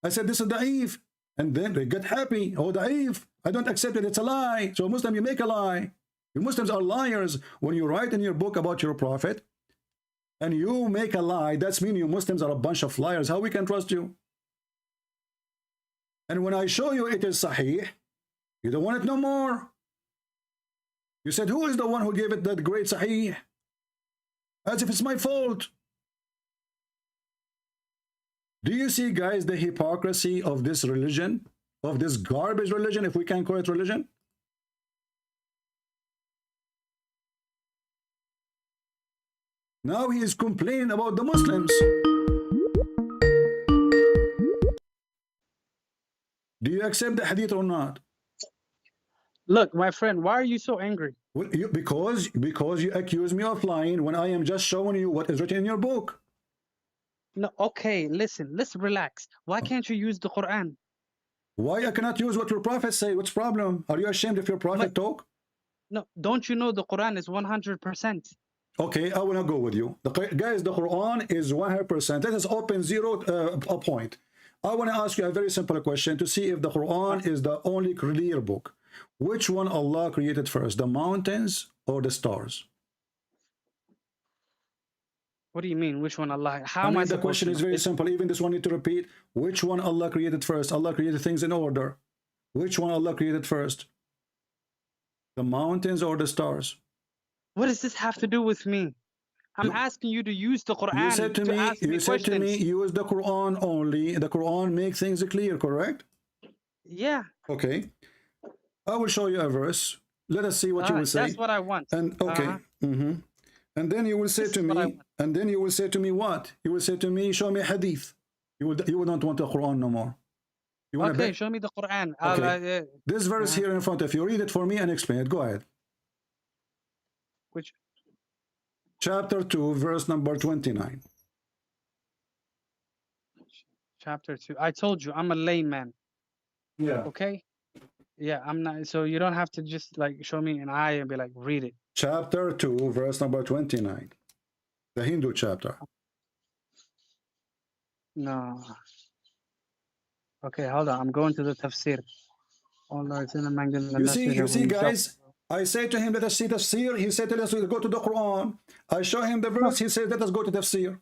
I said, this is da'if. And then they get happy. Oh, da'if. I don't accept it. It's a lie. So Muslim, you make a lie. You Muslims are liars. When you write in your book about your prophet and you make a lie, that's mean you Muslims are a bunch of liars. How we can trust you? And when I show you it is sahih, you don't want it no more. You said, who is the one who gave it that great sahih? As if it's my fault. Do you see, guys, the hypocrisy of this religion, of this garbage religion, if we can call it religion? Now he is complaining about the Muslims. Do you accept the hadith or not? Look, my friend, why are you so angry? Well, because you accuse me of lying when I am just showing you what is written in your book. No, okay, listen, let's relax. Why can't you use the Quran? Why I cannot use what your prophet say? What's the problem? Are you ashamed if your prophet talk? No, don't you know the Quran is 100%? Okay, I will not go with you. Guys, the Quran is 100%. Let us open zero a point. I want to ask you a very simple question to see if the Quran is the only clear book. Which one Allah created first, the mountains or the stars? What do you mean? Which one Allah? How I am I mean, the question is very simple. Even this one need to repeat. Which one Allah created first? Allah created things in order. Which one Allah created first? The mountains or the stars? What does this have to do with me? I'm asking you to use the Quran. You said to me, use the Quran only. The Quran makes things clear, correct? Yeah. Okay. I will show you a verse. Let us see what you will say. That's what I want. And okay. And then you will say to me, and then you will say to me what? You will say to me, show me hadith. You will not want the Quran no more. You want okay, show me the Quran. Okay. This verse here in front of you, read it for me and explain it. Go ahead. Which? Chapter 2, verse number 29. Chapter 2. I told you, I'm a layman. Yeah. Okay? Yeah, I'm not. So you don't have to just like show me an eye and be like, read it. Chapter 2, verse number 29. The Hindu chapter. No. Okay, hold on. I'm going to the tafsir. Oh, Lord, you see, guys, I say to him, let us see tafsir. He said, let us go to the Quran. I show him the verse. He said, let us go to tafsir.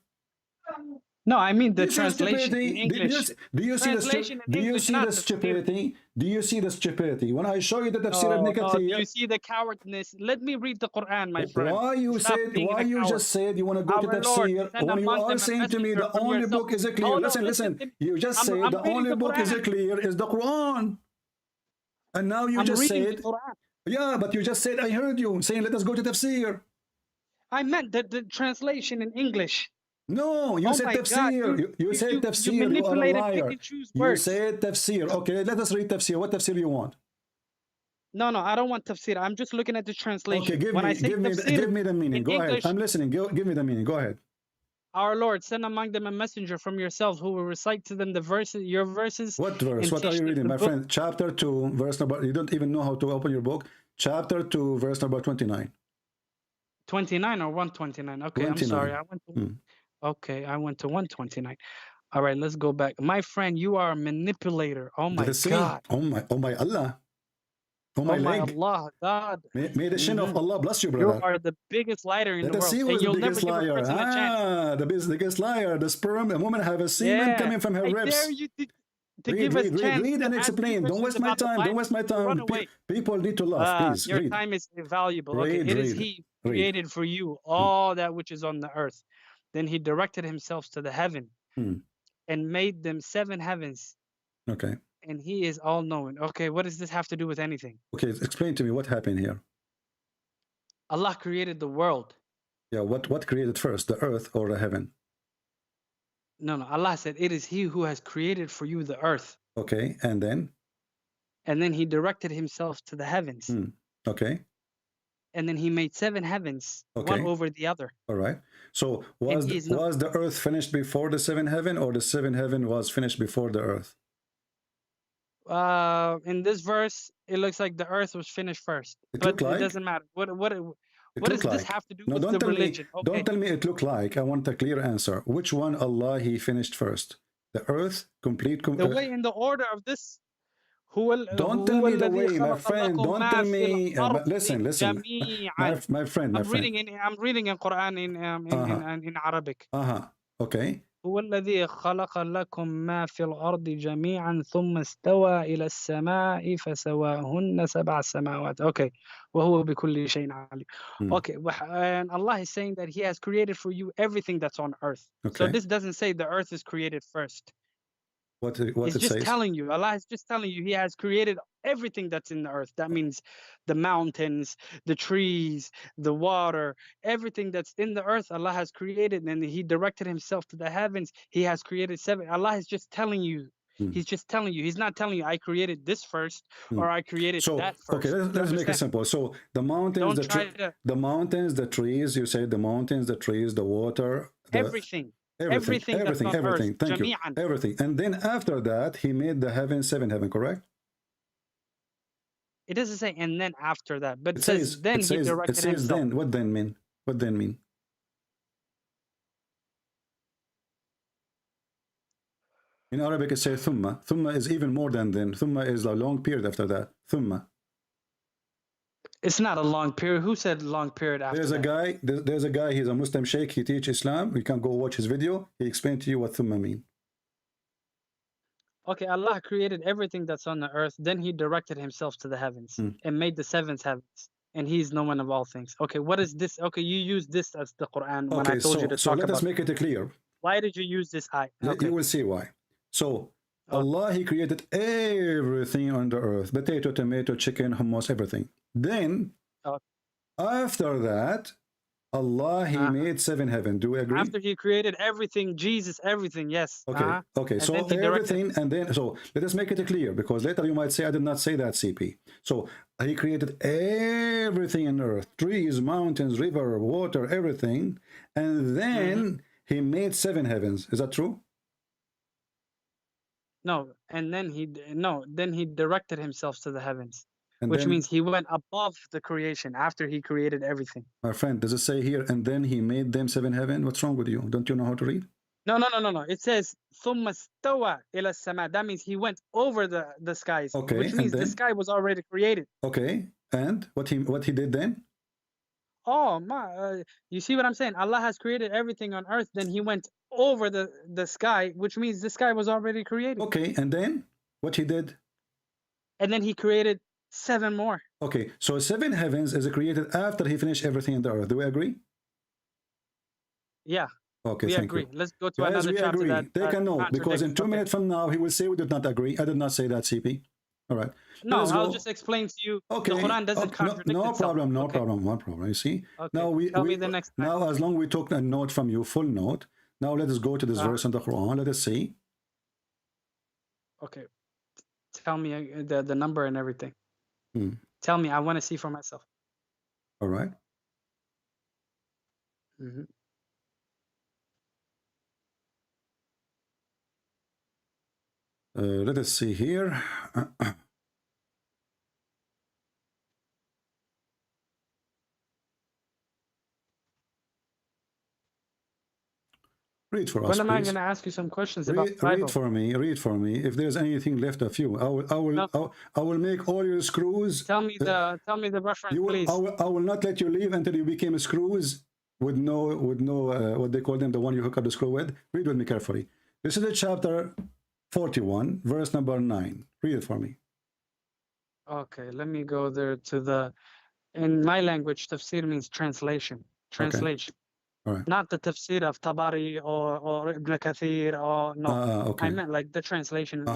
No, I mean the translation in English. Do you see the stupidity? Do you see the stupidity? When I show you the tafsir of Kathir, you see the cowardness. Let me read the Quran, my friend. Why you just said you want to go to tafsir when you are saying to me the only book is clear? Listen. You just say the only book is clear is the Quran. And now you just said, yeah, but you just said, I heard you saying, let us go to tafsir. I meant the translation in English. No, you said tafsir. You said tafsir. You are a liar. You said tafsir. Okay, let us read tafsir. What tafsir you want? No, I don't want tafsir. I'm just looking at the translation. Okay, give me the meaning. Go ahead. I'm listening. Give me the meaning. Go ahead. Our Lord, send among them a messenger from yourselves who will recite to them the verses, your verses. What verse? What are you reading, my friend? Chapter 2, verse number. You don't even know how to open your book. Chapter 2, verse number 29. 29 or 129? Okay, 29. I'm sorry. I went to 129. All right, let's go back. My friend, you are a manipulator. Oh my God. Oh my Allah. Oh my Allah, God. May the shin of Allah bless you, brother. You are the biggest liar in the world. And you'll the biggest liar. The biggest liar. The sperm, a woman have a semen coming from her ribs. I dare you to give us chance. Read and explain. Don't waste my time. Don't waste my time. People need to laugh. Please, your time is valuable. Okay, it is He created for you all that which is on the earth. Then He directed Himself to the heaven and made them 7 heavens. Okay. And He is all-knowing. Okay, what does this have to do with anything? Okay, explain to me what happened here. Allah created the world. Yeah, what created first, the earth or the heaven? No, Allah said, it is He who has created for you the earth. Okay, and then? And then he directed himself to the heavens. Okay. And then he made 7 heavens, Okay. one over the other. All right. So was the earth finished before the 7th heaven, or the 7th heaven was finished before the earth? In this verse, it looks like the earth was finished first. But it doesn't matter. What does this have to do with the religion? Okay. Don't tell me it looked like. I want a clear answer. Which one Allah he finished first? The earth, the way in the order of this. Don't tell me the way, my friend. Don't tell me. Listen. My friend. I'm reading in Quran in Arabic. Okay. هو الذي خلق لكم ما في الأرض جميعا ثم استوى إلى السماء فسواهن 7 سماوات. Okay. وهو بكل شيء عليم. Okay. And Allah is saying that He has created for you everything that's on earth. Okay. So this doesn't say the earth is created first. What it's it just says? telling you, Allah is just telling you He has created everything that's in the earth. That means the mountains, the trees, the water, everything that's in the earth, Allah has created, and He directed Himself to the heavens. He has created 7. Allah is just telling you. He's just telling you. He's not telling you, I created this first or I created that first. Okay, let's make it simple. So the mountains, the mountains, the trees, you say the mountains, the trees, the water, everything. Everything. Thank you. Everything. And then after that, He made the heaven, 7 heaven, correct? It doesn't say and then after that, but it says then He directed Himself. It says then. What then mean? What then mean? In Arabic, it says thumma. Thumma is even more than then. Thumma is a long period after that. Thumma. It's not a long period. Who said long period after that? There's a guy, he's a Muslim sheikh, he teaches Islam. You can go watch his video. He explained to you what thumma mean. Okay, Allah created everything that's on the earth. Then He directed Himself to the heavens and made the 7th heavens. And He's known of all things. Okay, what is this? Okay, you use this as the Quran when I told you to talk about. So let us make it clear. Why did you use this ayah? Okay. You will see why. So Allah, He created everything on the earth. Potato, tomato, chicken, hummus, everything. Then, after that, Allah, He made 7 heaven. Do we agree? After He created everything, Jesus, everything, yes. Okay, okay. So everything, and then, so let us make it clear, because later you might say, I did not say that, CP. So He created everything on earth, trees, mountains, river, water, everything. And then He made 7 heavens. Is that true? No, and then then He directed Himself to the heavens. And which then, means He went above the creation after He created everything. My friend, does it say here, and then He made them 7 heaven? What's wrong with you? Don't you know how to read? No. It says, ثُمَّ اسْتَوَى إِلَى السَّمَاءِ. That means He went over the skies, okay, which means the sky was already created. Okay, and what he did then? Oh, you see what I'm saying? Allah has created everything on earth, then He went over the sky, which means the sky was already created. Okay, and then what He did? And then He created 7 more. Okay, so 7 heavens is created after He finished everything in the earth. Do we agree? Yeah. Okay, we thank agree. you. Let's go to Guys, another we chapter. Agree. Take a note, because in 2 minutes from now, he will say we did not agree. I did not say that, CP. All right. No, I'll just explain to you. Okay. The Quran doesn't contradict no itself. problem, no problem. You see? Okay. Now Tell me the next time. Now, as long as we took a note from you, full note. Now let us go to this verse in the Quran. Let us see. Okay. Tell me the number and everything. Tell me. I want to see for myself. All right. Let us see here. Read for us, When am I please. going to ask you some questions about Bible? Read for me. If there's anything left of you, I will make all your screws. Tell me the reference, please. I will not let you leave until you became screws with no what they call them, the one you hook up the screw with. Read with me carefully. This is the chapter 41, verse number 9. Read it for me. Okay, let me go there to the. In my language, tafsir means translation. Translation. Okay. All right. Not the tafsir of Tabari or Ibn Kathir or no. Okay. I meant like the translation.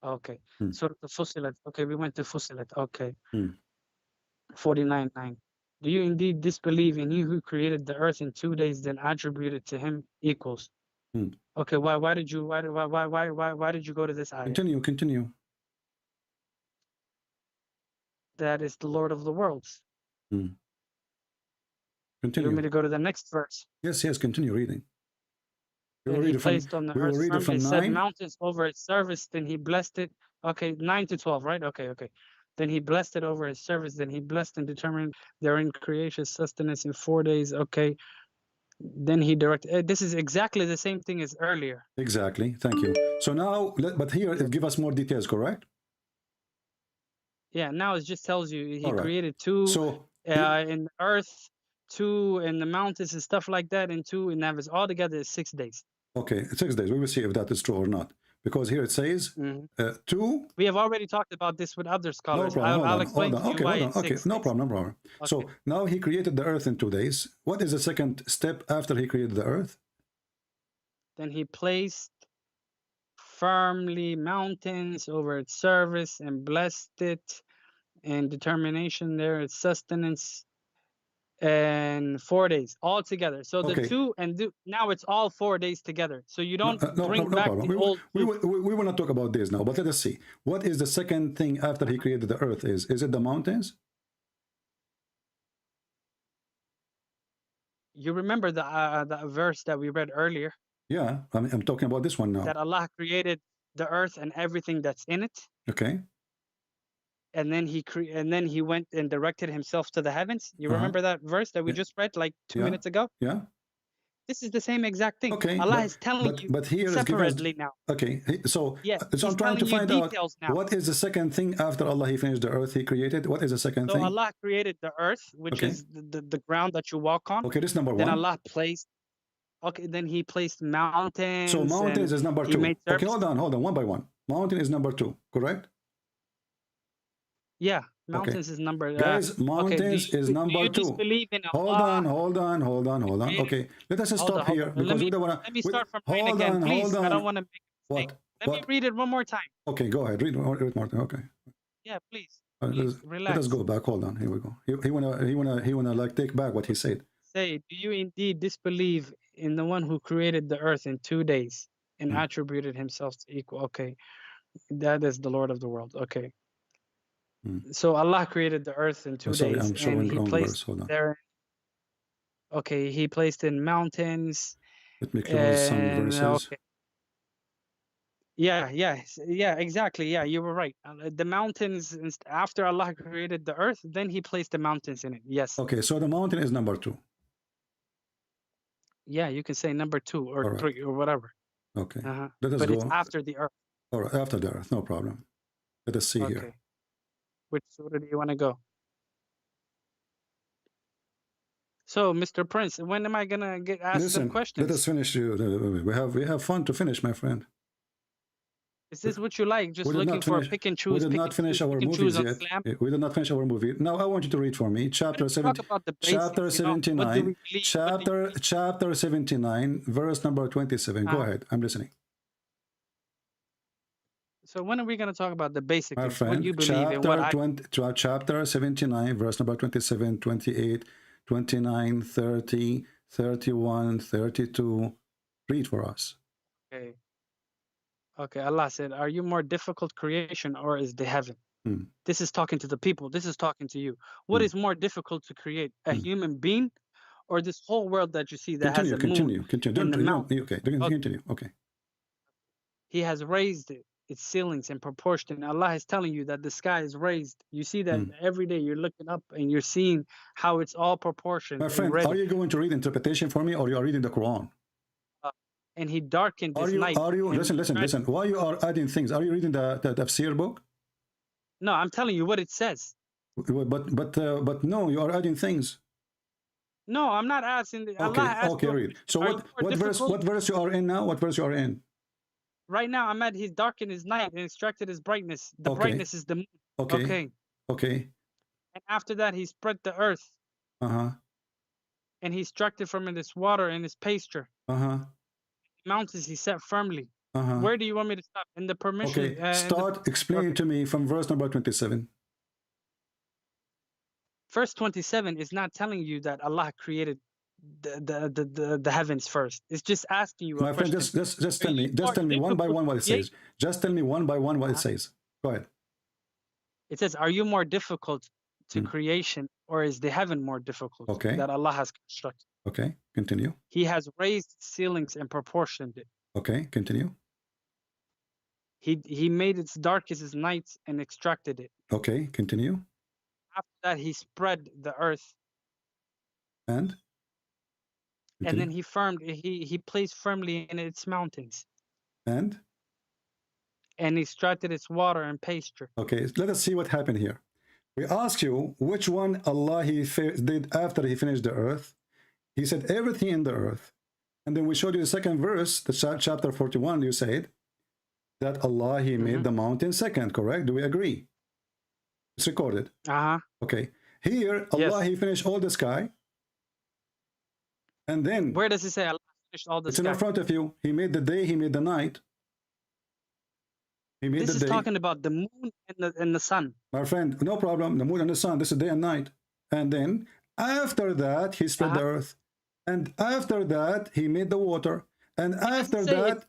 Okay. So the Fussilat. Okay, we went to Fussilat. Okay. 49:9. Do you indeed disbelieve in He who created the earth in 2 days, then attributed to Him equals? Okay, why did you why did you go to this ayah? Continue. That is the Lord of the worlds. You want me Continue. to go to the next verse? Yes, continue reading. We will Then read he it from, placed on the we will earth read it firmly, from set 9. mountains over its service, then he blessed it. Okay, 9 to 12, right? Okay. Then he blessed it over his service, then he blessed and determined therein creation sustenance in 4 days. Okay. Then he directed. This is exactly the same thing as earlier. Exactly. Thank you. So now, but here it give us more details, correct? Yeah, now it just tells you he All right. created 2 So in the earth, 2 in the mountains and stuff like that, and 2 in heavens. All together is 6 days. okay, 6 days. We will see if that is true or not. Because here it says 2. We have already talked about this with other No scholars. problem. I'll explain to you Okay, why hold on. it's Okay, 6 no days. problem. Okay. So now he created the earth in 2 days. What is the second step after he created the earth? Then he placed firmly mountains over its service and blessed it, and determination there, its sustenance, and 4 days all together. So the 2 and now it's all 4 days together. So you don't bring back problem. the old. We will not talk about this now, but let us see. What is the second thing after he created the earth? Is it the mountains? You remember the verse that we read earlier? Yeah, I'm talking about this one now. That Allah created the earth and everything that's in it. Okay. And then he went and directed himself to the heavens. You remember that verse that we just read like 2 minutes ago? Yeah. This is the same exact thing. Okay. Allah is telling you but here separately is now. Okay. So, Yes, so I'm trying to find out now. what is the second thing after Allah he finished the earth he created. What is the second thing? So Allah created the earth, which is the ground that you walk on. Okay, this is number 1. Then Allah placed. Okay, then he placed mountains. So mountains is number 2. Okay, hold on, one by one. Mountain is number 2, correct? Yeah, mountains is number. Guys, mountains is number 2. Disbelieve in Allah? Hold on. Okay, let us stop here because we don't want to. Let me start from 9 again, please. I don't want to make a mistake. Let me read it one more time. Okay, go ahead. Read more. Okay. Yeah, please. Let us go back. Hold on. Here we go. He wanna like take back what he said. Say, do you indeed disbelieve in the one who created the earth in 2 days and attributed himself to equal? Okay, that is the Lord of the world. Okay. So Allah created the earth in 2 days, I'm showing and he placed Hold on. there. Okay, he placed in mountains. Let me close some verses. Okay. Yeah, exactly. Yeah, you were right. The mountains, after Allah created the earth, then he placed the mountains in it. Yes. Okay, so the mountain is number 2. Yeah, you can say number 2 or 3 or whatever. Okay. Let us go. But it's after the earth. All right, after the earth, no problem. Let us see here. Which surah do you want to go? So, Mr. Prince, when am I gonna get asked some questions? Let us finish. We have fun to finish, my friend. Is this what you like? Just looking for pick and choose? We did not finish our movies yet. We did not finish our movie. Now I want you to read for me chapter 79. Chapter 79, verse number 27. Go ahead. I'm listening. So when are we going to talk about the basic My things, friend, what you believe in? Chapter 79, verse number 27, 28, 29, 30, 31, 32. Read for us. Okay, Allah said, are you more difficult creation or is the heaven? This is talking to the people. This is talking to you. What is more difficult to create, a human being or this whole world that you see that has a moon and the mountain? Continue. Okay. He has raised it. Its ceilings in proportion. Allah is telling you that the sky is raised. You see that every day you're looking up and you're seeing how it's all proportioned. My friend, are you going to read interpretation for me or you are reading the Quran? And he darkened his night. Listen. Why you are adding things? Are you reading the Tafsir book? No, I'm telling you what it says. But no, you are adding things. No, I'm not asking. Okay, read. So what verse you are in now? What verse you are in? Right now, Ahmed, he's darkened his night and extracted his brightness. The brightness is the moon. Okay. And after that, he spread the earth. And he extracted from it its water and its pasture. Mountains he set firmly. Where do you want me to stop? In the permission. Okay. Start explaining to me from verse number 27. Verse 27 is not telling you that Allah created the heavens first. It's just asking you a My friend, question. just tell me one by one what it says. Just tell me one by one what it says. Go ahead. It says, are you more difficult to creation, or is the heaven more difficult that Allah has constructed? Okay, continue. He has raised ceilings and proportioned it. Okay, continue. He made its darkest as nights and extracted it. Okay, continue. After that, he spread the earth. And then he placed firmly in its mountains. And he extracted its water and pasture. Okay, let us see what happened here. We ask you which one Allah did after he finished the earth. He said everything in the earth. And then we showed you the second verse, the chapter 41, you said that Allah, he made the mountain second, correct? Do we agree? It's recorded. Okay. Here, Allah, he finished all the sky. And then... Where does it say Allah finished all the sky? It's in front of you. He made the day, he made the night. He made this the is day. Talking about the moon and the sun. My friend, no problem. The moon and the sun, this is day and night. And then, after that, he spread the earth. And after that, he made the water. And after that...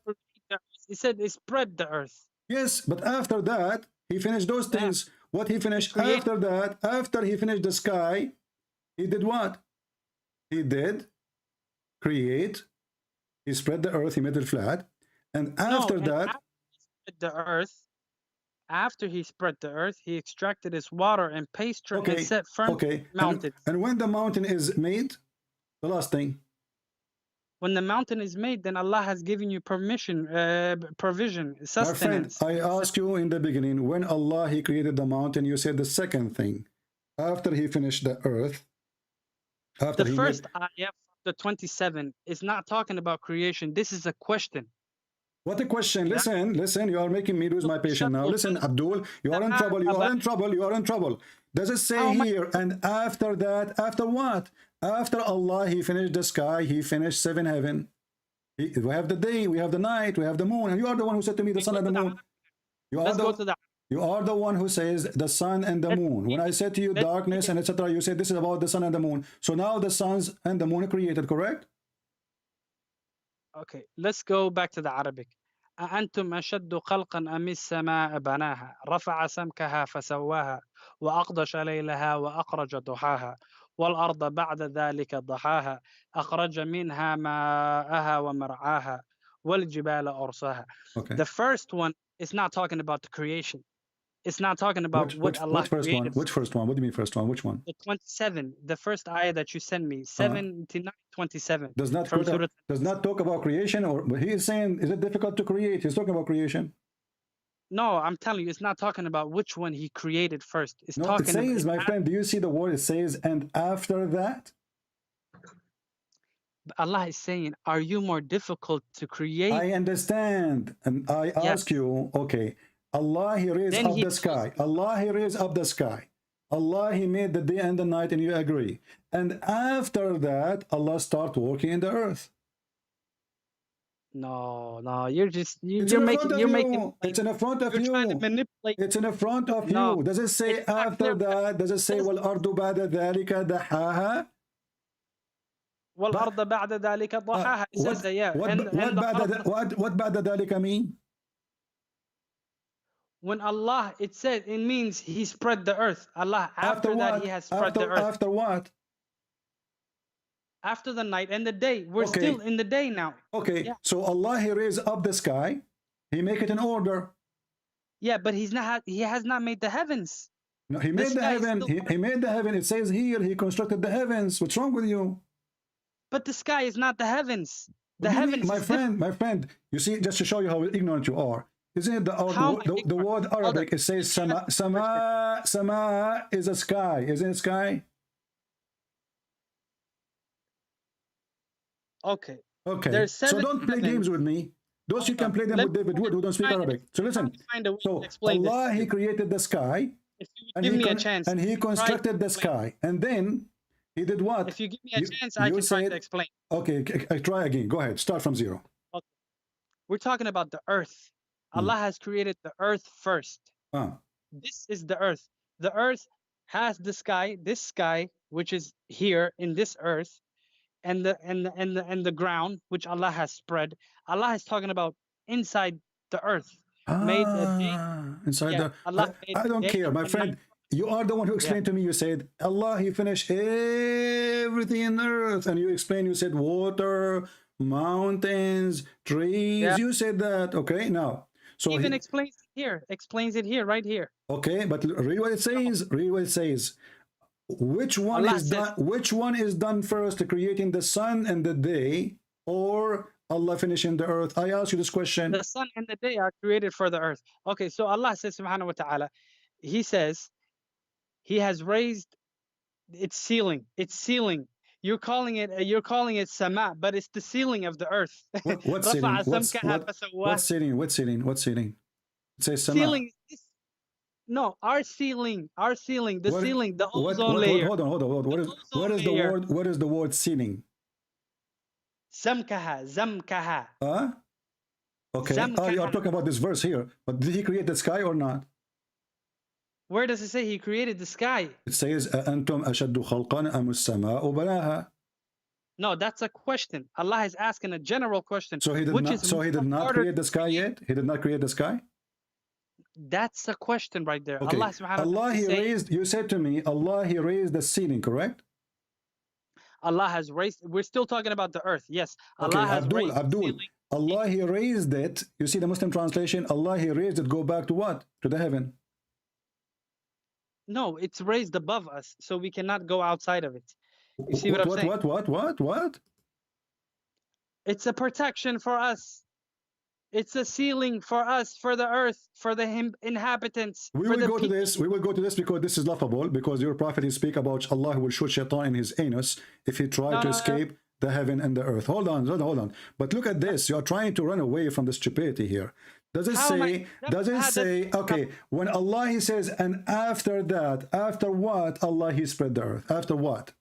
He said he spread the earth. Yes, but after that, he finished those things. What he finished after that, after he finished the sky, he did what? He did create. He spread the earth, he made it flat. And after that... After he spread the earth, he extracted its water and pasture and set firm mountains. And when the mountain is made, the last thing. When the mountain is made, then Allah has given you permission, provision, sustenance. My friend, I asked you in the beginning, when Allah, he created the mountain, you said the second thing. After he finished the earth. After the first ayah, the 27, is not talking about creation. This is a question. What a question. Listen, you are making me lose my patience now. Listen, Abdul, you are in trouble, you are in trouble, you are in trouble. Does it say here, and after that, after what? After Allah, he finished the sky, he finished seven heaven. We have the day, we have the night, we have the moon, and you are the one who said to me the sun and the moon. You are the one who says the sun and the moon. When I said to you darkness and etc., you said this is about the sun and the moon. So now the suns and the moon are created, correct? Okay, let's go back to the Arabic. أأنتم أشد خلقا أم السماء بناها رفع سمكها فسواها وأغطش ليلها وأخرج ضحاها والأرض بعد ذلك ضحاها أخرج منها ماءها ومرعاها والجبال أرساها. The first one is not talking about the creation. It's not talking about what Allah created. Which first one? What do you mean first one? Which one? The 27, the first ayah that you sent me, 79, 27. Does not talk about creation, or he is saying, is it difficult to create? He's talking about creation. No, I'm telling you, it's not talking about which one he created first. It's talking it says, my friend, do you see the word? It says, and after that? Allah is saying, are you more difficult to create? I understand. And I ask you, okay, Allah, he raised up the sky. Allah, he raised up the sky. Allah, he made the day and the night, and you agree. And after that, Allah start working in the earth. No, you're just making it's in front of you. Trying to manipulate. It's in front of you. Does it say after that? Does it say wal ardu ba'da dhalika dahaha? Wal ardu ba'da dhalika dahaha. It says that, yeah. What ba'da dhalika mean? When Allah, it means he spread the earth. Allah, after that, he has spread the earth. After what? After the night and the day. We're still in the day now. Okay, so Allah, he raised up the sky. He make it in order. Yeah, but he has not made the heavens. No, he made the heaven. He made the heaven. It says here, he constructed the heavens. What's wrong with you? But the sky is not the heavens. The heavens. My friend, you see, just to show you how ignorant you are. Isn't it the word Arabic? It says sama. Sama is a sky. Isn't it sky? Okay. So don't play games with me. Those you can play them with David Wood, who don't speak Arabic. So listen. So Allah, he created the sky. Give me a chance. And he constructed the sky. And then he did what? If you give me a chance, I can try to explain. Okay, I try again. Go ahead. Start from zero. Okay. We're talking about the earth. Allah has created the earth first. This is the earth. The earth has the sky, this sky, which is here in this earth. and the ground, which Allah has spread. Allah is talking about inside the earth. Made a day. Inside Yeah, the Allah made I don't day care, my and friend. night. You are the one who explained to me. You said Allah, He finished everything in earth, and you explained. You said water, mountains, trees. Yeah. You said that. Okay, now so Even he, explains it here. Explains it here, right here. okay, but read what it says. Read what it says. Which one Allah is says, done? Which one is done first, creating the sun and the day, or Allah finishing the earth? I ask you this question. the sun and the day are created for the earth. Okay, so Allah says, subhanahu wa ta'ala, He says, He has raised its ceiling. Its ceiling. You're calling it sama, but it's the ceiling of the earth. What ceiling? رفع سمكها فسواها. What ceiling? What ceiling? What ceiling? It says sama. Ceiling is this. No, our ceiling, the What- ceiling, the what- ozone what- layer. Hold on. What is the layer. word? What is the word ceiling? Zamkaha. Huh? Okay. Zamkaha. You are talking about this verse here. But did He create the sky or not? Where does it say He created the sky? It says أأنتم أشد خلقا أم السماء بناها. No, that's a question. Allah is asking a general question. So He did not. So He did not create the sky yet. He did not create the sky. That's a question right there. Okay. Allah subhanahu wa Allah ta'ala He say, raised. You said to me, Allah He raised the ceiling, correct? Allah has raised. We're still talking about the earth. Yes. Okay, Allah has raised the Abdul. ceiling. Allah He raised it. You see the Muslim translation. Allah He raised it. Go back to what? To the heaven. No, it's raised above us, so we cannot go outside of it. You see what I'm saying? What? It's a protection for us. It's a ceiling for us, for the earth, for the inhabitants. We for will the go to people. this. We will go to this because this is laughable. Because your prophet he speak about Allah will shoot shaitan in his anus if he tried to escape the heaven and the earth. Hold on. But look at this. You are trying to run away from the stupidity here. Does it say? Does it say? Okay, when Allah He says, and after that, after what Allah He spread the earth? After what?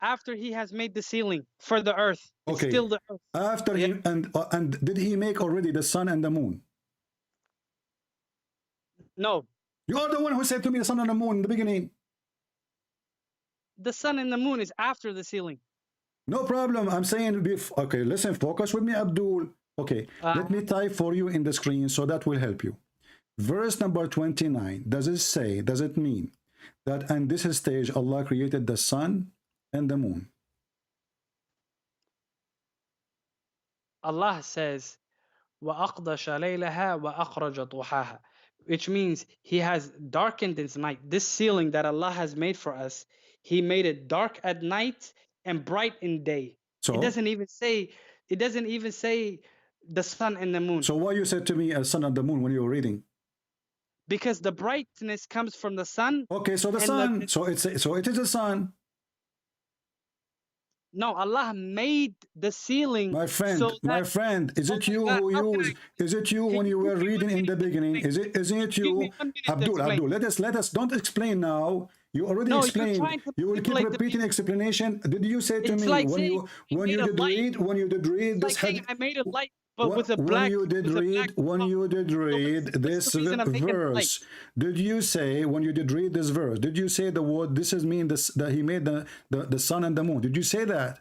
After He has made the ceiling for the earth, it's Okay. still the earth. After He and did He make already the sun and the moon? No. You are the one who said to me the sun and the moon in the beginning. The sun and the moon is after the ceiling. No problem. I'm saying, okay, listen, focus with me, Abdul. Okay, let me type for you in the screen so that will help you. Verse number 29, does it mean that in this stage Allah created the sun and the moon? Allah says, وَأَقْدَشَ لَيْلَهَا وَأَخْرَجَ ضُحَاهَا, which means He has darkened its night. This ceiling that Allah has made for us, He made it dark at night and bright in day. So it doesn't even say the sun and the moon. So why you said to me sun and the moon when you were reading? Because the brightness comes from the sun. Okay, so the sun. So it is the sun. No, Allah made the ceiling. My friend, is it you who used? Is it you when you were reading in the beginning? Isn't it you, Abdul? Let us don't explain now. You already explained. You will keep repeating explanation. Did you say to me when you did read this? I made a light, but with a black. When you did read this verse, did you say when you did read this verse? Did you say the word? This is mean this that He made the sun and the moon. Did you say that?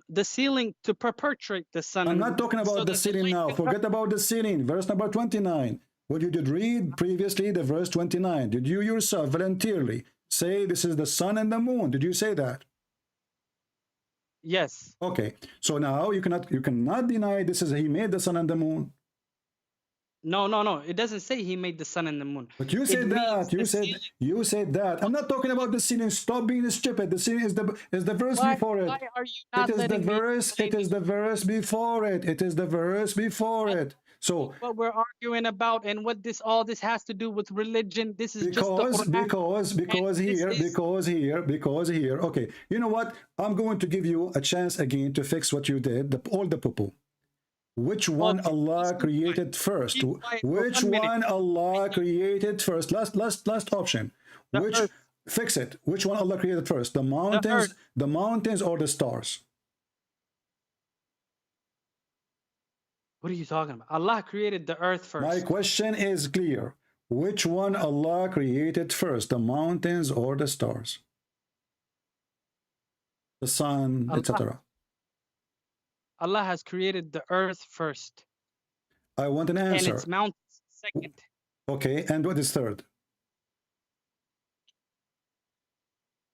The ceiling to perpetuate the sun. I'm not talking about the ceiling now. Forget about the ceiling. Verse number 29. When you did read previously the verse 29, did you yourself voluntarily say this is the sun and the moon? Did you say that? Yes. Okay. So now you cannot deny this is He made the sun and the moon. No. It doesn't say He made the sun and the moon. But you said that. You said that. I'm not talking about the ceiling. Stop being stupid. The ceiling is the verse before it. Why are you not letting me? It is the verse before it. It is the verse before it. So what we're arguing about and what all this has to do with religion, this is because here. Okay, you know what? I'm going to give you a chance again to fix what you did. All the poo-poo. Which one Allah created first? Which one Allah created first? Last option. Fix it? Which one Allah created first? The mountains or the stars? What are you talking about? Allah created the earth first. My question is clear. Which one Allah created first? The mountains or the stars? the sun, etc.? Allah has created the earth first. I want an answer. And its mountains second. Okay, and what is third?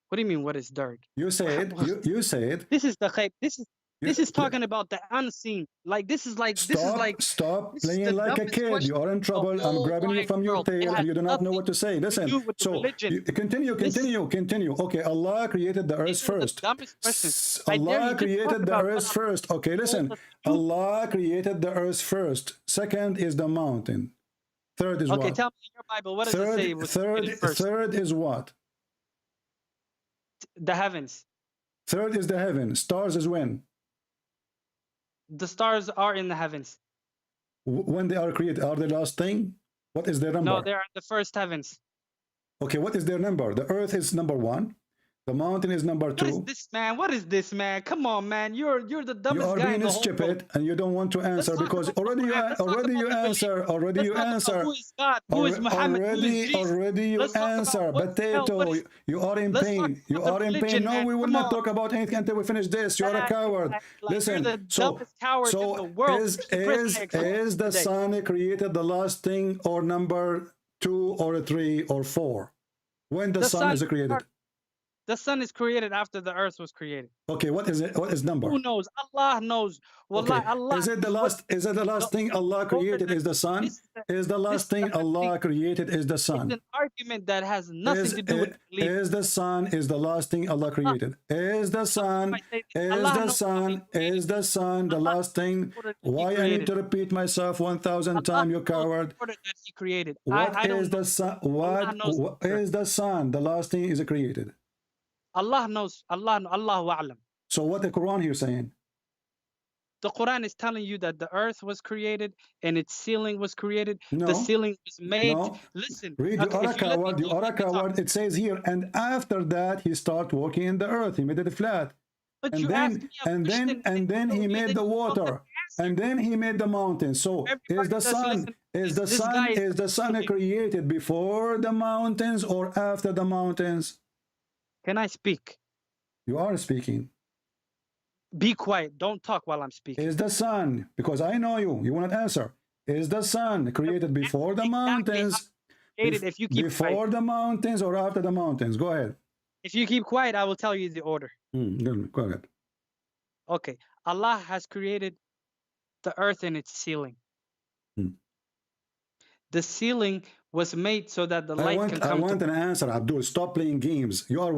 What do you mean, what is third? You said, you said. This is the khayb. This is talking about the unseen. Like this is like Stop playing like a kid. You are in trouble. I'm grabbing you from your tail and you do not know what to say. Listen. So continue. Okay, Allah created the earth first. Allah created the earth first. Okay, listen. Allah created the earth first. Second is the mountain. Third is what? Okay, tell me in your Bible, what does it say was created first? Third is what? The heavens. Third is the heaven. Stars is when? The stars are in the heavens. When they are created, are they the last thing? What is their number? No, they are in the first heavens. Okay, what is their number? The earth is number 1. The mountain is number 2. What is this, man? What is this, man? Come on, man. You're the dumbest guy in the whole world. You are being stupid and you don't want to answer because already you answer. Who is God? Who is Muhammad? Already you answer. Potato, you are in pain. You are in pain. No, we will not talk about anything until we finish this. You are a coward. Listen, so is the sun created the last thing or number 2 or 3 or 4? When the sun is created? The sun is created after the earth was created. Okay, what is it? What is number? Who knows? Allah knows. Wallah, okay. Allah. Is it the last thing Allah created is the sun? Is the last thing Allah created is the sun? It's an argument that has nothing to do with belief. Is the sun is the last thing Allah created? Is the sun the last thing? Why I need to repeat myself 1,000 times, you coward? That he created. What is the sun? What is the sun? The last thing is created. Allah knows. Allahu a'lam. So what the Quran here saying? The Quran is telling you that the earth was created and its ceiling was created. No, the ceiling was made. No. Listen. Read, you are a coward. It says here, and after that he started working in the earth. He made it flat. But and then he made the water. And then he made the mountains. So is the sun created before the mountains or after the mountains? Can I speak? You are speaking. Be quiet. Don't talk while I'm speaking. Is the sun, because I know you will not answer. Is the sun created before the mountains? If you keep before quiet. The mountains or after the mountains? Go ahead. If you keep quiet, I will tell you the order. Go ahead. Okay. Allah has created the earth and its ceiling. The ceiling was made so that the light can come. I want an answer, Abdul. Stop playing games. You are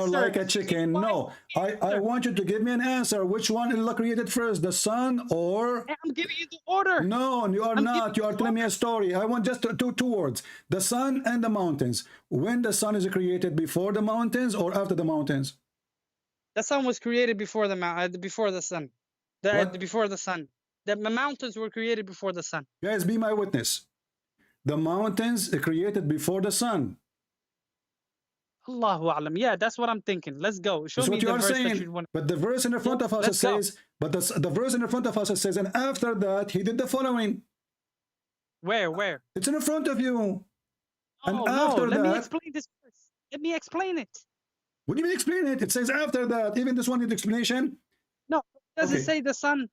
like a chicken. No, I want you to give me an answer. Which one Allah created first, the sun or? I'm giving you the order. No, you are not. You are telling me a story. I want just two words: the sun and the mountains. When the sun is created, before the mountains or after the mountains? The sun was created before the sun. Before the sun. The mountains were created before the sun. Guys, be my witness. The mountains are created before the sun. Allahu a'lam. Yeah, that's what I'm thinking. Let's go. Show me the verse that you want. But the verse in the front of us says, the verse in the front of us says, and after that he did the following. Where? It's in the front of you. Let me explain this verse. Let me explain it. What do you mean explain it? It says after that. Even this one needs explanation. No, does it say the sun?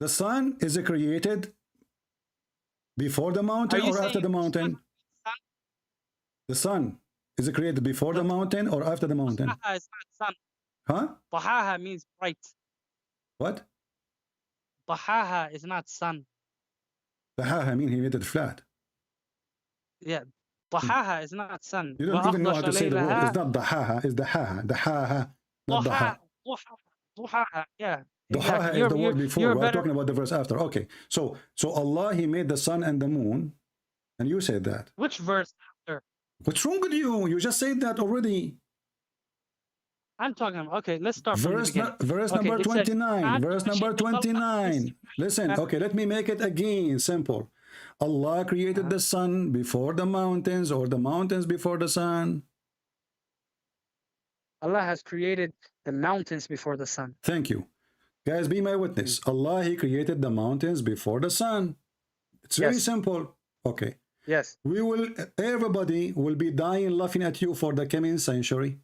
The sun is created before the mountain or after the mountain? The sun is created before the mountain or after the mountain? Tahaha is not sun. Huh? Tahaha means bright. What? Tahaha is not sun. Tahaha means he made it flat. Yeah. Tahaha is not sun. You don't even know how to say the word. It's not Dahaha, it's Dahaha. Dahaha. Not Dahaha. Duhaha, yeah. Duhaha is the word before. We're talking about the verse after. Okay. So Allah, he made the sun and the moon, and you said that. Which verse after? What's wrong with you? You just said that already. I'm talking about, okay, let's start from the beginning. Verse number 29. Verse number 29. Listen, okay, let me make it again simple. Allah created the sun before the mountains or the mountains before the sun? Allah has created the mountains before the sun. Thank you. Guys, be my witness. Allah, he created the mountains before the sun. It's very simple. Okay. Yes. Everybody will be dying laughing at you for the coming century.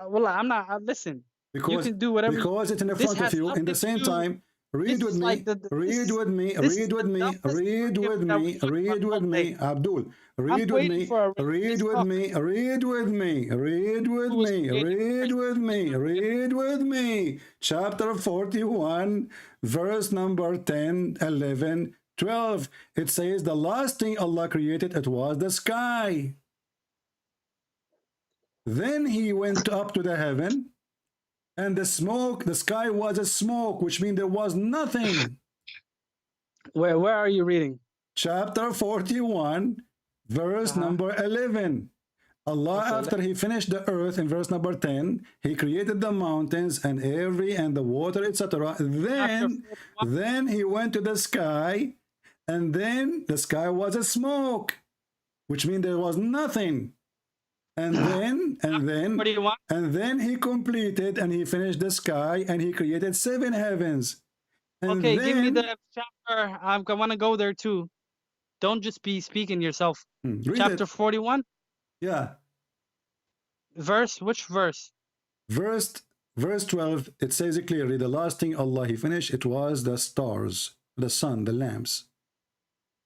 Well, I'm not. Listen, you Because can do whatever. because it's in the This front of has you. In nothing the to same do. time, read This with is me. like Read with me. this is Read with the me. dumbest Read with argument that me. we talked Read about with all me. day. Abdul, I'm read with waiting me. for a Read religious with talk me. Read with me. Read with who was me. created Read first. with me. Read with me. Chapter 41, verse number 10, 11, 12. It says the last thing Allah created, it was the sky. Then he went up to the heaven, and the smoke, the sky was a smoke, which means there was nothing. Where are you reading? Chapter 41, verse number 11. Allah, Okay, after he finished the earth in verse number 10, he created the mountains and and the water, etc. Then he went to the sky, and then the sky was a smoke, which means there was nothing. And then he completed and he finished the sky and he created 7 heavens. And okay, give me then, the chapter. I want to go there too. Don't just be speaking yourself. Chapter 41. Yeah. Verse, which verse? Verse 12, it says it clearly, the last thing Allah he finished, it was the stars, the sun, the lamps.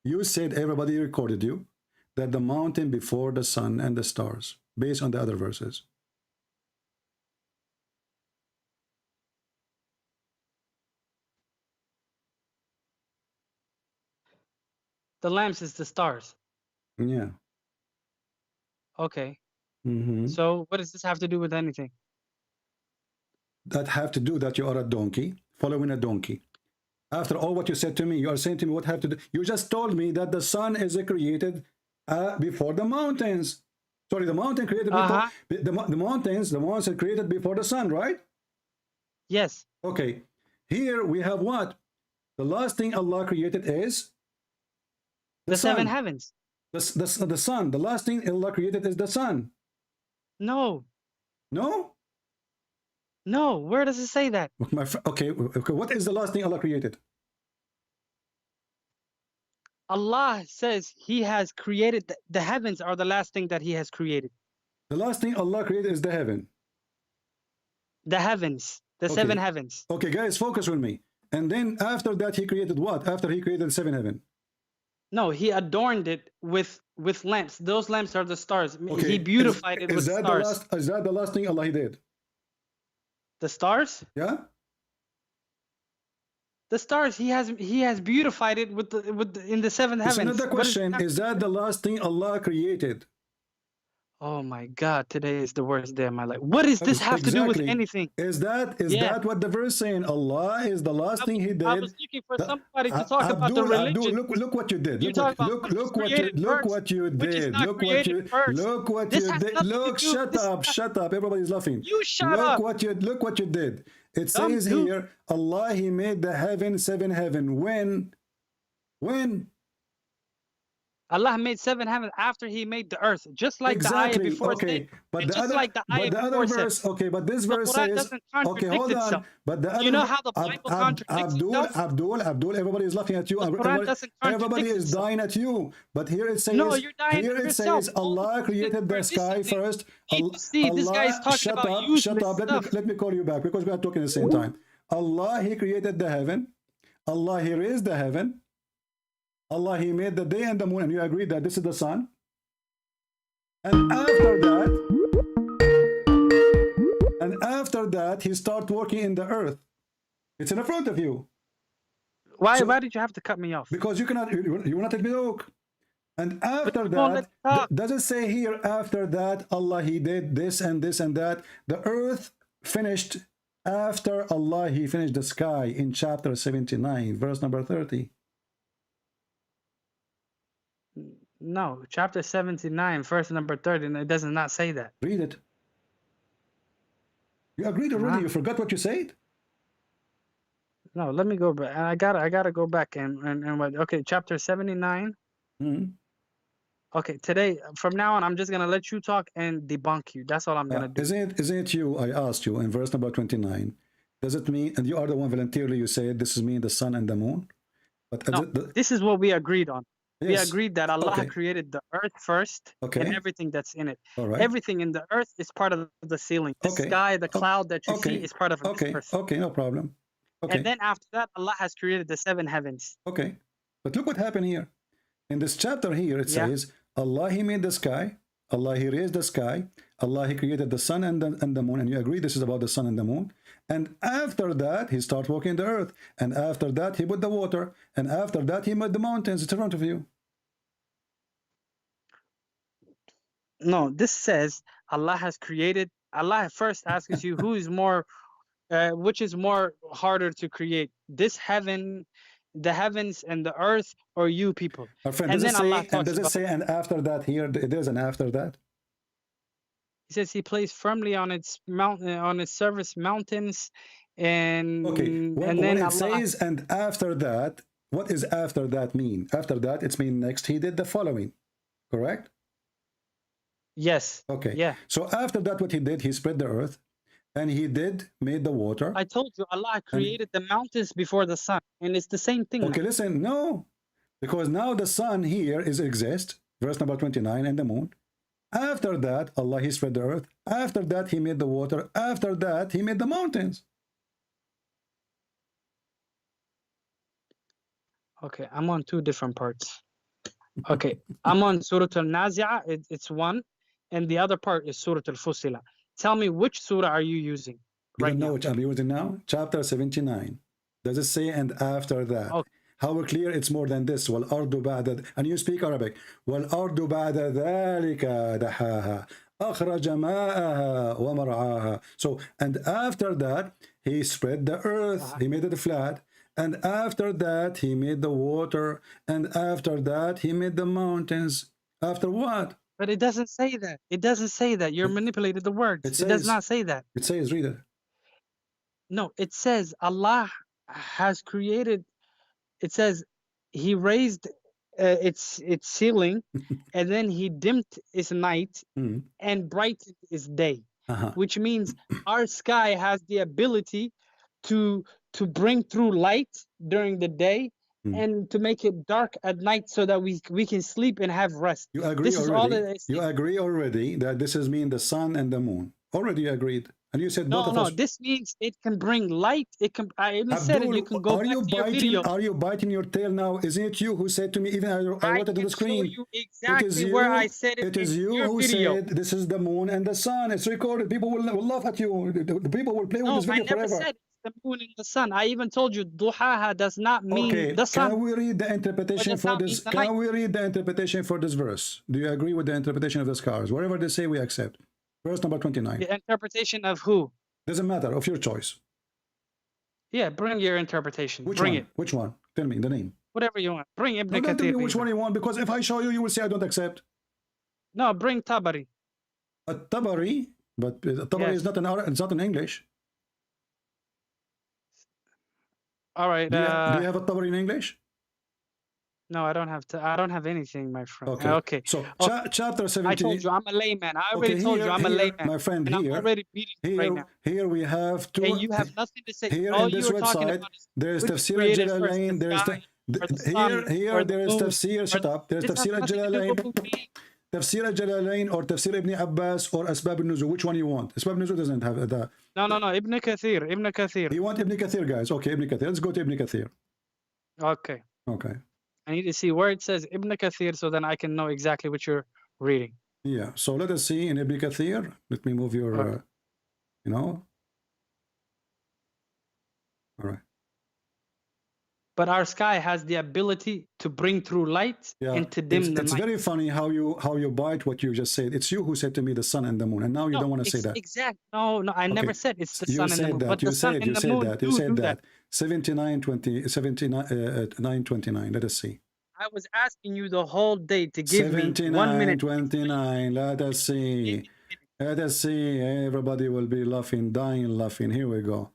You said, everybody recorded you, that the mountain before the sun and the stars, based on the other verses. The lamps is the stars. Yeah. Okay. Mm-hmm. So what does this have to do with anything? That have to do that you are a donkey, following a donkey. After all what you said to me, you are saying to me what have to do. You just told me that the sun is created before the mountains. Sorry, the mountain created before the mountains are created before the sun, right? Yes. Okay. Here we have what? The last thing Allah created is the 7 heavens. The sun. The last thing Allah created is the sun. No. No? No. Where does it say that? Okay. What is the last thing Allah created? Allah says he has created the heavens are the last thing that he has created. The last thing Allah created is the heaven. The heavens. The 7 heavens. Okay, guys, focus with me. And then after that, he created what? After he created 7 heaven? No, he adorned it with lamps. Those lamps are the stars. Okay. He beautified it with stars. Is that the last thing Allah did? The stars? Yeah. The stars. He has beautified it in the 7 heavens. Another question: is that the last thing Allah created? Oh my God! Today is the worst day of my life. What does this have to do with anything? Is that what the verse saying? Allah is the last thing He did. I was looking for somebody to talk about the religion. Look what you did. Look what you did. Look what you did. Look, shut up. Everybody's laughing. You shut up. Look what you did. It says here, Allah He made the heaven, 7 heaven. When? Allah made 7 heavens after He made the earth, just like the ayah before said. But the other verse, okay, but this verse says, okay, hold on. But the other, you know how the Bible contradicts itself? Abdul, everybody is laughing at you. Everybody is dying at you. But here it says, no, you're dying here it says, Allah created the sky first. See, this guy is talking about useless stuff. Let me call you back because we are talking at the same time. Allah, He created the heaven. Allah, He raised the heaven. Allah, He made the day and the moon, and you agree that this is the sun. And after that, He started working in the earth. It's in the front of you. Why did you have to cut me off? Because you will not let me talk. And after that, does it say here, after that, Allah, He did this and this and that. The earth finished after Allah, He finished the sky in chapter 79, verse number 30. No, chapter 79, verse number 30, and it does not say that. Read it. You agreed already. You forgot what you said? No, let me go back. I gotta go back and okay, chapter 79. Mm-hmm. Okay, today, from now on, I'm just gonna let you talk and debunk you. That's all I'm gonna do. Isn't it you? I asked you in verse number 29. Does it mean, and you are the one voluntarily, you said this is me, the sun and the moon? But no, this is what we agreed on. We Yes. agreed that Allah Okay. created the earth first Okay. and everything that's in it. All right. Everything in the earth is part of the ceiling. The Okay. sky, the cloud that you see Okay. is part of this Okay. earth. Okay. No problem. Okay. And then after that, Allah has created the 7 heavens. Okay. But look what happened here. In this chapter here, it Yeah. says, Allah, He made the sky. Allah, He raised the sky. Allah, He created the sun and the moon. And you agree this is about the sun and the moon. And after that, He started walking the earth. And after that, He put the water. And after that, He made the mountains. It's in front of you. No, this says Allah has created. Allah first asks you who is more, which is more harder to create, this heaven, the heavens and the earth, or you people. My friend, And does then it Allah say, and talks does it about, say, and after that here, there's an after that? He says He placed firmly on its mountain, on its surface mountains, and Okay. When, and when then it says, and after that, what is after that mean? After that, it's mean next, He did the following. Correct? Yes. Okay. Yeah. So after that, what He did, He spread the earth, and He made the water. I told you Allah created the mountains before the sun, and it's the same thing. Okay, listen, no, because now the sun here exists, verse number 29, and the moon. After that, Allah, He spread the earth. After that, He made the water. After that, He made the mountains. Okay, I'm on 2 different parts. Okay, I'm on Surah Al-Nazi'ah, it's 1, and the other part is Surah Al-Fusila. Tell me which surah are you using You right don't know now? which I'm using now? Chapter 79. Does it say, and after that? Okay. How clear it's more than this. وَالْأَرْضُ بَعْدَ, and you speak Arabic. وَالْأَرْضُ بَعْدَ ذَلِكَ دَحَاهَا أَخْرَجَ مَاءَهَا وَمَرْعَاهَا. So, and after that, He spread the earth. He made it flat. And after that, He made the water. And after that, He made the mountains. After what? But it doesn't say that. It doesn't say that. You're manipulating the words. It does not say that. It says, read it. No, it says Allah has created. It says He raised its ceiling, and then He dimmed its night and brightened its day, which means our sky has the ability to bring through light during the day and to make it dark at night so that we can sleep and have rest. You agree This is all already? that You agree already that this is mean the sun and the moon. Already you agreed. And you said both of us. This means it can bring light. It can. I even said it. You can go back to your video. Are you biting your tail now? Isn't it you who said to me, even I wrote it on the screen? You exactly where I said it. It is you who said this is the moon and the sun. It's recorded. People will laugh at you. The people will play with this video forever. I never said it's the moon and the sun. I even told you duhaha does not mean the sun. Can we read the interpretation for this? Can we read the interpretation for this verse? Do you agree with the interpretation of the scholars? Whatever they say, we accept. Verse number 29. The interpretation of who? Doesn't matter, of your choice. Yeah, bring your interpretation. Which bring one? it. Which one? Tell me the name. Whatever you want. Bring Ibn Don't tell me Kathir. which one you want, because if I show you, you will say I don't accept. No, bring Tabari. A Tabari, but Tabari is not it's not in English. All right. Do you have a Tabari in English? No, I don't have to. I don't have anything, my friend. Okay. Okay. So chapter 17. I told you I'm a layman. I already told you I'm a layman. My friend, and here, I'm already beating you right now. Here we have two. And you have nothing to say. Here All in this you were talking website, about is there is which Tafsir created al-Jalalain. There is here there is Tafsir. Shut up. There is Tafsir al-Jalalain. Tafsir al-Jalalain or Tafsir ibn Abbas or Asbab al-Nuzul. Which one you want? Asbab al-Nuzul doesn't have that. No. Ibn Kathir. Ibn Kathir. You want Ibn Kathir, guys? Okay, Ibn Kathir. Let's go to Ibn Kathir. Okay. Okay. I need to see where it says Ibn Kathir so then I can know exactly what you're reading. Yeah. So let us see in Ibn Kathir. Let me move your, All right. But our sky has the ability to bring through light and to dim the night. It's very funny how you bite what you just said. It's you who said to me the sun and the moon, and now you don't want to say that. Exact. No, I never said it's the sun and the moon. That. But You the sun and the moon You said that. 79:29. Let us see. I was asking you the whole day to give me 1 minute. 29. Let us see. Let us see. Everybody will be laughing, dying laughing. Here we go.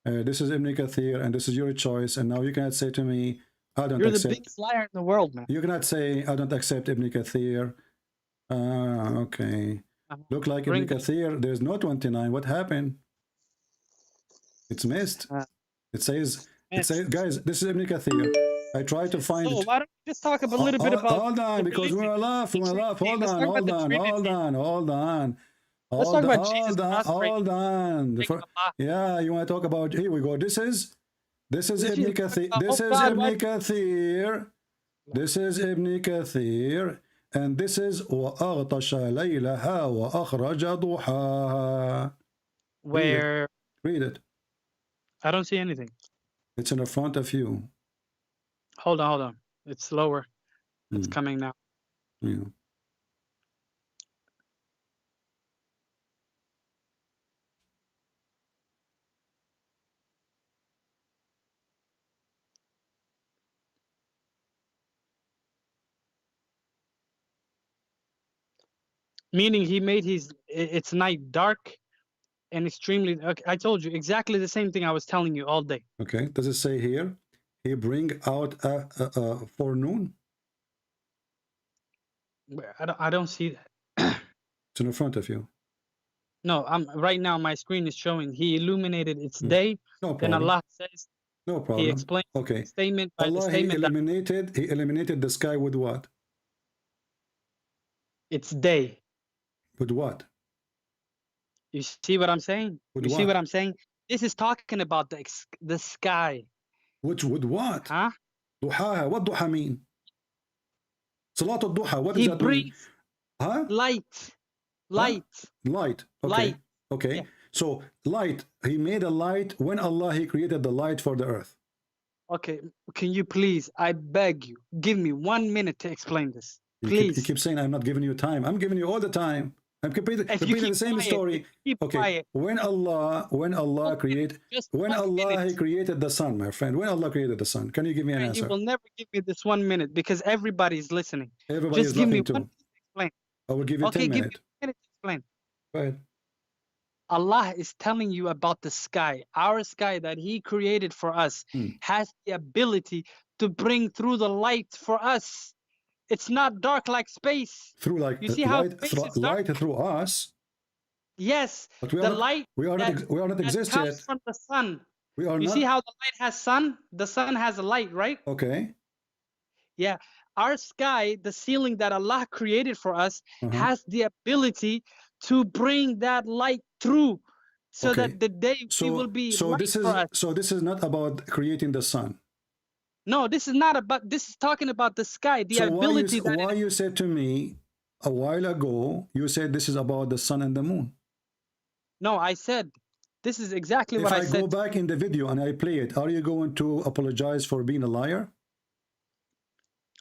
This is Ibn Kathir, and this is your choice. And now you cannot say to me, I don't accept. You're the biggest liar in the world, man. You cannot say, I don't accept Ibn Kathir. Okay. Look like Ibn Kathir. There's no 29. What happened? It's missed. It says, guys, this is Ibn Kathir. I try to find So it. why don't we just talk a little bit about Hold on, the because we're religion, alive. the We're alive. Trinity. Hold Let's on, talk about hold the on, Trinity. hold on, hold on. Let's talk about Jesus Hold on. Allah. Yeah, you want to talk about? Here we go. This is Ibn Kathir. This is God, Ibn Kathir. This is Ibn Kathir, and this is وأغطش ليلها وأخرج ضحاها. Where? Read it. I don't see anything. It's in the front of you. Hold on. It's slower. It's coming now. Yeah. Meaning he made it's night dark and extremely. Okay, I told you exactly the same thing I was telling you all day. Okay. Does it say here? He bring out a forenoon. I don't see that. It's in the front of you. No, I'm right now. My screen is showing. He illuminated its day. No Then problem. Allah says. No problem. He explains the statement by Allah, the statement he eliminated the sky with what? It's day. With what? You see what I'm saying? With you what? see what I'm saying? This is talking about the sky. With what? Huh? Duha. What duha mean? Salat al-duha. What He does that mean? brings light. Light. Huh? Light. Okay. Light. Okay. Yeah. So light. He made a light when Allah he created the light for the earth. Okay. Can you please? I beg you, give me 1 minute to explain this. Please. You keep saying I'm not giving you time. I'm giving you all the time. I'm repeating the same story. Okay. When Allah created he created the sun, my friend. When Allah created the sun, can you give me an answer? You will never give me this 1 minute because everybody's listening. Everybody Just is give me laughing 1 too. minute to explain. I will give you 10 minutes. Give me 1 minute to explain. Go ahead. Allah is telling you about the sky. Our sky that He created for us has the ability to bring through the light for us. It's not dark like space. Through like you see how light through us. Yes, but the light we are not exist comes yet. from the sun. We are you not. See how the light has sun? The sun has a light, right? Okay. Yeah. Our sky, the ceiling that Allah created for us, has the ability to bring that light through so that the day we will be light for us. So this is not about creating the sun. No, this is not about, this is talking about the sky, the ability why you said to me a while ago, you said this is about the sun and the moon. No, I said, this is exactly what I said. If I go back in the video and I play it, are you going to apologize for being a liar?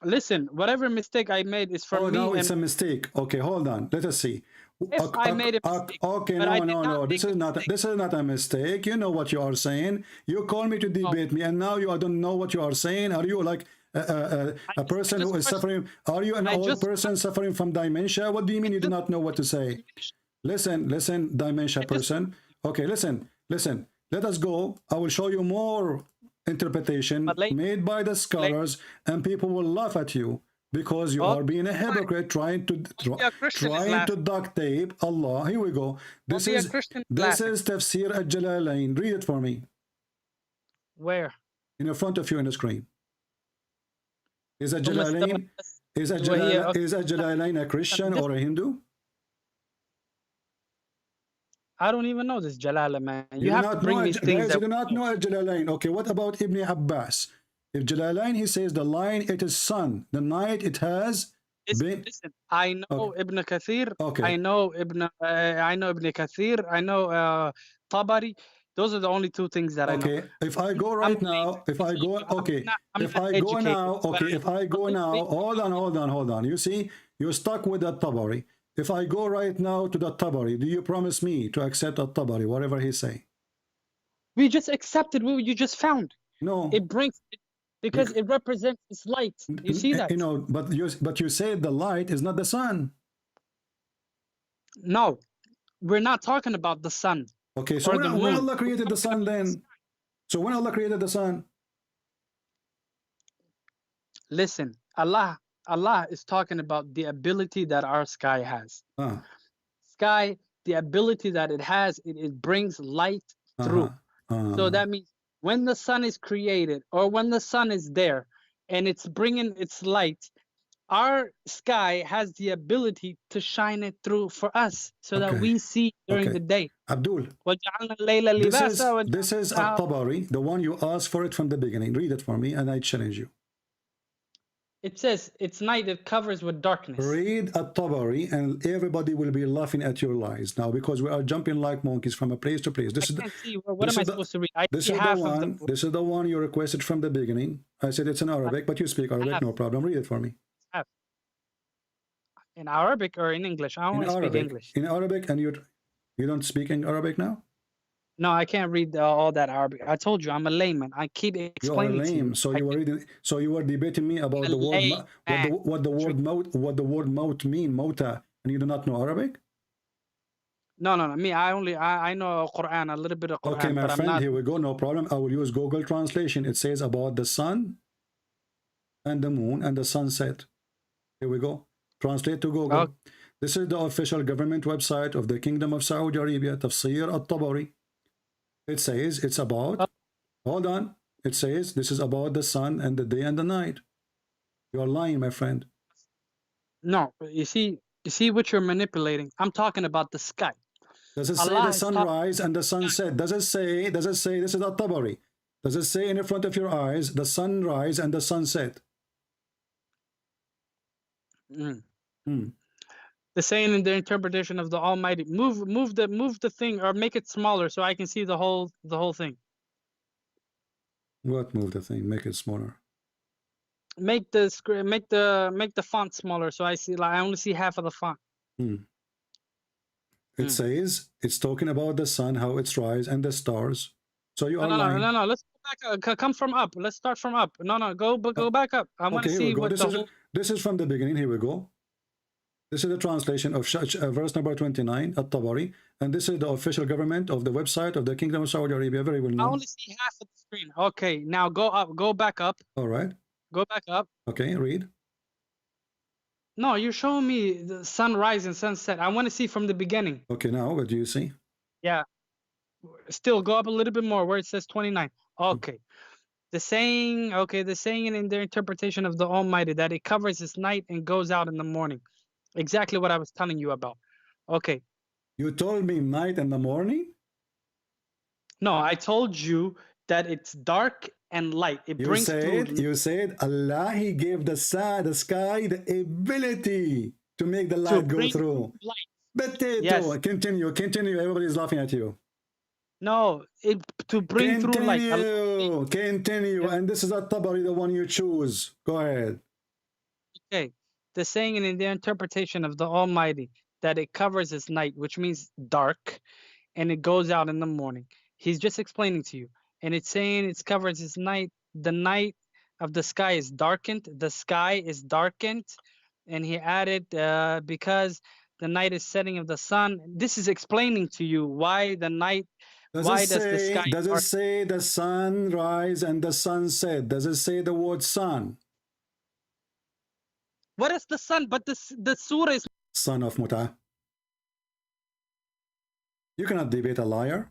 Listen, whatever mistake I made is from me. No, it's a mistake. Okay, hold on. Let us see. If I made a mistake. Okay, no. This is not a mistake. You know what you are saying. You call me to debate me, and now you don't know what you are saying. Are you like a person who is suffering? Are you an old person suffering from dementia? What do you mean you do not know what to say? Listen, dementia person. Okay, listen. Let us go. I will show you more interpretation made by the scholars, and people will laugh at you because you are being a hypocrite, trying to duct tape Allah. Here we go. This is Tafsir al-Jalalain. Read it for me. Where? In front of you on the screen. Is al-Jalalain a Christian or a Hindu? I don't even know this Jalala, man. You have to bring these things. Guys, you do not know Jalalain. Okay, what about Ibn Abbas? If Jalalain, he says the line, it is sun. The night, it has been. Listen, I know Ibn Kathir. Okay. I know Ibn Kathir. I know Tabari. Those are the only two things that I know. Okay, if I go right now, hold on. You see, you're stuck with that Tabari. If I go right now to the Tabari, do you promise me to accept the Tabari, whatever he say? We just accepted what you just found. No. It brings it because it represents its light. You see that? You know, but you say the light is not the sun. No, we're not talking about the sun. Okay, so when Allah created the sun then? So when Allah created the sun? Listen, Allah is talking about the ability that our sky has. Sky, the ability that it has, it brings light through. So that means when the sun is created or when the sun is there and it's bringing its light. Our sky has the ability to shine it through for us so that we see during the day. Abdul, وَجَعَلْنَا اللَّيْلَ لِبَاسًا this is At-Tabari, the one you asked for it from the beginning. Read it for me and I challenge you. It says it's night, it covers with darkness. Read At-Tabari and everybody will be laughing at your lies now, because we are jumping like monkeys from a place to place. This I is can't see. What am I supposed to read? I this see is half the of one. This is the one you requested from the beginning. I said it's in Arabic, but you speak Arabic, no problem. Read it for me. In Arabic or in English? I only speak English. In Arabic, and you don't speak in Arabic now? No, I can't read all that Arabic. I told you I'm a layman. I keep explaining You are lame. to you. So you were reading. So you were debating me about the word what the word maut mean, mota, and you do not know Arabic? No. Me, I know Quran, a little bit of Quran. Okay, my but friend, I'm not... here we go. No problem. I will use Google Translation. It says about the sun and the moon and the sunset. Here we go. Translate to Google. Okay. This is the official government website of the Kingdom of Saudi Arabia, Tafsir At-Tabari. It says it's about, hold on, it says this is about the sun and the day and the night. You're lying, my friend. No, you see what you're manipulating. I'm talking about the sky. Does it say the sunrise and the sunset? Does it say this is At-Tabari? Does it say in front of your eyes the sunrise and the sunset? The saying in the interpretation of the Almighty, move the thing, or make it smaller so I can see the whole thing. What move the thing? Make it smaller. Make the font smaller so I see, like, I only see half of the font. It says it's talking about the sun, how it's rise, and the stars. So you are lying. No. Let's go back. Come from up. Let's start from up. No. Go back up. I want to see what this is from the beginning. Here we go. This is the translation of verse number 29 at Tabari, and this is the official government of the website of the Kingdom of Saudi Arabia. Very well known. I only see half of the screen. Okay, now go up. Go back up. All right. Go back up. Okay, read. No, you're showing me the sunrise and sunset. I want to see from the beginning. Okay, now what do you see? Yeah. Still go up a little bit more where it says 29. Okay. The saying in their interpretation of the Almighty that it covers its night and goes out in the morning. Exactly what I was telling you about. Okay. You told me night and the morning? No, I told you that it's dark and light. You said Allah, He gave the sky the ability to make the light go through. Yes. Continue. Everybody's laughing at you. No, to bring through light. Continue. And this is At-Tabari, the one you choose. Go ahead. Okay. The saying in the interpretation of the Almighty that it covers its night, which means dark, and it goes out in the morning. He's just explaining to you. And it's saying it covers its night. The night of the sky is darkened. The sky is darkened. And he added, because the night is setting of the sun. This is explaining to you why the night, does it say the sunrise and the sunset? Does it say the word sun? What is the sun? But the surah is son of Muta. You cannot debate a liar.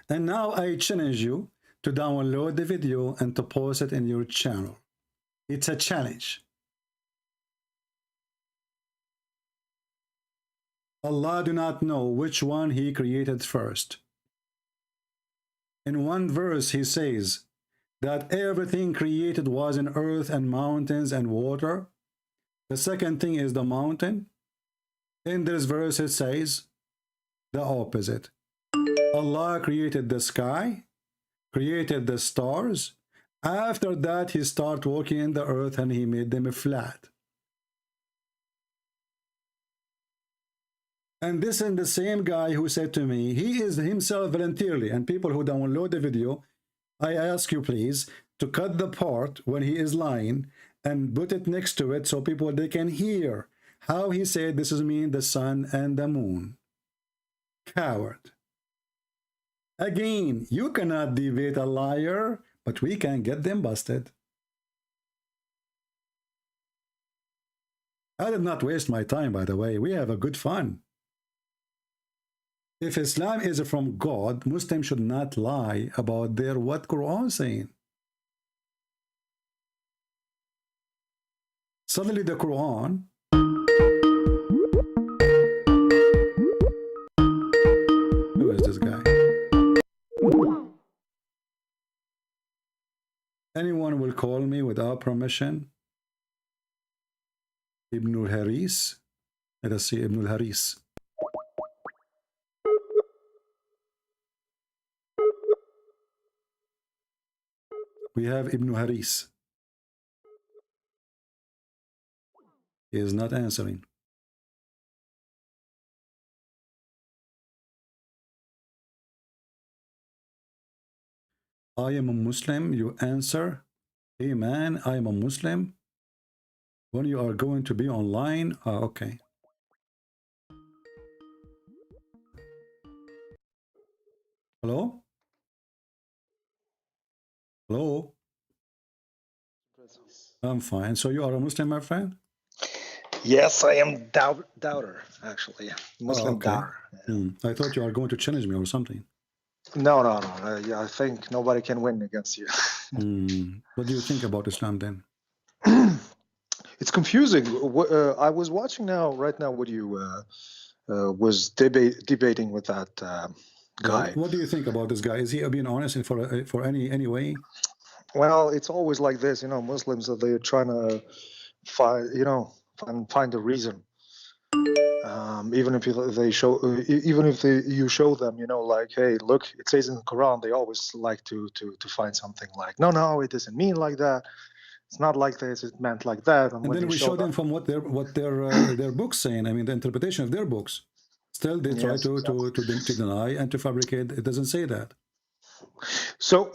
And now I challenge you to download the video and to post it in your channel. It's a challenge. Allah do not know which one He created first. In one verse He says that everything created was in earth and mountains and water. The second thing is the mountain. In this verse it says the opposite. Allah created the sky, created the stars. After that He started walking in the earth and He made them flat. And this is the same guy who said to me, he is himself voluntarily, and people who download the video, I ask you please to cut the part when he is lying and put it next to it so people they can hear how he said this is mean the sun and the moon. Coward. Again, you cannot debate a liar, but we can get them busted. I did not waste my time, by the way. We have a good fun. If Islam is from God, Muslims should not lie about their what Quran saying. Suddenly the Quran who is this guy? Anyone will call me without permission Ibn al-Haris. Let us see Ibn al-Haris. We have Ibn Haris. He is not answering. I am a Muslim. You answer, hey man, I am a Muslim. When you are going to be online, okay. Hello? Hello? I'm fine. So you are a Muslim, my friend? Yes, I am doubter, actually. Muslim okay. doubter. I thought you are going to challenge me or something. No. I think nobody can win against you. What do you think about Islam then? It's confusing. I was watching right now what you was debating with that guy. What do you think about this guy? Is he being honest for any way? Well, it's always like this, Muslims, they're trying to find a reason. Even if you show them, like, hey, look, it says in the Quran, they always like to find something like, no, it doesn't mean like that. It's not like this. It meant like that. And then we show them from what their books saying. I mean, the interpretation of their books. Still, they try to deny and to fabricate. It doesn't say that. So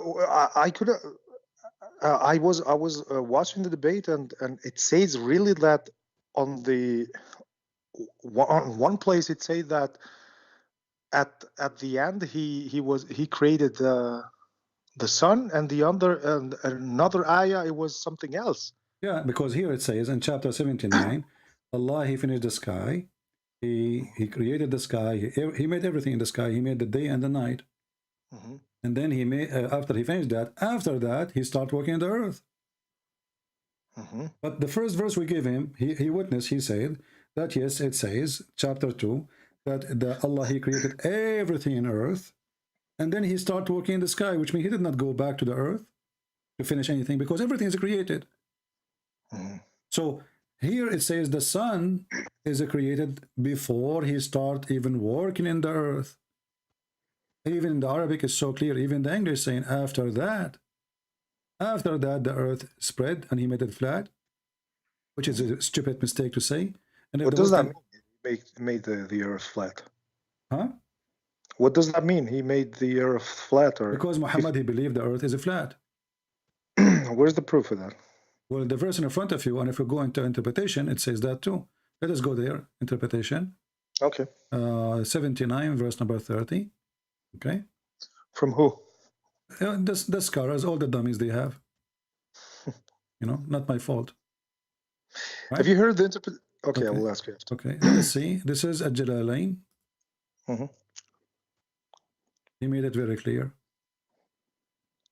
I was watching the debate, and it says really that on one place it says that at the end he created the sun, and another ayah it was something else. Yeah, because here it says in chapter 79, Allah, he finished the sky. He created the sky. He made everything in the sky. He made the day and the night. And then he made after he finished that, he started working on the earth. But the first verse we gave him, he witnessed, he said that yes, it says, chapter 2, that Allah, he created everything in earth, and then he started working in the sky, which means he did not go back to the earth to finish anything, because everything is created. So here it says the sun is created before he start even working in the earth. Even in the Arabic is so clear, even the English saying after that the earth spread and he made it flat, which is a stupid mistake to say. And what does that mean? He made the earth flat? Huh? What does that mean? He made the earth flat? Or because Muhammad, he believed the earth is a flat. Where's the proof of that? Well, the verse in front of you, and if you go into interpretation, it says that too. Let us go there. Interpretation. Okay. 79, verse number 30. Okay. From who? The scholars, all the dummies they have. Not my fault. Right? Have you heard the interpretation? Okay, I will ask you after. Okay, let's see. This is a Jalalain. He made it very clear.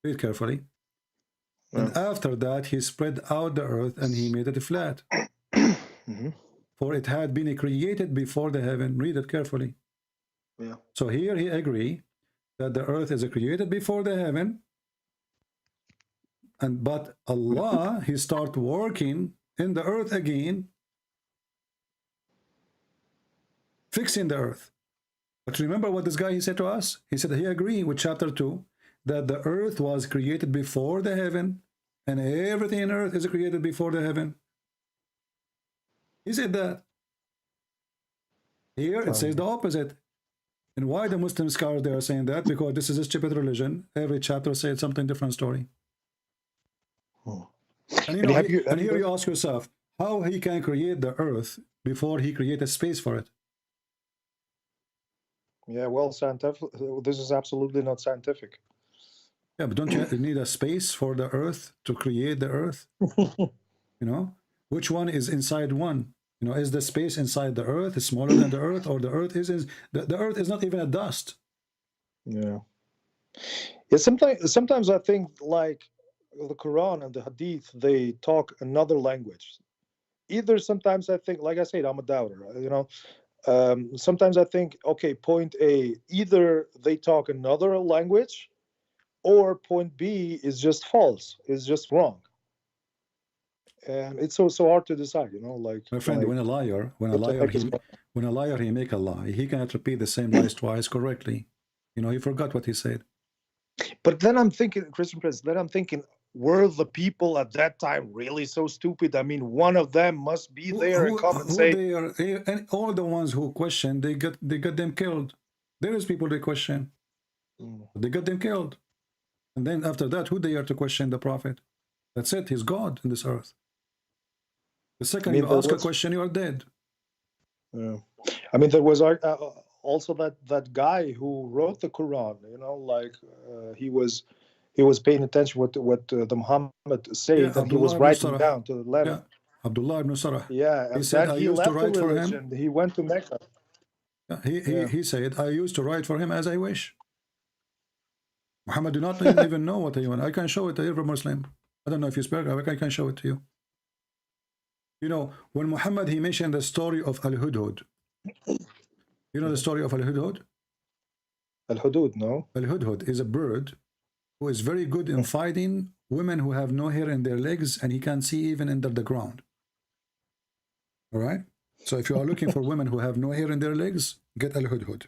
Read carefully. And after that, he spread out the earth and he made it flat. For it had been created before the heaven. Read it carefully. Yeah. So here he agree that the earth is created before the heaven. But Allah, he start working in the earth again, fixing the earth. But remember what this guy, he said to us? He said he agreed with chapter 2 that the earth was created before the heaven, and everything in earth is created before the heaven. He said that. Here it says the opposite. And why the Muslim scholars, they are saying that? Because this is a stupid religion. Every chapter says something different story. And, here you ask yourself, how he can create the earth before he created space for it? Yeah, well, scientific. This is absolutely not scientific. Yeah, but don't you need a space for the earth to create the earth? Which one is inside one? You know, is the space inside the earth is smaller than the earth, or the earth the earth is not even a dust? Yeah. Yeah, sometimes I think like the Quran and the Hadith, they talk another language. Either sometimes I think, like I said, I'm a doubter, you know. Sometimes I think, okay, point A, either they talk another language, or point B is just false, is just wrong. And it's so hard to decide, you know, like My friend, when a liar he make a lie, he cannot repeat the same lies twice correctly. You know, he forgot what he said. But then I'm thinking, Christian Prince, then I'm thinking, were the people at that time really so stupid? I mean, one of them must be there and come and say, they are, and all the ones who question, they got them killed. There is people they question, they got them killed, and then after that, who they are to question the prophet? That's it. He's God in this earth. The second you ask a question, you are dead. Yeah. I mean, there was also that guy who wrote the Quran. You know, like he was paying attention what the Muhammad said, and he was writing down to the letter. Yeah. Abdullah ibn Sarah. Yeah, and he said, then I he used left to write the for religion. him. He went to Mecca. He said, I used to write for him as I wish. Muhammad do not even know what he want. I can show it to every Muslim. I don't know if you speak Arabic, I can show it to you. You know, when Muhammad, he mentioned the story of Al-Hudhud. You know the story of Al-Hudhud? Al-Hudud, no? Al-Hudhud is a bird who is very good in fighting women who have no hair in their legs, and he can see even under the ground. All right? So if you are looking for women who have no hair in their legs, get Al-Hudhud.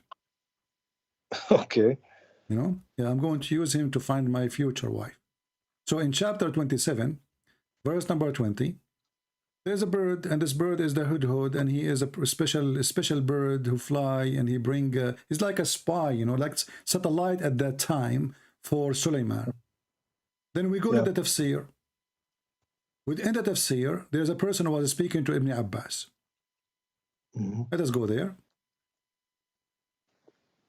Okay. You know? Yeah, I'm going to use him to find my future wife. So in chapter 27, verse number 20, there's a bird, and this bird is the hudhud, and he is a special bird who fly, and he bring he's like a spy, you know, like satellite at that time for Sulaiman. Then we go to the tafsir. Within the tafsir, there's a person who was speaking to Ibn Abbas. Let us go there.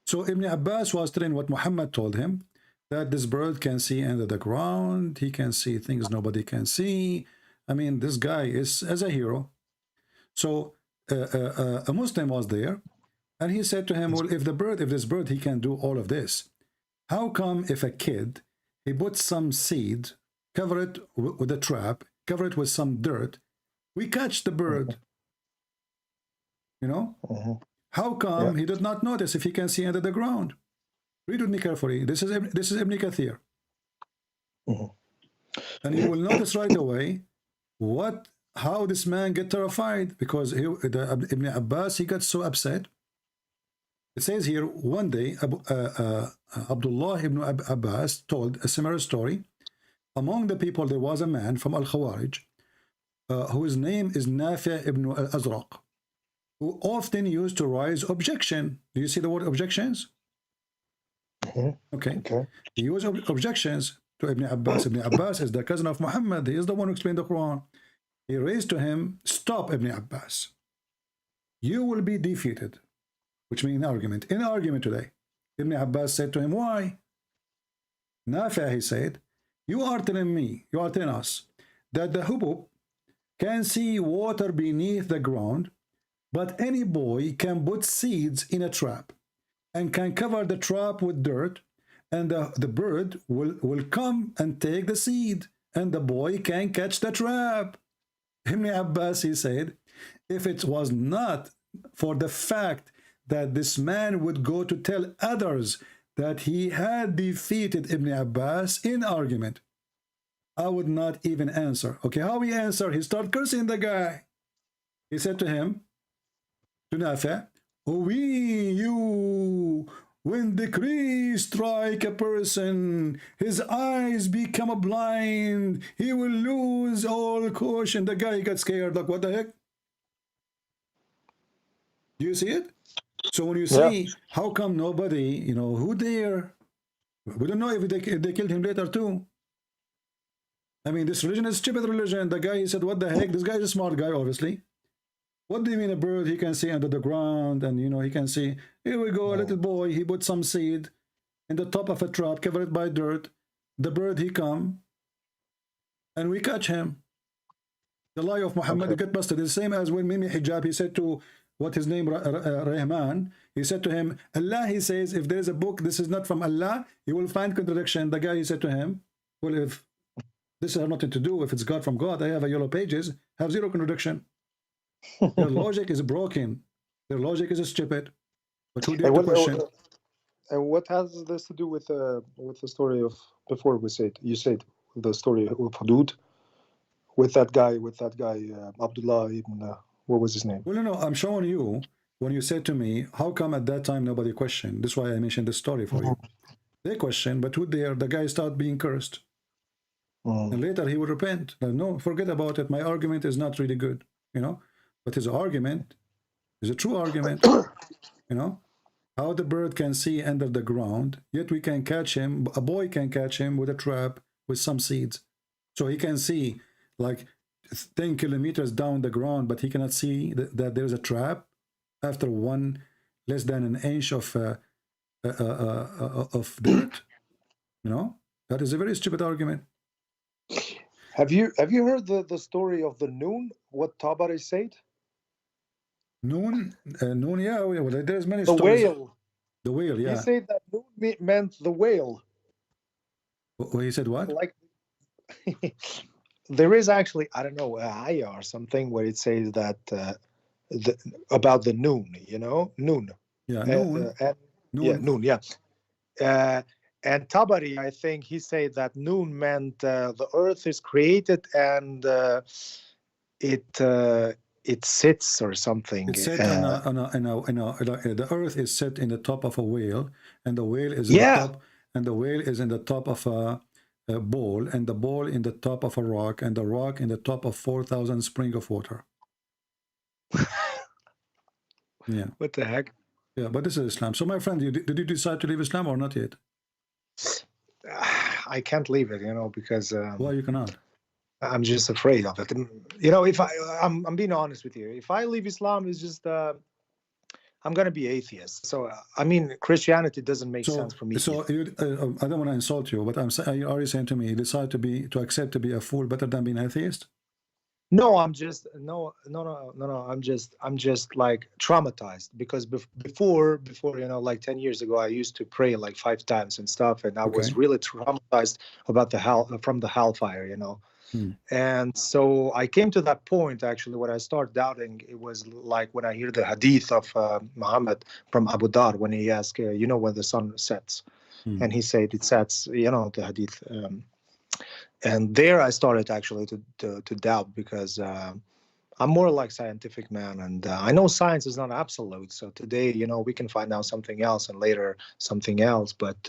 So Ibn Abbas was telling what Muhammad told him, that this bird can see under the ground, he can see things nobody can see. I mean, this guy is as a hero. So a Muslim was there, and he said to him, well, if this bird, he can do all of this, how come if a kid, he puts some seed, cover it with a trap, cover it with some dirt, we catch the bird? You know? How come he did not notice if he can see under the ground? Read with me carefully. This is Ibn Kathir. And you will notice right away how this man get terrified, because Ibn Abbas, he got so upset. It says here, one day Abdullah ibn Abbas told a similar story. Among the people there was a man from Al-Khawarij whose name is Nafi ibn al-Azraq, who often used to raise objection. Do you see the word objections? Okay. He used objections to Ibn Abbas. Ibn Abbas is the cousin of Muhammad. He is the one who explained the Quran. He raised to him, stop, Ibn Abbas. You will be defeated, which means argument. In argument today, Ibn Abbas said to him, why? Nafi, he said, you are telling us that the hubub can see water beneath the ground, but any boy can put seeds in a trap and can cover the trap with dirt, and the bird will come and take the seed, and the boy can catch the trap. Ibn Abbas, he said, if it was not for the fact that this man would go to tell others that he had defeated Ibn Abbas in argument, I would not even answer. Okay, how he answered? He started cursing the guy. He said to him, to Nafi, when decree strike a person, his eyes become blind, he will lose all caution. The guy got scared, like, what the heck? Do you see it? So when you see, how come nobody, you know, who dare? We don't know if they killed him later too. I mean, this religion is stupid religion. The guy, he said, what the heck? This guy is a smart guy, obviously. What do you mean a bird? He can see under the ground, and you know, he can see. Here we go, a little boy. He put some seed in the top of a trap, covered by dirt. The bird, he come, and we catch him. The lie of Muhammad Okay. get busted. The same as when Mimi Hijab, he said to what his name Rahman, he said to him, Allah, he says, if there is a book, this is not from Allah, you will find contradiction. The guy, he said to him, well, if this has nothing to do, if it's God from God, I have a yellow pages, have zero contradiction. Their logic is broken. Their logic is stupid. But who dare to question? And what has this to do with the story of before you said the story of Hudud with that guy Abdullah ibn what was his name? Well, no, I'm showing you when you said to me, how come at that time nobody questioned? This is why I mentioned the story for you. They questioned, but who dare? The guy started being cursed. And later he would repent. Like, no, forget about it. My argument is not really good, you know. But his argument is a true argument, you know. How the bird can see under the ground, yet we can catch him, a boy can catch him with a trap with some seeds. So he can see like 10 kilometers down the ground, but he cannot see that there's a trap after less than an inch of dirt. You know, that is a very stupid argument. Have you heard the story of the Noon? What Tabari said? Noon, yeah. Well, there's many the stories. Whale. The whale, yeah. He said that Noon meant the whale. Well, he said what? Like, there is actually, I don't know, a ayah or something where it says that about the Noon, you know, Noon. Yeah, Noon. Noon. Yeah, Noon, yeah. And Tabari, I think he said that Noon meant the earth is created and it sits or something. It's set the earth is set in the top of a whale, and the whale is in the top, and the whale is in the top of a bowl, and the bowl in the top of a rock, and the rock in the top of 4,000 spring of water. Yeah. What the heck? Yeah, but this is Islam. So, my friend, did you decide to leave Islam or not yet? I can't leave it, you know, because why you cannot? I'm just afraid of it. And, you know, if I'm being honest with you, if I leave Islam, it's just I'm going to be atheist. So I mean, Christianity doesn't make sense for me. So I don't want to insult you, but are you saying to me, you decide to accept to be a fool better than being atheist? No, I'm just no. I'm just like traumatized because before, you know, like 10 years ago, I used to pray like 5 times and stuff, and I was really traumatized about from the hellfire, you know. And so I came to that point actually when I started doubting. It was like when I hear the hadith of Muhammad from Abu Dhar when he asked, you know, when the sun sets, and he said it sets, you know, the hadith. And there I started actually to doubt because I'm more like scientific man, and I know science is not absolute. So today, you know, we can find out something else and later something else, but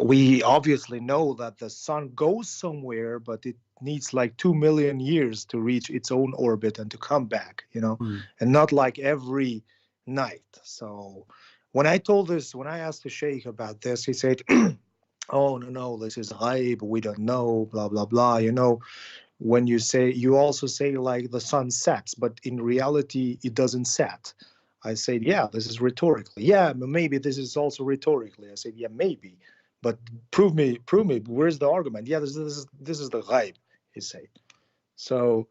we obviously know that the sun goes somewhere, but it needs like 2 million years to reach its own orbit and to come back, you know, and not like every night. So when I asked the sheikh about this, he said, oh, no, this is ghaib, we don't know, blah, blah, blah. You know, when you also say like the sun sets, but in reality, it doesn't set. I said, yeah, this is rhetorically. Yeah, maybe this is also rhetorically. I said, yeah, maybe, but prove me. Where's the argument? Yeah, this is the ghaib, he said. So,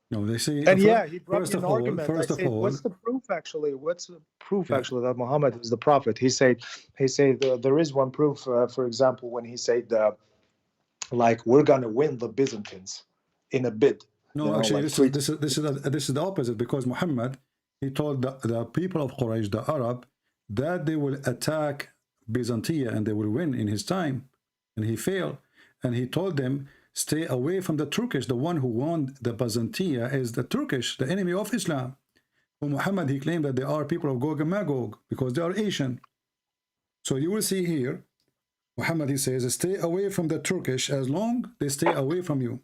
no, they say. And yeah, he brought me an argument. First I said, what's the proof actually? What's the proof actually that Muhammad is the prophet? He said there is one proof. For example, when he said like we're gonna win the Byzantines in a bid. No, you know, actually, like this is the opposite, because Muhammad, he told the people of Quraysh, the Arab, that they will attack Byzantium and they will win in his time, and he failed, and he told them, stay away from the Turkish. The one who won the Byzantium is the Turkish, the enemy of Islam. For Muhammad, he claimed that they are people of Gog and Magog because they are Asian. So you will see here, Muhammad, he says, stay away from the Turkish as long they stay away from you.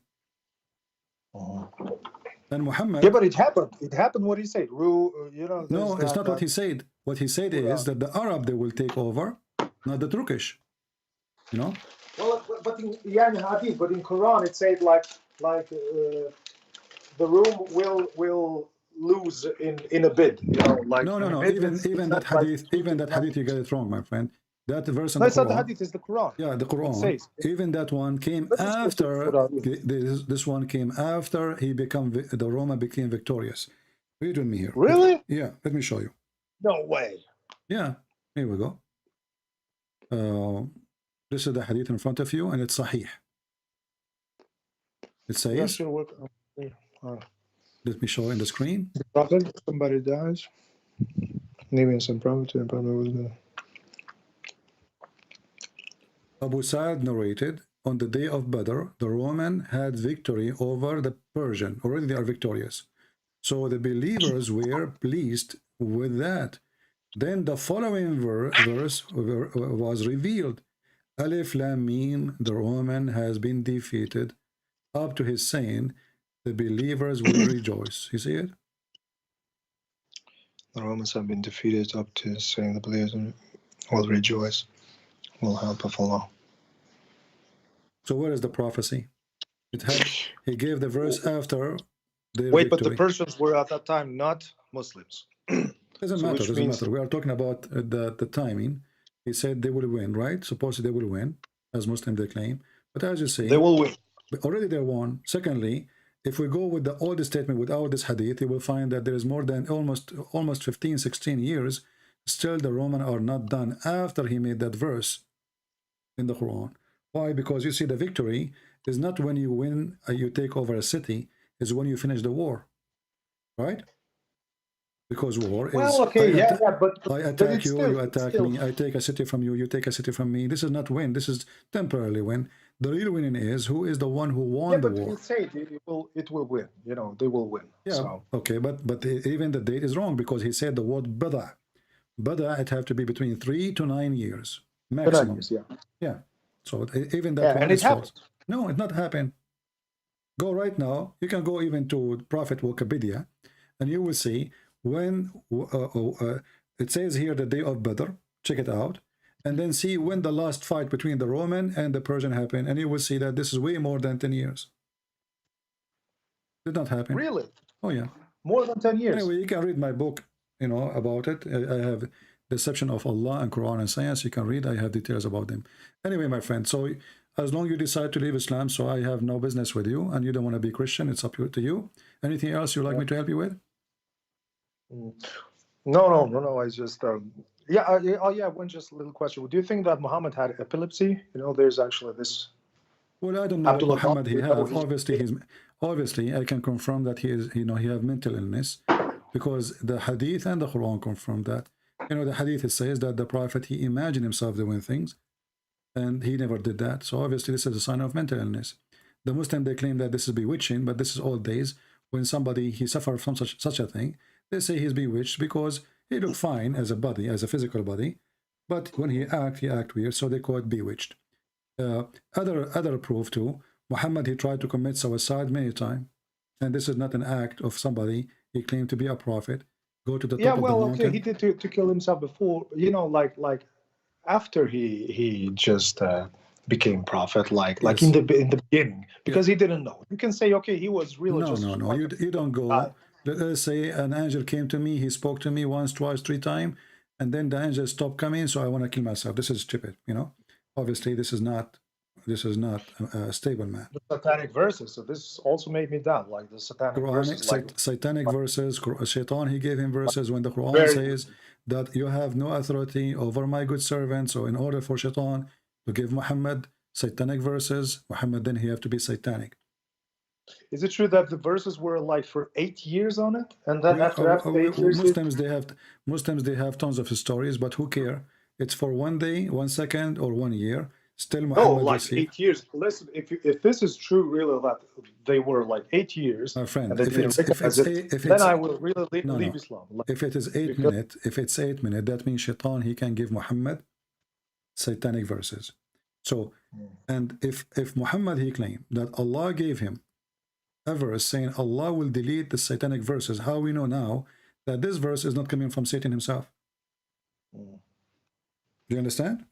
And Muhammad... Yeah, but it happened. It happened what he said. You know, no, it's not what he said. What he said is that the Arab, they will take over, not the Turkish. You know? Well, but in Hadith, but in Quran it said like the room will lose in a bid. You know, like no. Even that hadith, you got it wrong, my friend. That verse in No, the it's not the Quran. hadith, it's the Quran. Yeah, the It Quran. says. Even that one came Let's just go after. for This one came after he become the Roman became victorious. Read with me here. Really? Yeah, let me show you. No way. Yeah, here we go. This is the hadith in front of you, and it's sahih. It says, Yeah, sure, work. let me show in the screen. The prophet, somebody dies. Maybe in some prophet, and prophet was the. Abu Sa'd narrated, on the day of Badr, the Roman had victory over the Persian. Already they are victorious. So the believers were pleased with that. Then the following verse was revealed. Alif Lam Mim, the Roman has been defeated, up to his saying, the believers will rejoice. You see it? The Romans have been defeated up to saying the believers will rejoice, will help of Allah. So where is the prophecy? He gave the verse after their Wait, victory. but the Persians were at that time not Muslims. Doesn't matter. We are talking about the timing. He said they will win, right? Supposedly they will win, as Muslims they claim. But as you say, they will win. Already they won. Secondly, if we go with the oldest statement without this hadith, you will find that there is more than almost 15, 16 years. Still, the Roman are not done after he made that verse in the Quran. Why? Because you see, the victory is not when you win, you take over a city, is when you finish the war, right? Because war is, I attack you, you attack me, I take a city from you, you take a city from me. This is not win, this is temporarily win. The real winning is who is the one who won the war. He said it will win. You know, they will win. Yeah, so. okay, but even the date is wrong because he said the word bada. Bada, it have to be between 3 to 9 years maximum. 9 years, yeah. Yeah. So even that one is false. No, it not happened. Go right now. You can go even to Prophet Wikipedia, and you will see when it says here the day of Badr. Check it out, and then see when the last fight between the Roman and the Persian happened, and you will see that this is way more than 10 years. Did not happen. Really? Oh yeah. More than 10 years. Anyway, you can read my book, you know, about it. I have Deception of Allah and Quran and Science. You can read. I have details about them. Anyway, my friend, so as long as you decide to leave Islam, so I have no business with you, and you don't want to be Christian, it's up to you. Anything else you'd like me to help you with? No. I just one just little question. Do you think that Muhammad had epilepsy? You know, there's actually this. Well, I don't know what Muhammad he have. Obviously, I can confirm that he is. You know, he have mental illness, because the Hadith and the Quran confirm that. You know, the Hadith says that the Prophet he imagined himself doing things, and he never did that. So obviously, this is a sign of mental illness. The Muslim they claim that this is bewitching, but this is old days when somebody he suffered from such a thing. They say he's bewitched because he looked fine as a body, as a physical body, but when he act weird, so they call it bewitched. Other proof too, Muhammad he tried to commit suicide many times, and this is not an act of somebody he claimed to be a prophet. Go to the top of the mountain. He did to kill himself before, you know, like after he just became prophet, like in the beginning, because he didn't know. You can say, okay, he was really no. You don't go. Let's say an angel came to me, he spoke to me once, twice, 3 times, and then the angel stopped coming, so I want to kill myself. This is stupid, you know. Obviously, this is not a stable man. The satanic verses. So this also made me doubt, like the satanic verses. Satanic verses. Shaitan, he gave him verses when the Quran says that you have no authority over my good servant. So in order for Shaitan to give Muhammad satanic verses, Muhammad then he have to be satanic. Is it true that the verses were like for 8 years on it, and then after 8 years? Muslims they have tons of stories, but who care? It's for 1 day, 1 second, or 1 year. Still, Muhammad like 8 years. Listen, if this is true, really, that they were like 8 years, my friend, then I will really leave Islam. If it is 8 minutes, that means Shaitan he can give Muhammad satanic verses. So, and if Muhammad he claimed that Allah gave him a verse saying Allah will delete the satanic verses, how we know now that this verse is not coming from Satan himself? Do you understand?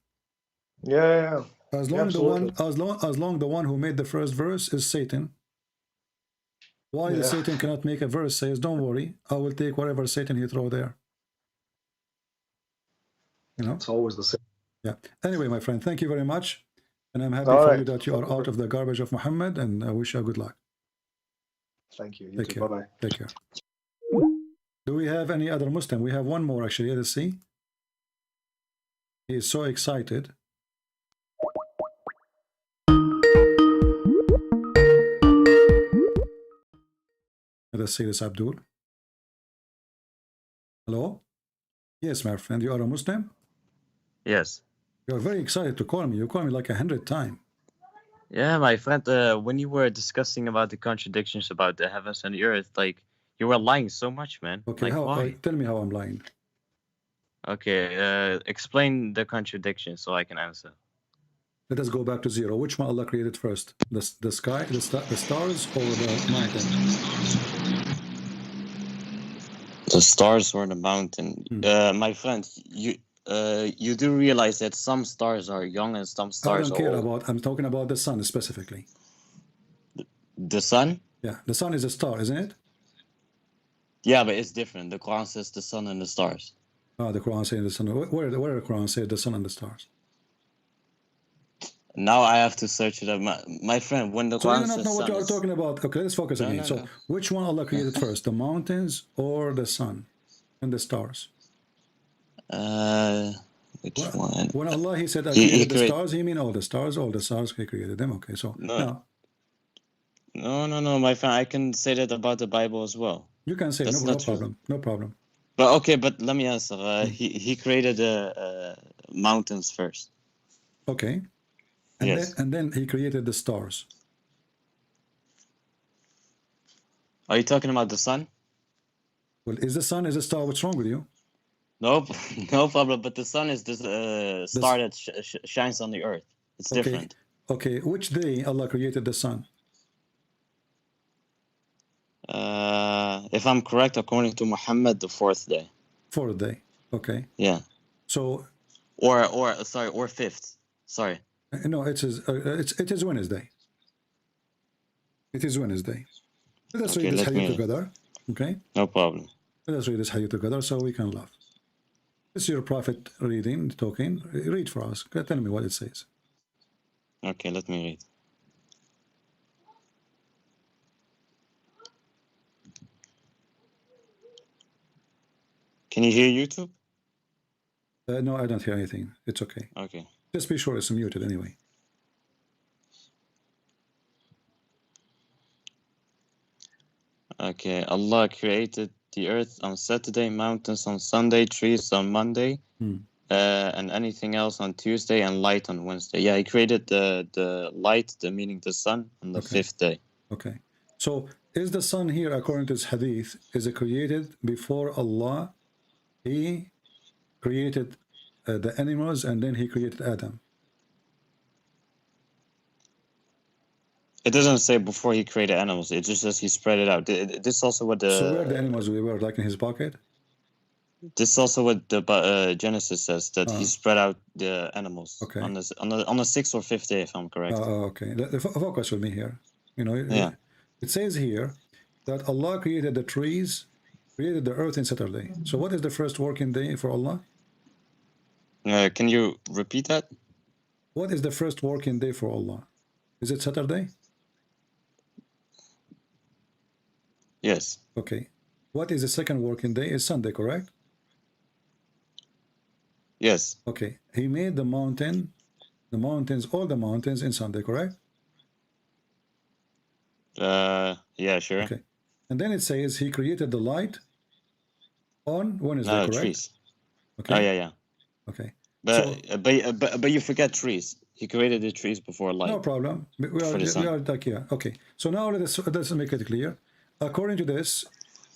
Yeah. As long the one who made the first verse is Satan. Why the Satan cannot make a verse says, don't worry, I will take whatever Satan he throw there. You know? It's always the same. Yeah. Anyway, my friend, thank you very much. And I'm happy All for right. you that you are out of the garbage of Muhammad, and I wish you good luck. Thank you. You Take too. care. Bye-bye. Take care. Do we have any other Muslim? We have one more actually. Let's see. He is so excited. Let's see this, Abdul. Hello? Yes, my friend, you are a Muslim? Yes. You are very excited to call me. You call me like 100 times. Yeah, my friend, when you were discussing about the contradictions about the heavens and the earth, like, you were lying so much, man. Okay, like, why? tell me how I'm lying. Okay, explain the contradiction so I can answer. Let us go back to zero. Which one Allah created first? The sky, the stars, or the mountain? The stars or the mountain. My friend, you do realize that some stars are young and some I stars don't are care old. about, I'm talking about the sun specifically. The sun? Yeah, the sun is a star, isn't it? Yeah, but it's different. The Quran says the sun and the stars. Ah, the Quran says the sun. Where the Quran says the sun and the stars? Now I have to search it up. My friend, when the So you Quran do not says know what sun you are is... talking about. Okay, let's focus again. So which one Allah created first, the mountains or the sun and the stars? Which one? When Allah, he said, I created the stars, he mean all the stars, he created them. Okay, so now. No, my friend, I can say that about the Bible as well. You can say, That's no not true. problem, no problem. But okay, but let me answer. He created the mountains first. Okay. And, yes. And then he created the stars. Are you talking about the sun? Well, is the sun is a star? What's wrong with you? Nope, no problem. But the sun is the star that shines on the earth. It's different. Okay, which day Allah created the sun? If I'm correct, according to Muhammad, the fourth day. Fourth day. Okay. Yeah. So. Or fifth. Sorry. No, it is Wednesday. It is Wednesday. Let us read this hadith together. Okay. No problem. Let us read this hadith together so we can laugh. This is your prophet reading, talking. Read for us. Tell me what it says. Okay, let me read. Can you hear YouTube? No, I don't hear anything. It's okay. Okay. Just be sure it's muted anyway. Okay, Allah created the earth on Saturday, mountains on Sunday, trees on Monday, and anything else on Tuesday, and light on Wednesday. Yeah, he created the light, meaning the sun, on the fifth day. Okay. So is the sun here, according to this hadith, is it created before Allah? He created the animals and then he created Adam. It doesn't say before he created animals. It just says he spread it out. This is also what the... So where the animals were, like in his pocket? This is also what the Genesis says, that he spread out the animals on the sixth or fifth day, if I'm correct. Okay. Focus with me here. You know, it says here that Allah created the trees, created the earth in Saturday. So what is the first working day for Allah? Can you repeat that? What is the first working day for Allah? Is it Saturday? Yes. Okay. What is the second working day? Is Sunday, correct? Yes. Okay. He made the mountains, all the mountains in Sunday, correct? Yeah, sure. Okay. And then it says he created the light on Wednesday, correct? Trees. Okay. Oh, yeah. Okay. But you forget trees. He created the trees before light. No problem. We are like, yeah. Okay. So now let's make it clear. According to this,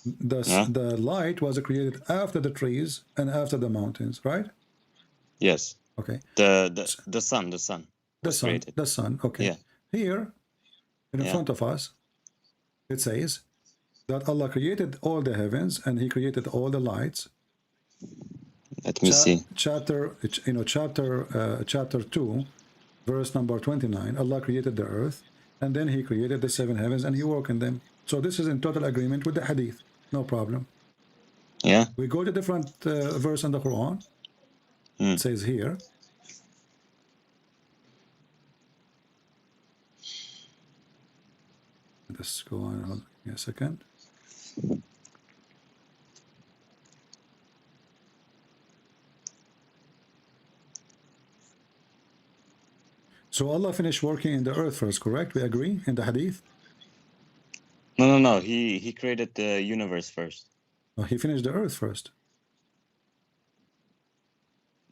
the light was created after the trees and after the mountains, right? Yes. Okay. The sun. The sun. Okay. Yeah. Here, in front of us, it says that Allah created all the heavens and He created all the lights. Let me see. Chapter 2, verse number 29. Allah created the earth, and then He created the 7 heavens, and He worked in them. So this is in total agreement with the hadith. No problem. Yeah. We go to different verse in the Quran. It says here let's go on. Hold on a second. So Allah finished working in the earth first, correct? We agree in the hadith? No. He created the universe first. No, he finished the earth first.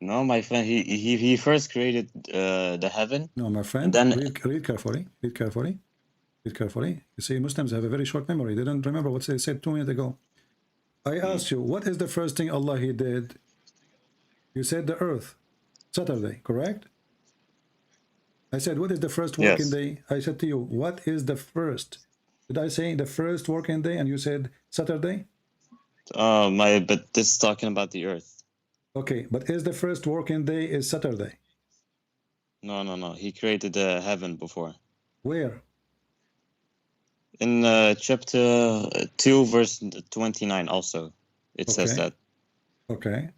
No, my friend, he first created the heaven. No, my friend, then read carefully. Read carefully. Read carefully. You see, Muslims have a very short memory. They don't remember what they said 2 minutes ago. I asked you, what is the first thing Allah He did? You said the earth, Saturday, correct? I said, what is the first working day? I said to you, what is the first? Did I say the first working day? And you said Saturday? But this is talking about the earth. Okay, but is the first working day is Saturday? No. He created the heaven before. Where? In chapter 2, verse 29 also. It says that. Okay.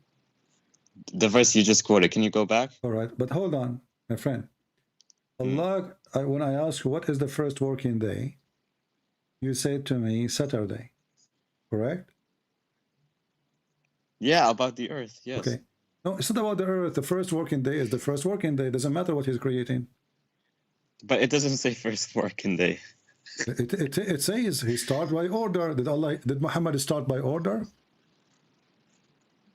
The verse you just quoted. Can you go back? All right, but hold on, my friend. Allah, when I ask you what is the first working day, you said to me Saturday, correct? Yeah, about the earth, yes. Okay. No, it's not about the earth. The first working day is the first working day. It doesn't matter what he's creating. But it doesn't say first working day. It says he started by order. Did Muhammad start by order?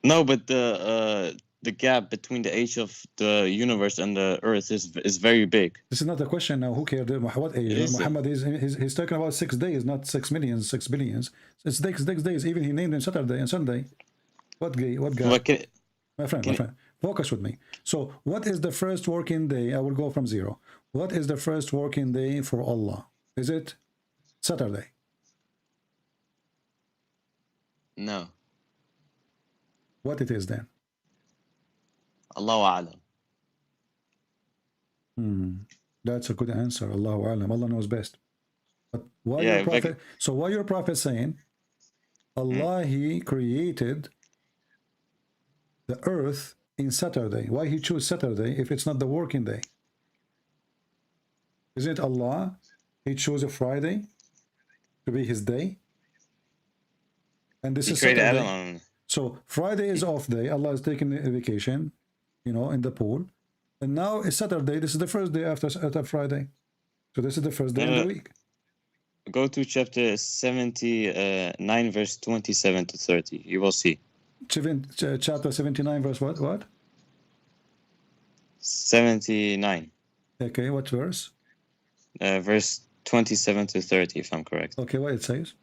No, but the gap between the age of the universe and the earth is very big. This is not a question now. Who cares what age? Muhammad he's talking about 6 days, not 6 millions, 6 billions. It's 6 days. Even he named him Saturday and Sunday. What guy? My friend, focus with me. So, what is the first working day? I will go from 0. What is the first working day for Allah? Is it Saturday? No. What it is then? Allahu A'lam. That's a good answer. Allahu A'lam. Allah knows best. But why why your prophet saying Allah He created the earth in Saturday? Why He chose Saturday if it's not the working day? Isn't Allah He chose a Friday to be His day? And this is Saturday. So Friday is off day. Allah is taking a vacation, in the pool. And now it's Saturday. This is the first day after Friday. So this is the first day of the week. Go to chapter 79, verse 27 to 30. You will see. Chapter 79, verse what? 79. Okay, what verse? Verse 27 to 30, if I'm correct. Okay, what it says?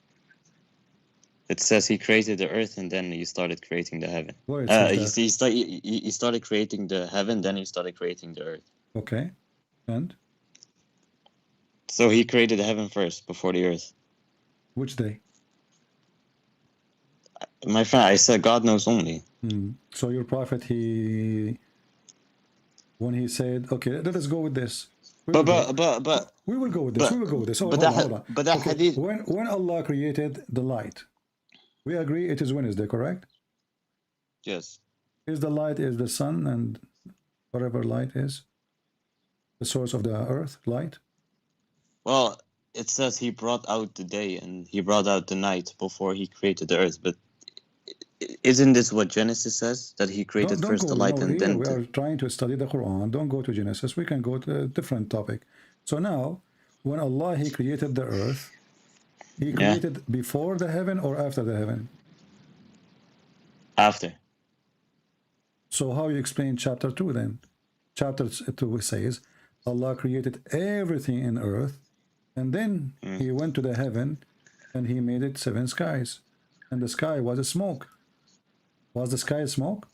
It says he created the earth and then he started creating the heaven. Where it says he started creating the heaven, then he started creating the earth. Okay, and? So he created the heaven first before the earth. Which day? My friend, I said God knows only. So your prophet, when he said, okay, let us go with this. We will go with this. Hold on. But that hadith. When Allah created the light, we agree it is Wednesday, correct? Yes. Is the light is the sun and whatever light is the source of the earth light? Well, it says he brought out the day and he brought out the night before he created the earth. But isn't this what Genesis says? That he created first the light and then... We are trying to study the Quran. Don't go to Genesis. We can go to a different topic. So now, when Allah, He created the earth, He created before the heaven or after the heaven? After. So how you explain chapter 2 then? Chapter 2 says, Allah created everything in earth, and then He went to the heaven, and He made it 7 skies. And the sky was a smoke. Was the sky smoke?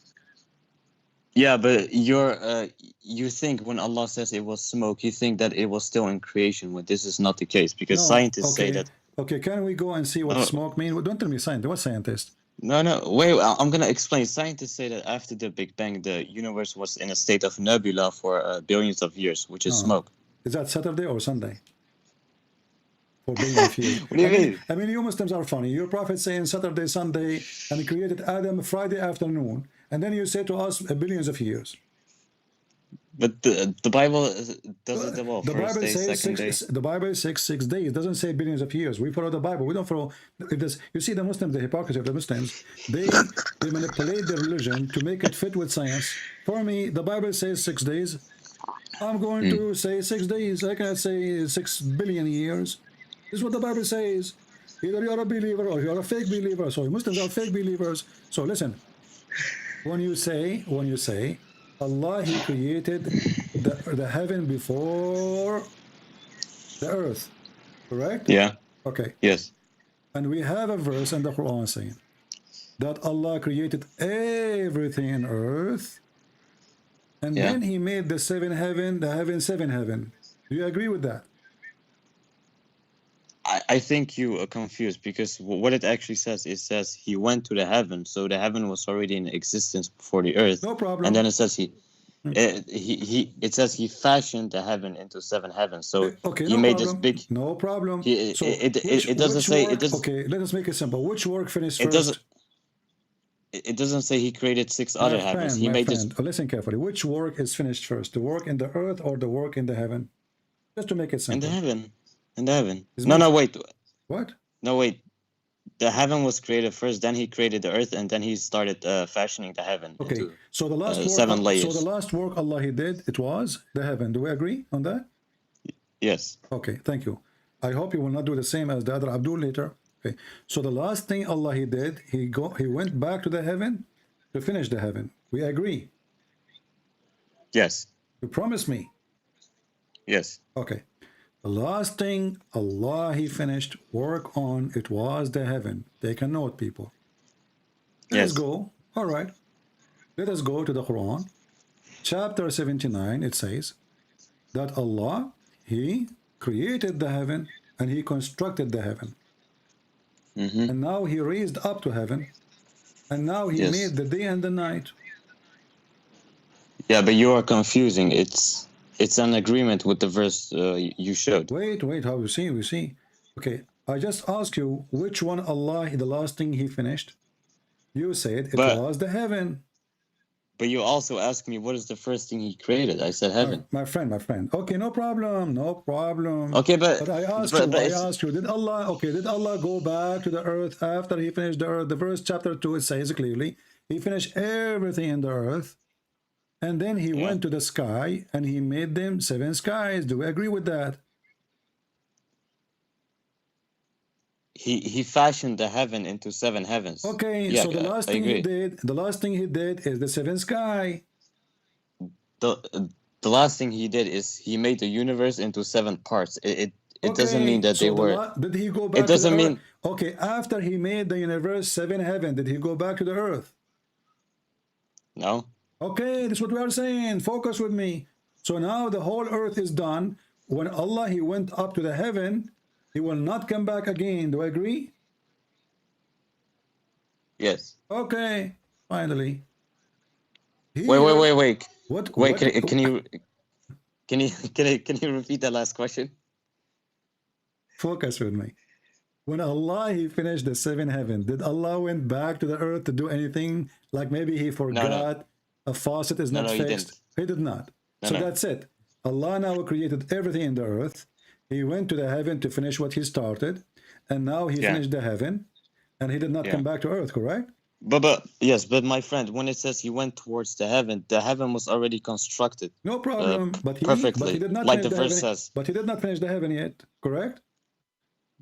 Yeah, but you think when Allah says it was smoke, you think that it was still in creation, when this is not the case, because scientists say that. Okay, can we go and see what smoke means? Don't tell me scientist. What scientist? No, wait, I'm going to explain. Scientists say that after the Big Bang, the universe was in a state of nebula for billions of years, which is smoke. Is that Saturday or Sunday? For billions of years. What do you mean? I mean, you Muslims are funny. Your prophet saying Saturday, Sunday, and he created Adam Friday afternoon, and then you say to us billions of years. But the Bible does it well. The First Bible day, says second day. the Bible says 6 days. It doesn't say billions of years. We follow the Bible. We don't follow. If this, you see the Muslims, the hypocrisy of the Muslims. They manipulate their religion to make it fit with science. For me, the Bible says 6 days. I'm going to say 6 days. I cannot say 6 billion years. This is what the Bible says. Either you're a believer or you're a fake believer. So Muslims are fake believers. So listen, when you say Allah, He created the heaven before the earth, correct? Yeah. Okay. Yes. And we have a verse in the Quran saying that Allah created everything in earth, and then He made the seven heaven, seven heaven. Do you agree with that? I think you are confused because what it actually says, it says He went to the heaven, so the heaven was already in existence before the earth. No problem. And then it says it says He fashioned the heaven into seven heavens. So okay, He no made problem. this big. No problem. So it doesn't say work, it does. Okay, let us make it simple. Which work finished It first? doesn't. It doesn't say He created six other heavens. He made this. Listen carefully. Which work is finished first? The work in the earth or the work in the heaven? Just to make it simple. In the heaven. In the heaven. No, wait. What? No, wait. The heaven was created first, then He created the earth, and then He started fashioning the heaven. Okay. Into, so the last work, seven layers. So the last work Allah He did, it was the heaven. Do we agree on that? Yes. Okay. Thank you. I hope you will not do the same as the other Abdul later. Okay. So the last thing Allah He did, He went back to the heaven to finish the heaven. We agree. Yes. You promise me. Yes. Okay. The last thing Allah He finished work on, it was the heaven. Take a note, people. Let us go. All right. Let us go to the Quran. Chapter 79, it says that Allah, He created the heaven and He constructed the heaven. And now He raised up to heaven. And now He made the day and the night. Yeah, but you are confusing. It's an agreement with the verse you showed. Wait, how you see? We see. Okay, I just asked you which one Allah, the last thing He finished. You said it was the heaven. But you also asked me what is the first thing He created. I said heaven. My friend. Okay, no problem. Okay, but I asked you, did Allah go back to the earth after He finished the earth? The verse chapter 2, it says clearly, He finished everything in the earth. And then He went to the sky and He made them seven skies. Do we agree with that? He fashioned the heaven into seven heavens. Okay, yeah, so the last thing He did is the seventh sky. The last thing He did is He made the universe into seven parts. It doesn't mean that they were. Did He go back? It doesn't mean. Okay, after He made the universe seven heaven, did He go back to the earth? No. Okay, this is what we are saying. Focus with me. So now the whole earth is done. When Allah He went up to the heaven, He will not come back again. Do I agree? Yes. Okay. Finally. Wait. What? Wait. Can you repeat that last question? Focus with me. When Allah He finished the seven heaven, did Allah went back to the earth to do anything? Like maybe He forgot a faucet is not fixed? He did not. So that's it. Allah now created everything in the earth. He went to the heaven to finish what He started, and now He finished the heaven, and He did not come back to earth, correct? But my friend, when it says He went towards the heaven was already constructed. No problem. Perfectly, he did not like finish the verse says. But He did not finish the heaven yet, correct?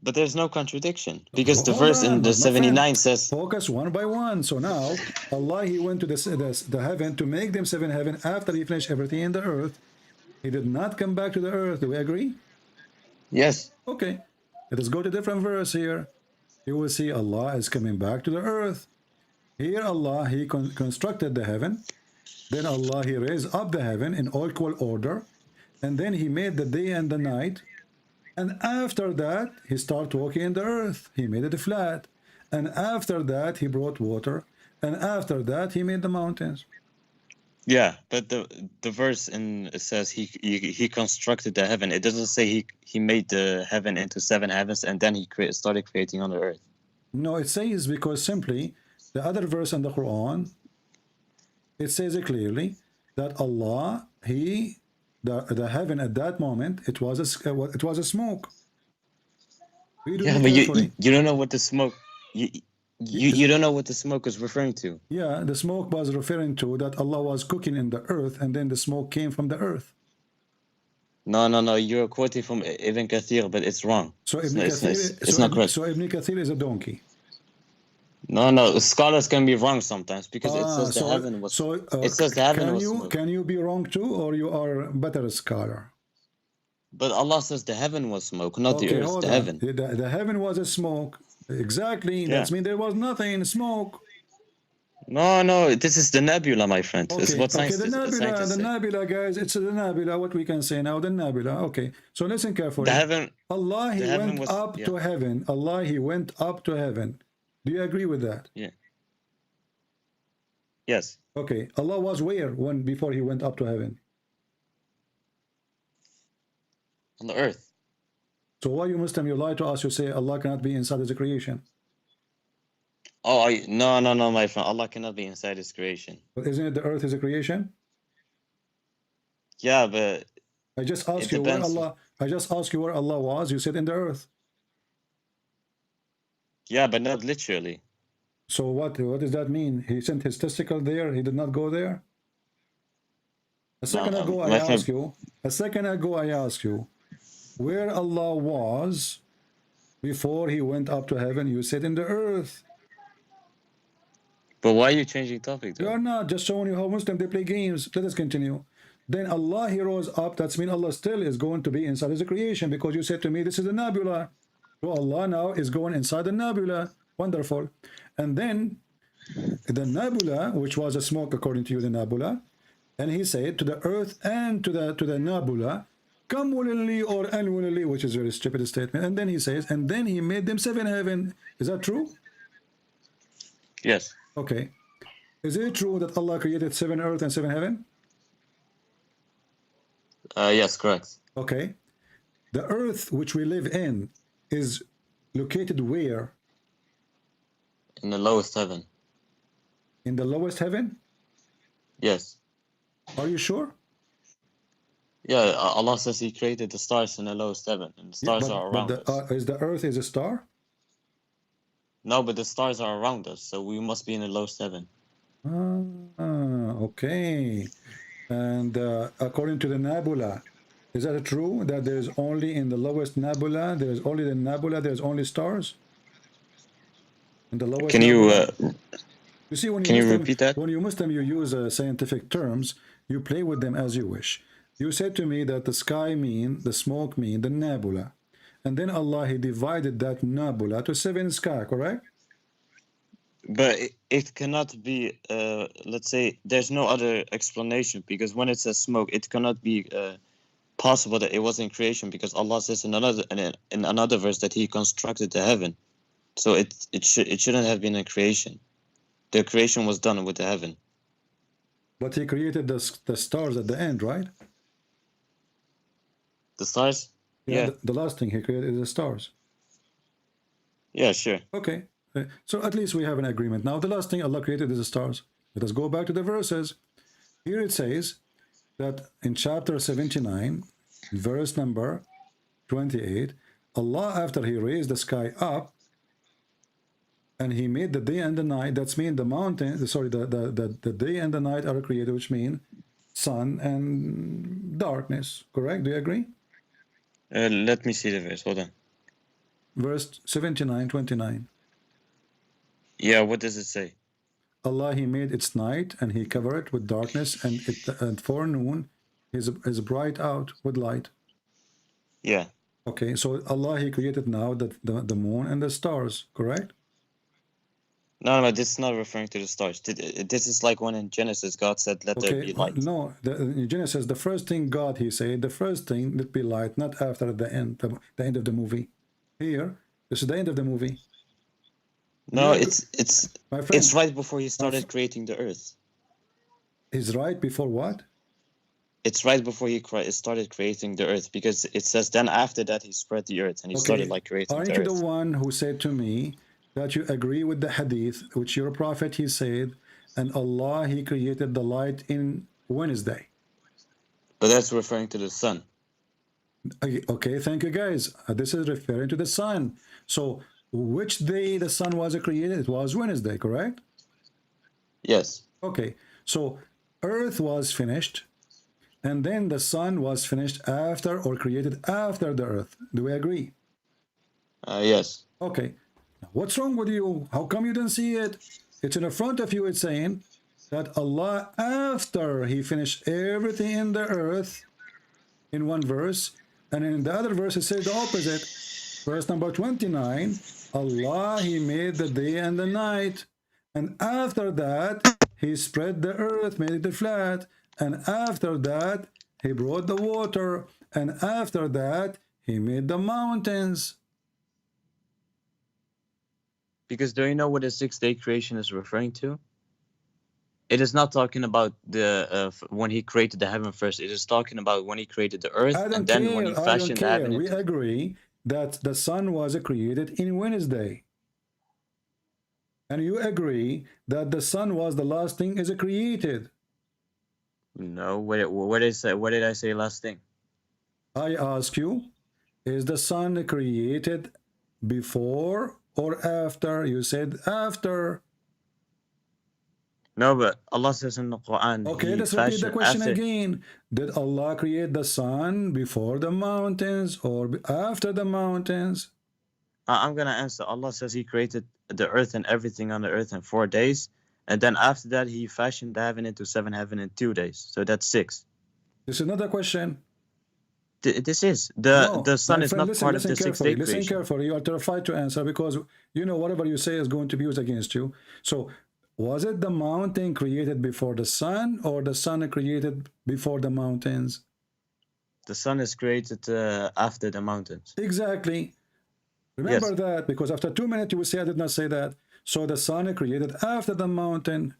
But there's no contradiction because the verse in the 79 says. Focus one by one. So now Allah He went to the heaven to make them seven heaven after He finished everything in the earth. He did not come back to the earth. Do we agree? Yes. Okay. Let us go to a different verse here. You will see Allah is coming back to the earth. Here Allah He constructed the heaven. Then Allah He raised up the heaven in equal order. And then He made the day and the night. And after that, He started walking in the earth. He made it flat. And after that, He brought water. And after that, He made the mountains. Yeah, but the verse says he constructed the heaven. It doesn't say he made the heaven into seven heavens and then He started creating on the earth. No, it says because simply the other verse in the Quran, it says it clearly that Allah, the heaven at that moment, it was a smoke. Yeah, but you don't know what the smoke. You don't know what the smoke is referring to. Yeah, the smoke was referring to that Allah was cooking in the earth, and then the smoke came from the earth. No. You're quoting from Ibn Kathir, but it's wrong. So It's Ibn not correct. So Ibn Kathir is a donkey. No. Scholars can be wrong sometimes because it says the heaven was. It says the heaven was smoke. Can you be wrong too, or you are a better scholar? But Allah says the heaven was smoke, not the earth. The heaven. The heaven was a smoke. Exactly. Yeah. That means there was nothing. Smoke. No. This is the nebula, my friend. Okay. It's what science The nebula, guys. It's the nebula. What we can say now, the nebula. Okay. So listen carefully. The heaven. Allah, He went up to heaven. Allah, He went up to heaven. Do you agree with that? Yeah. Yes. Okay. Allah was where before He went up to heaven? On the earth. So why you Muslim, you lie to us, you say Allah cannot be inside His creation? Oh, no, my friend. Allah cannot be inside His creation. But isn't it the earth is a creation? Yeah, but I just asked you where Allah was. You said in the earth. Yeah, but not literally. So what does that mean? He sent His testicle there. He did not go there. A second ago I asked you where Allah was before He went up to heaven. You said in the earth. But why are you changing topic though? You are not, just showing you how Muslims they play games. Let us continue. Then Allah, He rose up. That means Allah still is going to be inside His creation, because you said to me this is the nebula. So Allah now is going inside the nebula. Wonderful. And then the nebula, which was a smoke according to you, the nebula, and He said to the earth and to the nebula, come willingly or unwillingly, which is a very stupid statement. And then He says, and then He made them 7 heaven. Is that true? Yes. Okay. Is it true that Allah created 7 earth and 7 heaven? Yes, correct. Okay. The earth which we live in is located where? In the lowest heaven. In the lowest heaven? Yes. Are you sure? Yeah, Allah says He created the stars in the lowest heaven, and the stars are around us. Is the earth is a star? No, but the stars are around us, so we must be in the lowest heaven. Okay. And according to the nebula, is that true that there's only in the lowest nebula, there's only the nebula, there's only stars? In the lowest Can you see, when can you repeat that? When you Muslim, you use scientific terms, you play with them as you wish. You said to me that the sky mean, the smoke mean, the nebula. And then Allah, He divided that nebula to 7 sky, correct? But it cannot be, let's say, there's no other explanation, because when it says smoke, it cannot be possible that it was in creation, because Allah says in another verse that He constructed the heaven. So it shouldn't have been a creation. The creation was done with the heaven. But He created the stars at the end, right? The stars? Yeah. The last thing He created is the stars. Yeah, sure. Okay. So at least we have an agreement. Now the last thing Allah created is the stars. Let us go back to the verses. Here it says that in chapter 79, verse number 28, Allah, after He raised the sky up, and He made the day and the night, that's mean the mountain, sorry, the day and the night are created, which mean sun and darkness, correct? Do you agree? Let me see the verse, hold on. Verse 79, 29. Yeah, what does it say? Allah, He made its night, and He covered it with darkness, and forenoon is bright out with light. Yeah. Okay, so Allah, He created now the moon and the stars, correct? No, this is not referring to the stars. This is like when in Genesis God said, let there be light. No, in Genesis, the first thing God, He said, the first thing, let be light, not after the end of the movie. Here, this is the end of the movie. No, it's right before He started creating the earth. Is right before what? It's right before He started creating the earth, because it says then after that He spread the earth and He started like creating the earth. Aren't you the one who said to me that you agree with the hadith, which your prophet, he said, and Allah, He created the light in Wednesday. But that's referring to the sun. Okay, thank you guys. This is referring to the sun. So which day the sun was created? It was Wednesday, correct? Yes. Okay, so earth was finished, and then the sun was finished after or created after the earth. Do we agree? Yes. Okay. What's wrong with you? How come you didn't see it? It's in the front of you. It's saying that Allah, after he finished everything in the earth, in one verse, and in the other verse it says the opposite. Verse number 29, Allah, he made the day and the night, and after that he spread the earth, made it flat, and after that he brought the water, and after that he made the mountains. Because do you know what the 6-day creation is referring to? It is not talking about the when he created the heaven first. It is talking about when he created the earth, and then when he fashioned the heaven. We agree that the sun was created in Wednesday. And you agree that the sun was the last thing is created. No, what did I say last thing? I ask you, is the sun created before or after? You said after. No, but Allah says in the Quran. Okay, let's repeat the question again. Did Allah create the sun before the mountains or after the mountains? I'm going to answer. Allah says he created the earth and everything on the earth in 4 days. And then after that, he fashioned the heaven into 7 heaven in 2 days. So that's 6. This is another question. This is. The sun is not part of the 6-day creation. Listen carefully. You are terrified to answer because, you know, whatever you say is going to be used against you. So, was it the mountain created before the sun or the sun created before the mountains? The sun is created after the mountains. Exactly. Remember that, because after 2 minutes you will say I did not say that. So the sun created after the mountain.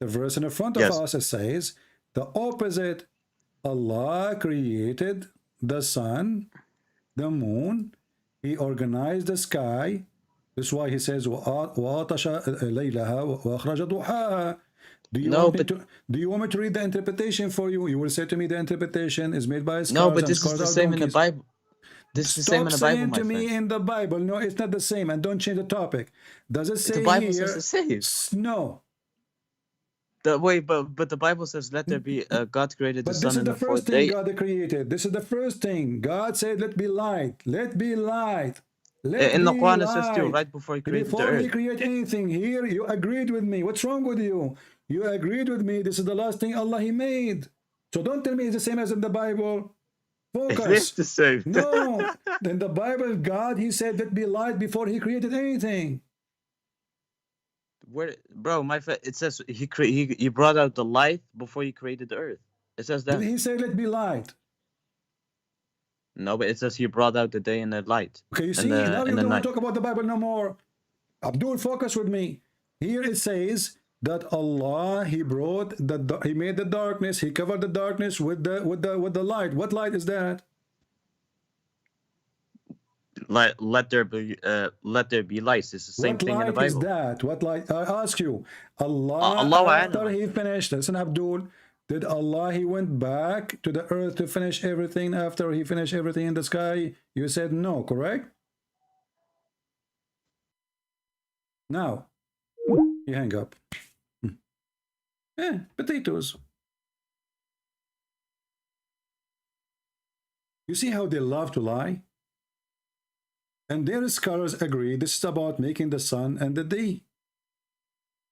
The verse in the front of us says the opposite. Allah created the sun, the moon. He organized the sky. This is why he says وَأَطَشَ لَيْلَهَا وَأَخْرَجَ ضُحَاهَا. Do you want me to read the interpretation for you? You will say to me the interpretation is made by scholars. No, but this is the same in the Bible. This is the same in the Bible, saying to me in the Bible. No, it's not the same. And don't change the topic. Does it say the Bible here? says the same. No. But the Bible says, "Let there be." God created the sun in the 4th day. But this is the first thing God created. This is the first thing God said. Let be light. Let be light. In the Quran it says too, right before he created the earth. Before he created anything, here you agreed with me. What's wrong with you? You agreed with me. This is the last thing Allah He made. So don't tell me it's the same as in the Bible. Focus. It is the same. No. In the Bible, God, He said, let be light before He created anything. Where, bro, it says he brought out the light before he created the earth. It says that. Did He say, let be light? No, but it says He brought out the day and the light. Okay, you see, now you don't want to talk about the Bible no more. Abdul, focus with me. Here it says that Allah, He made the darkness, He covered the darkness with the light. What light is that? Let there be lights. It's the same thing in the Bible. What light is that? What light? I ask you. Allah after He finished, listen, Abdul, did Allah, He went back to the earth to finish everything after He finished everything in the sky? You said no, correct? Now, you hang up. Potatoes. You see how they love to lie? And their scholars agree this is about making the sun and the day.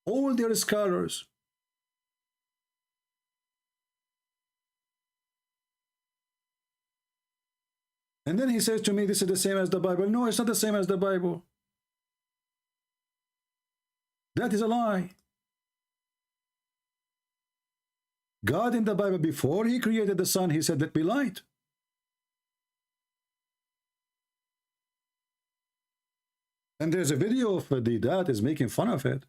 All their scholars. And then he says to me, this is the same as the Bible. No, it's not the same as the Bible. That is a lie. God in the Bible, before He created the sun, He said, let be light. And there's a video of the dad is making fun of it.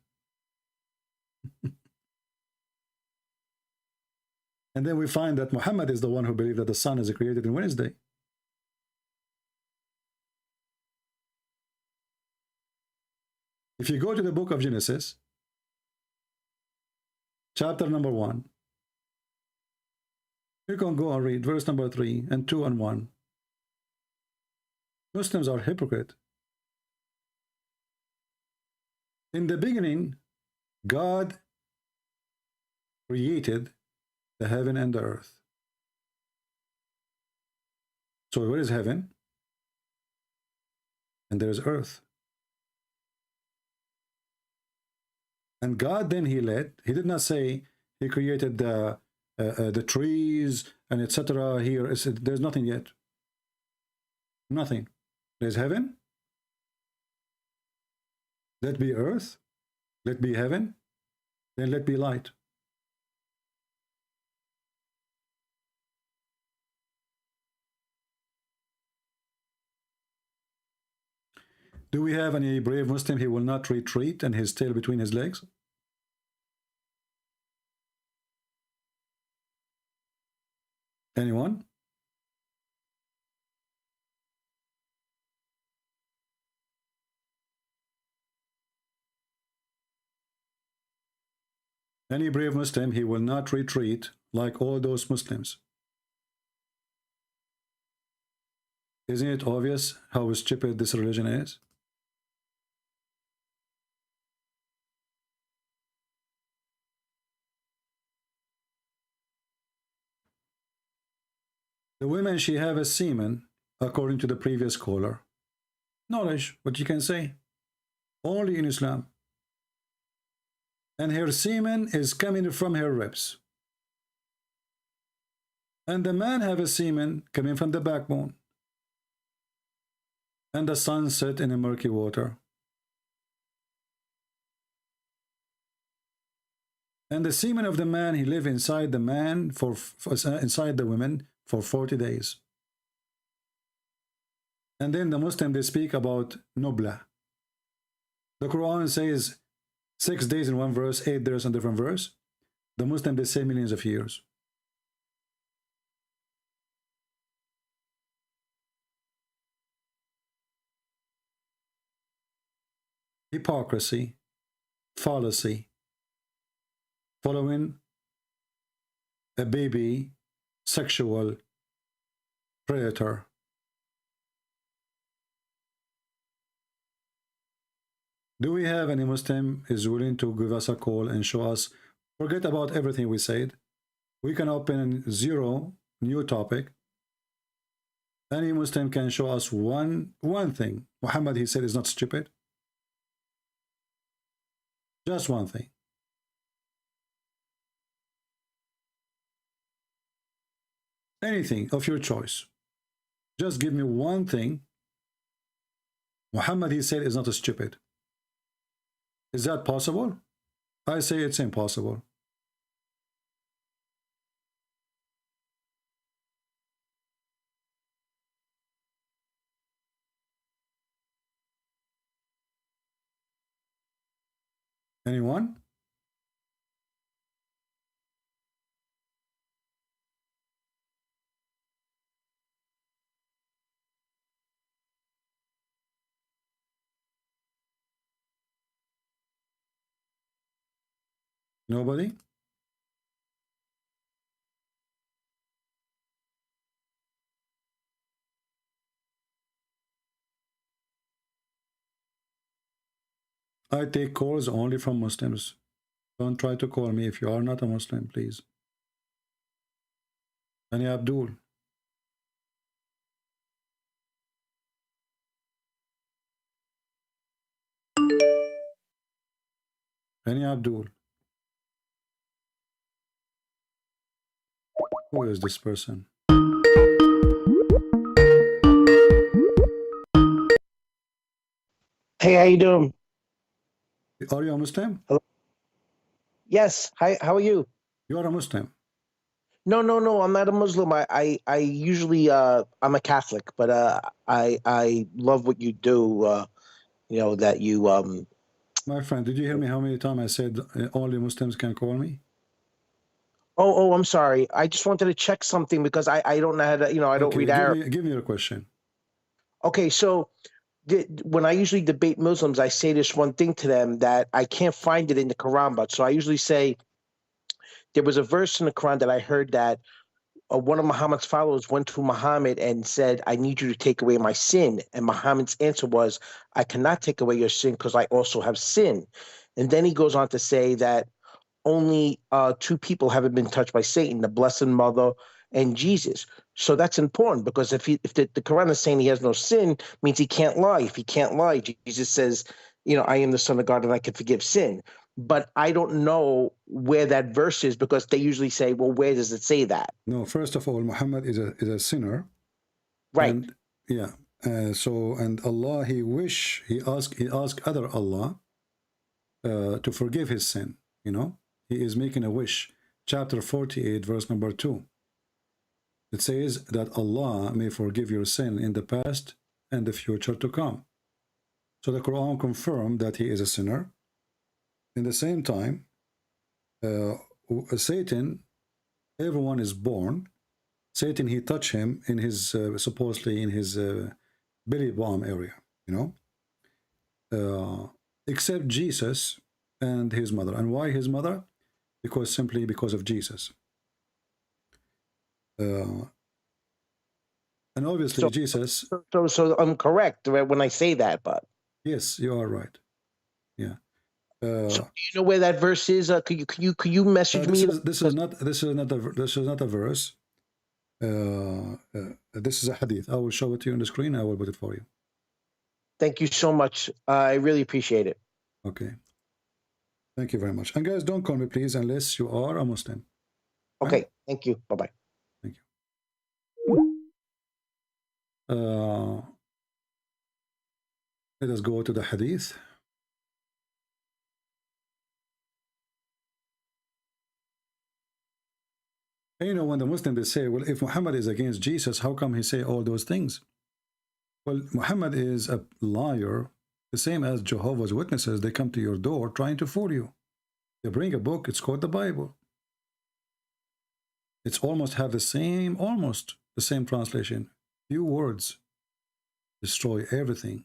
And then we find that Muhammad is the one who believed that the sun is created on Wednesday. If you go to the book of Genesis, chapter number 1, You can go and read verse number 3 and 2 and 1. Muslims are hypocrite. In the beginning, God created the heaven and the earth. So where is heaven? And there is earth. And God then he did not say he created the trees and etc. Here there's nothing yet. Nothing. There's heaven. Let be earth. Let be heaven. Then let be light. Do we have any brave Muslim? He will not retreat and his tail between his legs. Anyone? Any brave Muslim, he will not retreat like all those Muslims. Isn't it obvious how stupid this religion is? The women, she have a semen, according to the previous caller. Knowledge, what you can say. Only in Islam. And her semen is coming from her ribs. And the man have a semen coming from the backbone. And the sun set in a murky water. And the semen of the man, he live inside the man, inside the women, for 40 days. And then the Muslim, they speak about nubla. The Quran says 6 days in one verse, 8 days in a different verse. The Muslim, they say millions of years. Hypocrisy, fallacy, following a baby sexual predator. Do we have any Muslim is willing to give us a call and show us? Forget about everything we said. We can open 0 new topic. Any Muslim can show us one thing. Muhammad, he said, is not stupid. Just one thing. Anything of your choice. Just give me one thing. Muhammad, he said, is not stupid. Is that possible? I say it's impossible. Anyone? Nobody? I take calls only from Muslims. Don't try to call me if you are not a Muslim, please. Any Abdul? Any Abdul? Who is this person? Hey, how you doing? Are you a Muslim? Hello? Yes. Hi. How are you? You are a Muslim. No, I'm not a Muslim. I usually I'm a Catholic, but I love what you do. You know that you My friend, did you hear me how many times I said only Muslims can call me? Oh, I'm sorry. I just wanted to check something because I don't know how to, I don't read Arabic. Give me your question. Okay, so when I usually debate Muslims, I say this one thing to them that I can't find it in the Quran, but so I usually say there was a verse in the Quran that I heard that one of Muhammad's followers went to Muhammad and said, I need you to take away my sin. And Muhammad's answer was, I cannot take away your sin because I also have sin. And then he goes on to say that only two people haven't been touched by Satan, the Blessed Mother and Jesus. So that's important, because if the Quran is saying he has no sin, means he can't lie. If he can't lie, Jesus says, I am the Son of God and I can forgive sin. But I don't know where that verse is, because they usually say, well, where does it say that? No, first of all, Muhammad is a sinner. Right. And, yeah. And Allah, he asked other Allah to forgive his sin, He is making a wish. Chapter 48, verse number 2. It says that Allah may forgive your sin in the past and the future to come. So the Quran confirmed that he is a sinner. In the same time, Satan, everyone is born. Satan, he touched him in his, supposedly in his belly button area, except Jesus and his mother. And why his mother? Simply because of Jesus. And obviously Jesus. So I'm correct when I say that, but yes, you are right. Yeah. So do you know where that verse is? Could you message me? This is not a verse. This is a hadith. I will show it to you on the screen. I will put it for you. Thank you so much. I really appreciate it. Okay. Thank you very much. And guys, don't call me, please, unless you are a Muslim. Okay. Right? Thank you. Bye-bye. Thank you. Let us go to the hadith. And when the Muslims, they say, well, if Muhammad is against Jesus, how come he say all those things? Well, Muhammad is a liar, the same as Jehovah's Witnesses. They come to your door trying to fool you. They bring a book, it's called the Bible. It's almost the same translation. Few words destroy everything.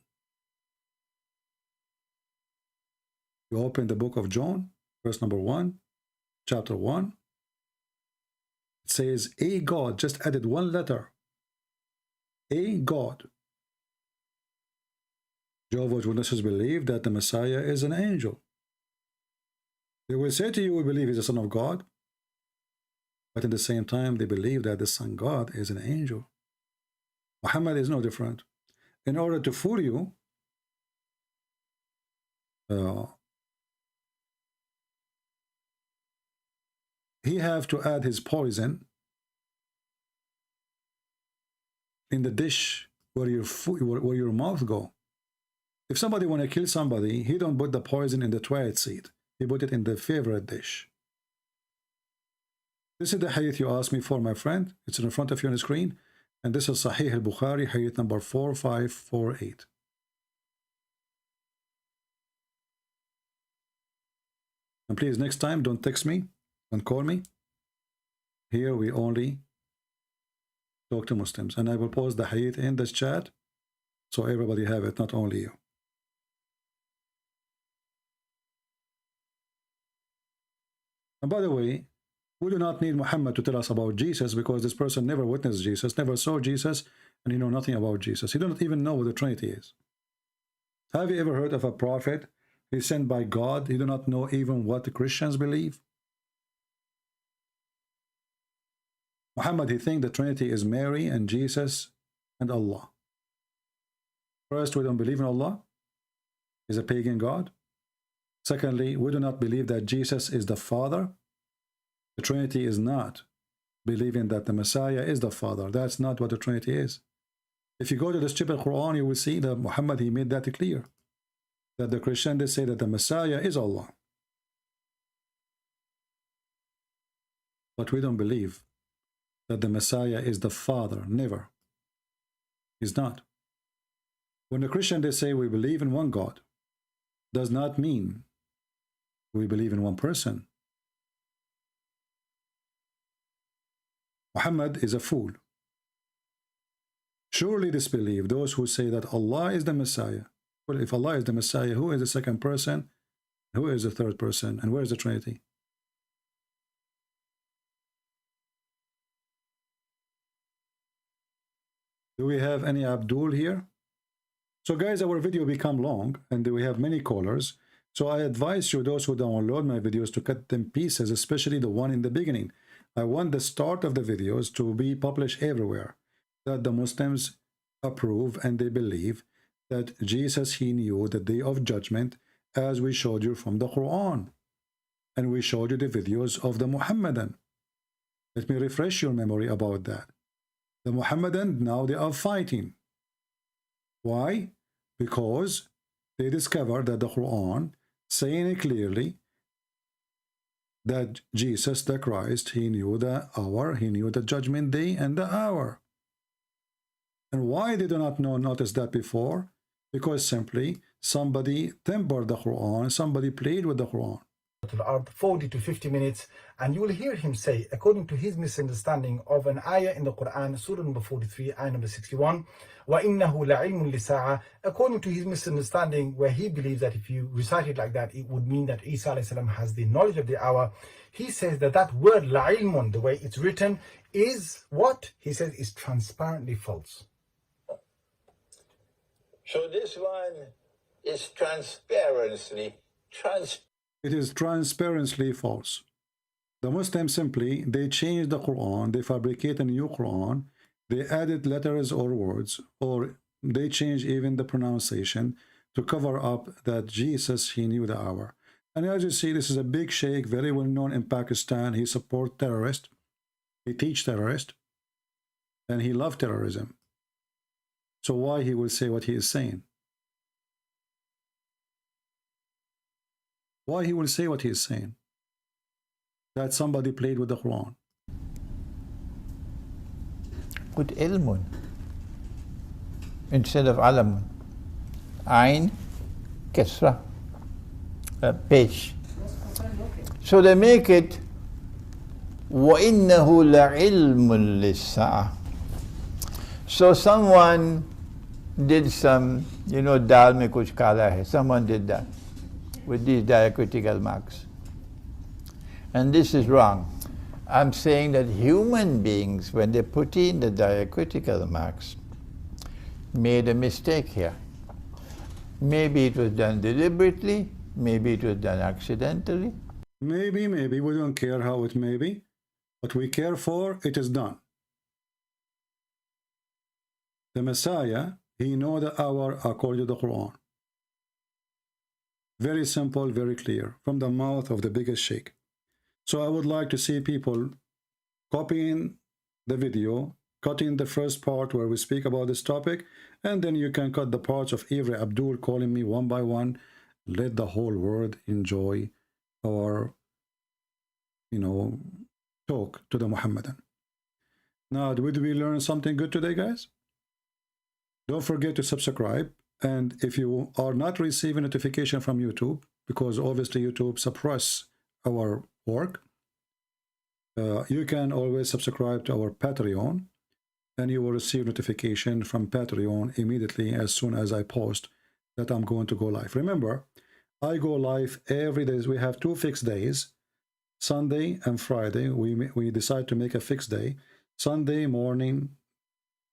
You open the book of John, verse number 1, chapter 1. It says, a God, just added one letter. A God. Jehovah's Witnesses believe that the Messiah is an angel. They will say to you, we believe he's the Son of God. But at the same time, they believe that the Son God is an angel. Muhammad is no different. In order to fool you, he have to add his poison in the dish where your mouth go. If somebody want to kill somebody, he don't put the poison in the toilet seat. He put it in the favorite dish. This is the hadith you asked me for, my friend. It's in front of you on the screen. And this is Sahih al-Bukhari, hadith number 4548. And please, next time, don't text me. Don't call me. Here we only talk to Muslims. And I will post the hadith in this chat so everybody have it, not only you. And by the way, we do not need Muhammad to tell us about Jesus, because this person never witnessed Jesus, never saw Jesus, and he know nothing about Jesus. He don't even know what the Trinity is. Have you ever heard of a prophet? He's sent by God. He do not know even what the Christians believe. Muhammad, he think the Trinity is Mary and Jesus and Allah. First, we don't believe in Allah. He's a pagan God. Secondly, we do not believe that Jesus is the Father. The Trinity is not believing that the Messiah is the Father. That's not what the Trinity is. If you go to the stupid Quran, you will see that Muhammad, he made that clear. That the Christian, they say that the Messiah is Allah. But we don't believe that the Messiah is the Father. Never. He's not. When the Christian, they say we believe in one God, does not mean we believe in one person. Muhammad is a fool. Surely disbelieve those who say that Allah is the Messiah. Well, if Allah is the Messiah, who is the second person? Who is the third person? And where is the Trinity? Do we have any Abdul here? So guys, our video become long and we have many callers. So I advise you, those who download my videos, to cut them pieces, especially the one in the beginning. I want the start of the videos to be published everywhere, that the Muslims approve and they believe that Jesus, he knew the day of judgment, as we showed you from the Quran. And we showed you the videos of the Muhammadan. Let me refresh your memory about that. The Muhammadan, now they are fighting. Why? Because they discovered that the Quran saying clearly that Jesus the Christ, he knew the hour, he knew the judgment day and the hour. And why they do not notice that before? Because simply somebody tempered the Quran, somebody played with the Quran. 40 to 50 minutes, and you will hear him say, according to his misunderstanding of an ayah in the Quran, Surah number 43, ayah number 61, وَإِنَّهُ لَعِلْمٌ لِسَاعَةٍ, according to his misunderstanding, where he believes that if you recite it like that, it would mean that Isa alayhi salam has the knowledge of the hour. He says that that word la'ilmun, the way it's written, is what? He says is transparently false. So this one is transparently It is transparently false. The Muslims simply, they change the Quran, they fabricate a new Quran, they added letters or words, or they change even the pronunciation to cover up that Jesus, he knew the hour. And as you see, this is a big sheikh, very well known in Pakistan. He supports terrorists, he teaches terrorists, and he loves terrorism. So why he will say what he is saying? Why he will say what he is saying? That somebody played with the Quran. Put ilmun instead of alamun. Ain, kesra, pesh. So they make it وَإِنَّهُ لَعِلْمٌ لِلسَّاعَةِ. So someone did some, dal mein kuch kala hai. Someone did that with these diacritical marks. And this is wrong. I'm saying that human beings, when they put in the diacritical marks, made a mistake here. Maybe it was done deliberately, maybe it was done accidentally. Maybe, we don't care how it may be. What we care for, it is done. The Messiah, he know the hour according to the Quran. Very simple, very clear, from the mouth of the biggest sheikh. So I would like to see people copying the video, cutting the first part where we speak about this topic, and then you can cut the parts of every Abdul calling me one by one. Let the whole world enjoy our, talk to the Muhammadan. Now, did we learn something good today, guys? Don't forget to subscribe. And if you are not receiving notification from YouTube, because obviously YouTube suppress our work, you can always subscribe to our Patreon, and you will receive notification from Patreon immediately as soon as I post that I'm going to go live. Remember, I go live every day. We have 2 fixed days, Sunday and Friday. We decide to make a fixed day. Sunday morning,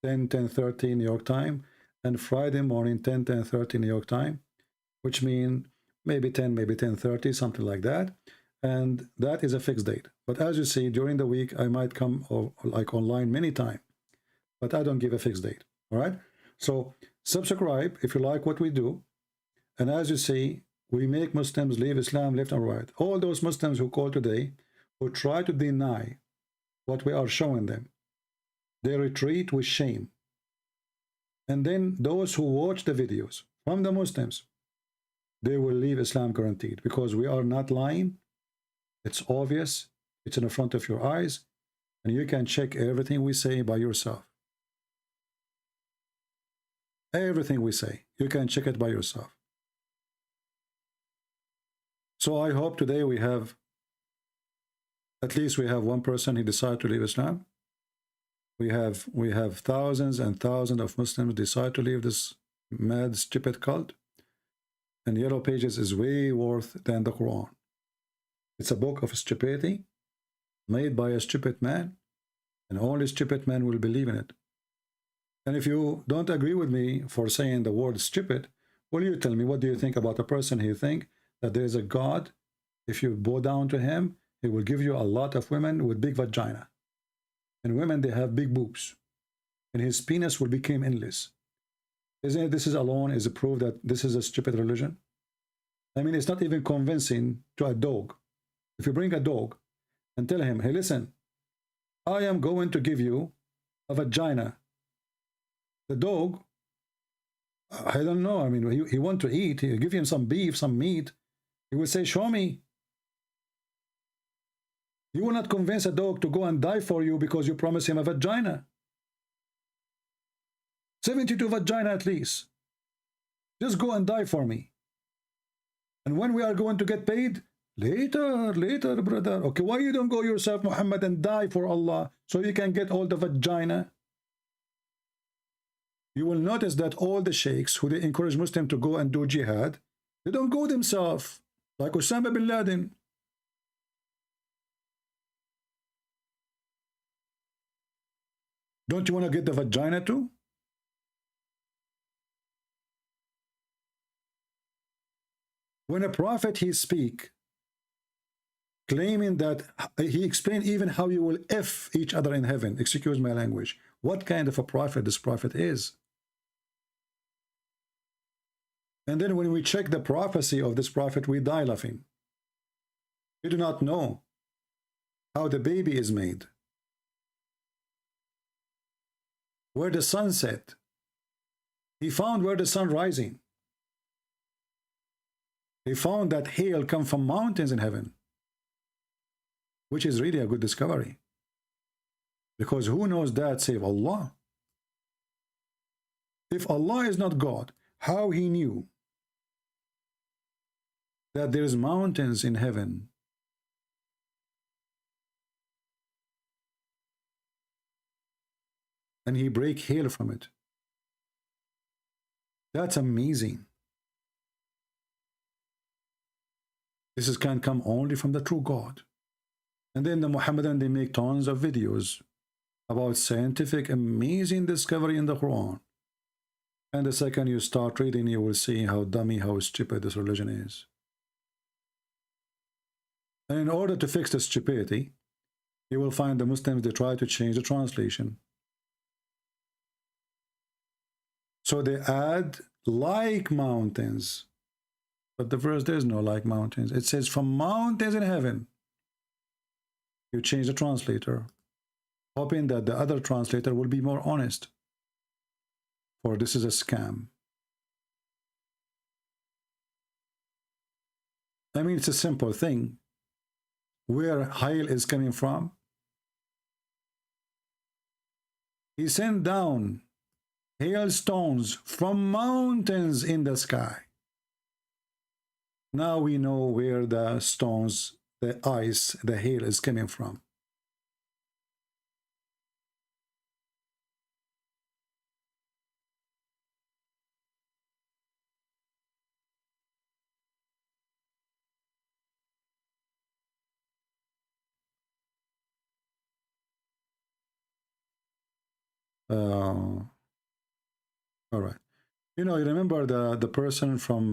10:30 New York time, and Friday morning, 10:30 New York time, which means maybe 10, maybe 10:30, something like that. And that is a fixed date. But as you see, during the week, I might come like online many times, but I don't give a fixed date. All right. So subscribe if you like what we do. And as you see, we make Muslims leave Islam left and right. All those Muslims who call today, who try to deny what we are showing them, they retreat with shame. And then those who watch the videos from the Muslims, they will leave Islam guaranteed, because we are not lying. It's obvious. It's in the front of your eyes. And you can check everything we say by yourself. Everything we say, you can check it by yourself. So I hope today we have, at least we have one person who decided to leave Islam. We have thousands and thousands of Muslims decide to leave this mad, stupid cult. And Yellow Pages is way worse than the Quran. It's a book of stupidity made by a stupid man, and only stupid man will believe in it. And if you don't agree with me for saying the word stupid, will you tell me, what do you think about a person who think that there is a God? If you bow down to him, he will give you a lot of women with big vagina. And women, they have big boobs. And his penis will become endless. Isn't it, this is alone is a proof that this is a stupid religion? I mean, it's not even convincing to a dog. If you bring a dog and tell him, hey, listen, I am going to give you a vagina. The dog, I don't know. I mean, he want to eat. You give him some beef, some meat. He will say, show me. You will not convince a dog to go and die for you because you promise him a vagina. 72 vagina at least. Just go and die for me. And when we are going to get paid? Later, brother. Okay, why you don't go yourself, Muhammad, and die for Allah so you can get all the vagina? You will notice that all the sheikhs who they encourage Muslims to go and do jihad, they don't go themselves, like Osama bin Laden. Don't you want to get the vagina too? When a prophet he speak, claiming that he explained even how you will F each other in heaven, excuse my language. What kind of a prophet this prophet is? And then when we check the prophecy of this prophet, we die laughing. We do not know how the baby is made, where the sun set. He found where the sun rising. He found that hail come from mountains in heaven, which is really a good discovery. Because who knows that save Allah? If Allah is not God, how he knew that there is mountains in heaven? And he break hail from it. That's amazing. This can come only from the true God. And then the Muhammadan, they make tons of videos about scientific amazing discovery in the Quran. And the second you start reading, you will see how dummy, how stupid this religion is. And in order to fix the stupidity, you will find the Muslims, they try to change the translation. So they add like mountains. But the verse, there's no like mountains. It says from mountains in heaven. You change the translator, hoping that the other translator will be more honest. For this is a scam. I mean, it's a simple thing. Where hail is coming from? He sent down hailstones from mountains in the sky. Now we know where the stones, the ice, the hail is coming from. All right. You know, you remember the person from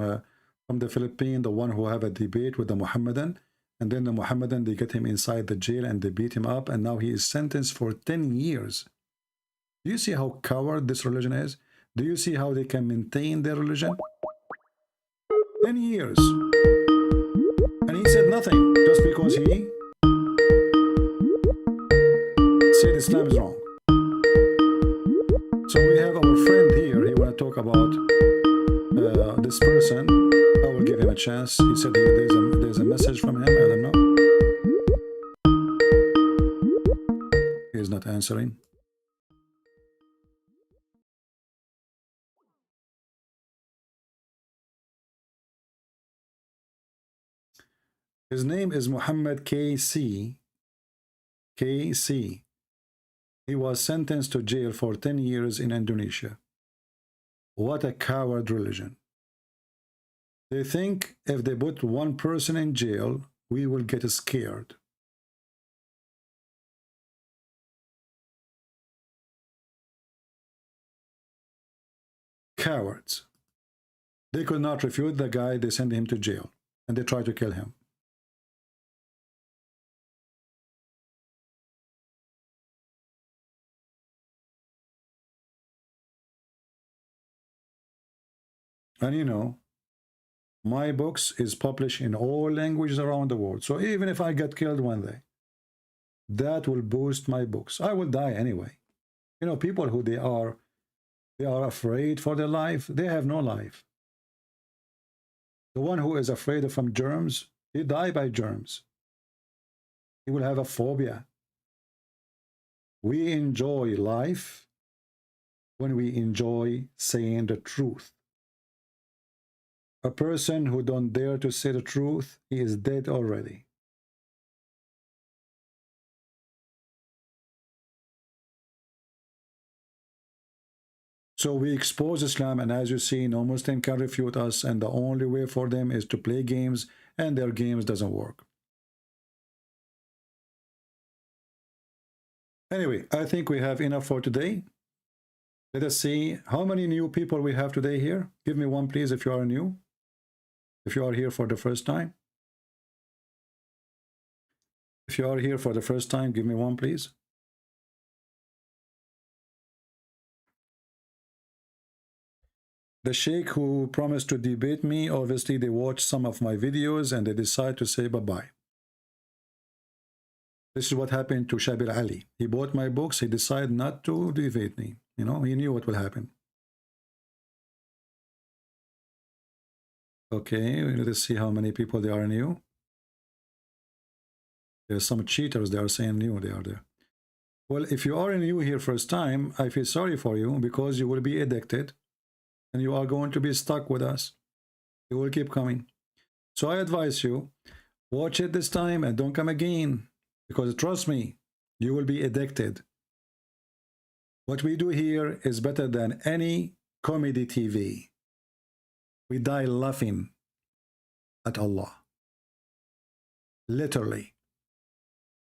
the Philippines, the one who have a debate with the Muhammadan, and then the Muhammadan, they get him inside the jail and they beat him up, and now he is sentenced for 10 years. Do you see how coward this religion is? Do you see how they can maintain their religion? 10 years. And he said nothing, just because he said Islam is wrong. So we have our friend here, he want to talk about this person. I will give him a chance. He said there's a message from him, I don't know. He is not answering. His name is Muhammad KC. KC. He was sentenced to jail for 10 years in Indonesia. What a coward religion. They think if they put one person in jail, we will get scared. cowards. They could not refute the guy. They sent him to jail, and they tried to kill him. And you know, my books is published in all languages around the world. So even if I get killed one day, that will boost my books. I will die anyway. You know, people who they are afraid for their life, they have no life. The one who is afraid from germs, he die by germs. He will have a phobia. We enjoy life when we enjoy saying the truth. A person who don't dare to say the truth, he is dead already. So we expose Islam, and as you see, no Muslim can refute us, and the only way for them is to play games, and their games doesn't work. Anyway, I think we have enough for today. Let us see how many new people we have today here. Give me one, please, if you are new. If you are here for the first time. If you are here for the first time, give me one, please. The sheikh who promised to debate me, obviously they watched some of my videos and they decide to say bye-bye. This is what happened to Shabir Ali. He bought my books, he decided not to debate me. You know, he knew what will happen. Okay, let's see how many people they are new. There's some cheaters, they are saying new, they are there. Well, if you are new here first time, I feel sorry for you because you will be addicted and you are going to be stuck with us. You will keep coming. So I advise you, watch it this time and don't come again, because trust me, you will be addicted. What we do here is better than any comedy TV. We die laughing at Allah. Literally.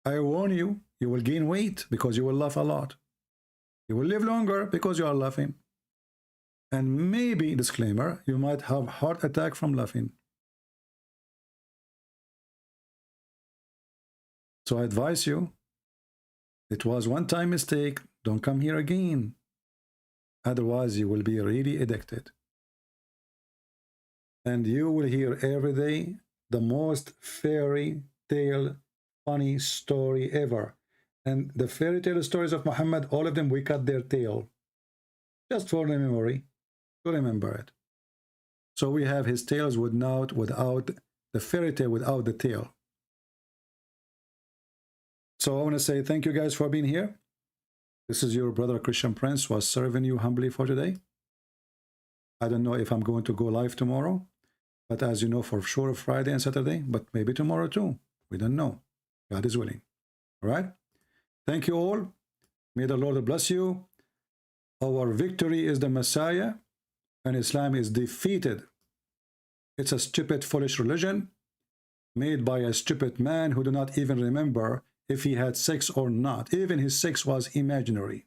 I warn you, you will gain weight because you will laugh a lot. You will live longer because you are laughing. And maybe, disclaimer, you might have heart attack from laughing. So I advise you, it was one-time mistake, don't come here again. Otherwise, you will be really addicted. And you will hear every day the most fairy tale, funny story ever. And the fairy tale stories of Muhammad, all of them, we cut their tail. Just for the memory, to remember it. So we have his tales without the fairy tale, without the tail. So I want to say thank you guys for being here. This is your brother Christian Prince was serving you humbly for today. I don't know if I'm going to go live tomorrow, but as you know, for sure Friday and Saturday, but maybe tomorrow too. We don't know. God is willing. All right. Thank you all. May the Lord bless you. Our victory is the Messiah, and Islam is defeated. It's a stupid, foolish religion made by a stupid man who do not even remember if he had sex or not. Even his sex was imaginary.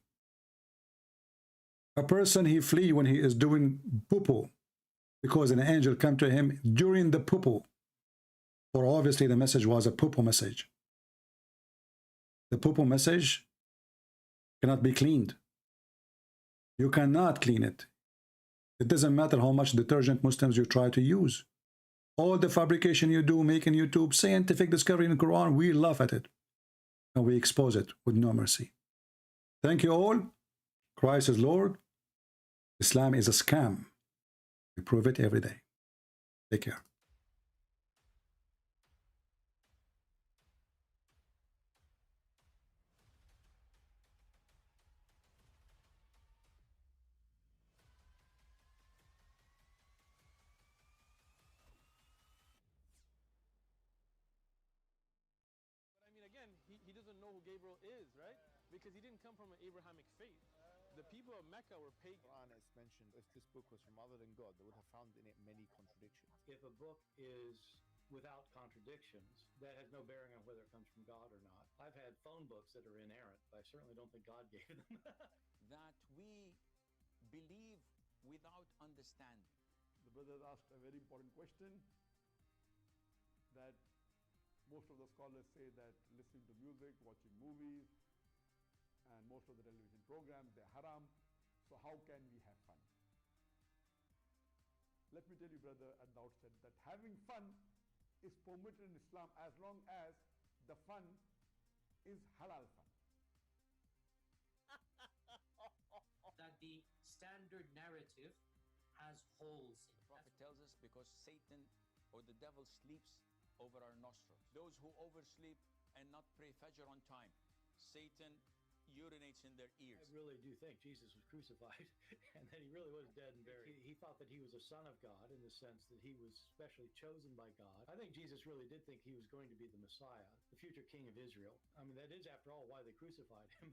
A person, he flee when he is doing poo-poo because an angel come to him during the poo-poo. For obviously the message was a poo-poo message. The poo-poo message cannot be cleaned. You cannot clean it. It doesn't matter how much detergent Muslims you try to use. All the fabrication you do, making YouTube, scientific discovery in the Quran, we laugh at it. And we expose it with no mercy. Thank you all. Christ is Lord. Islam is a scam. We prove it every day. Take care. Again, he doesn't know who Gabriel is, right? Because he didn't come from an Abrahamic faith. The people of Mecca were pagan. Quran is mentioned. If this book was from other than God, they would have found in it many contradictions. If a book is without contradictions, that has no bearing on whether it comes from God or not. I've had phone books that are inerrant, but I certainly don't think God gave them. That we believe without understanding. The brother asked a very important question that most of the scholars say that listening to music, watching movies, and most of the television programs, they're haram. So how can we have fun? Let me tell you, brother, at the outset that having fun is permitted in Islam as long as the fun is halal fun. That the standard narrative has holes in it. The Prophet tells us because Satan or the devil sleeps over our nostrils. Those who oversleep and not pray Fajr on time, Satan urinates in their ears. I really do think Jesus was crucified and that he really was dead and buried. He thought that he was a son of God in the sense that he was specially chosen by God. I think Jesus really did think he was going to be the Messiah, the future king of Israel. I mean, that is, after all, why they crucified him.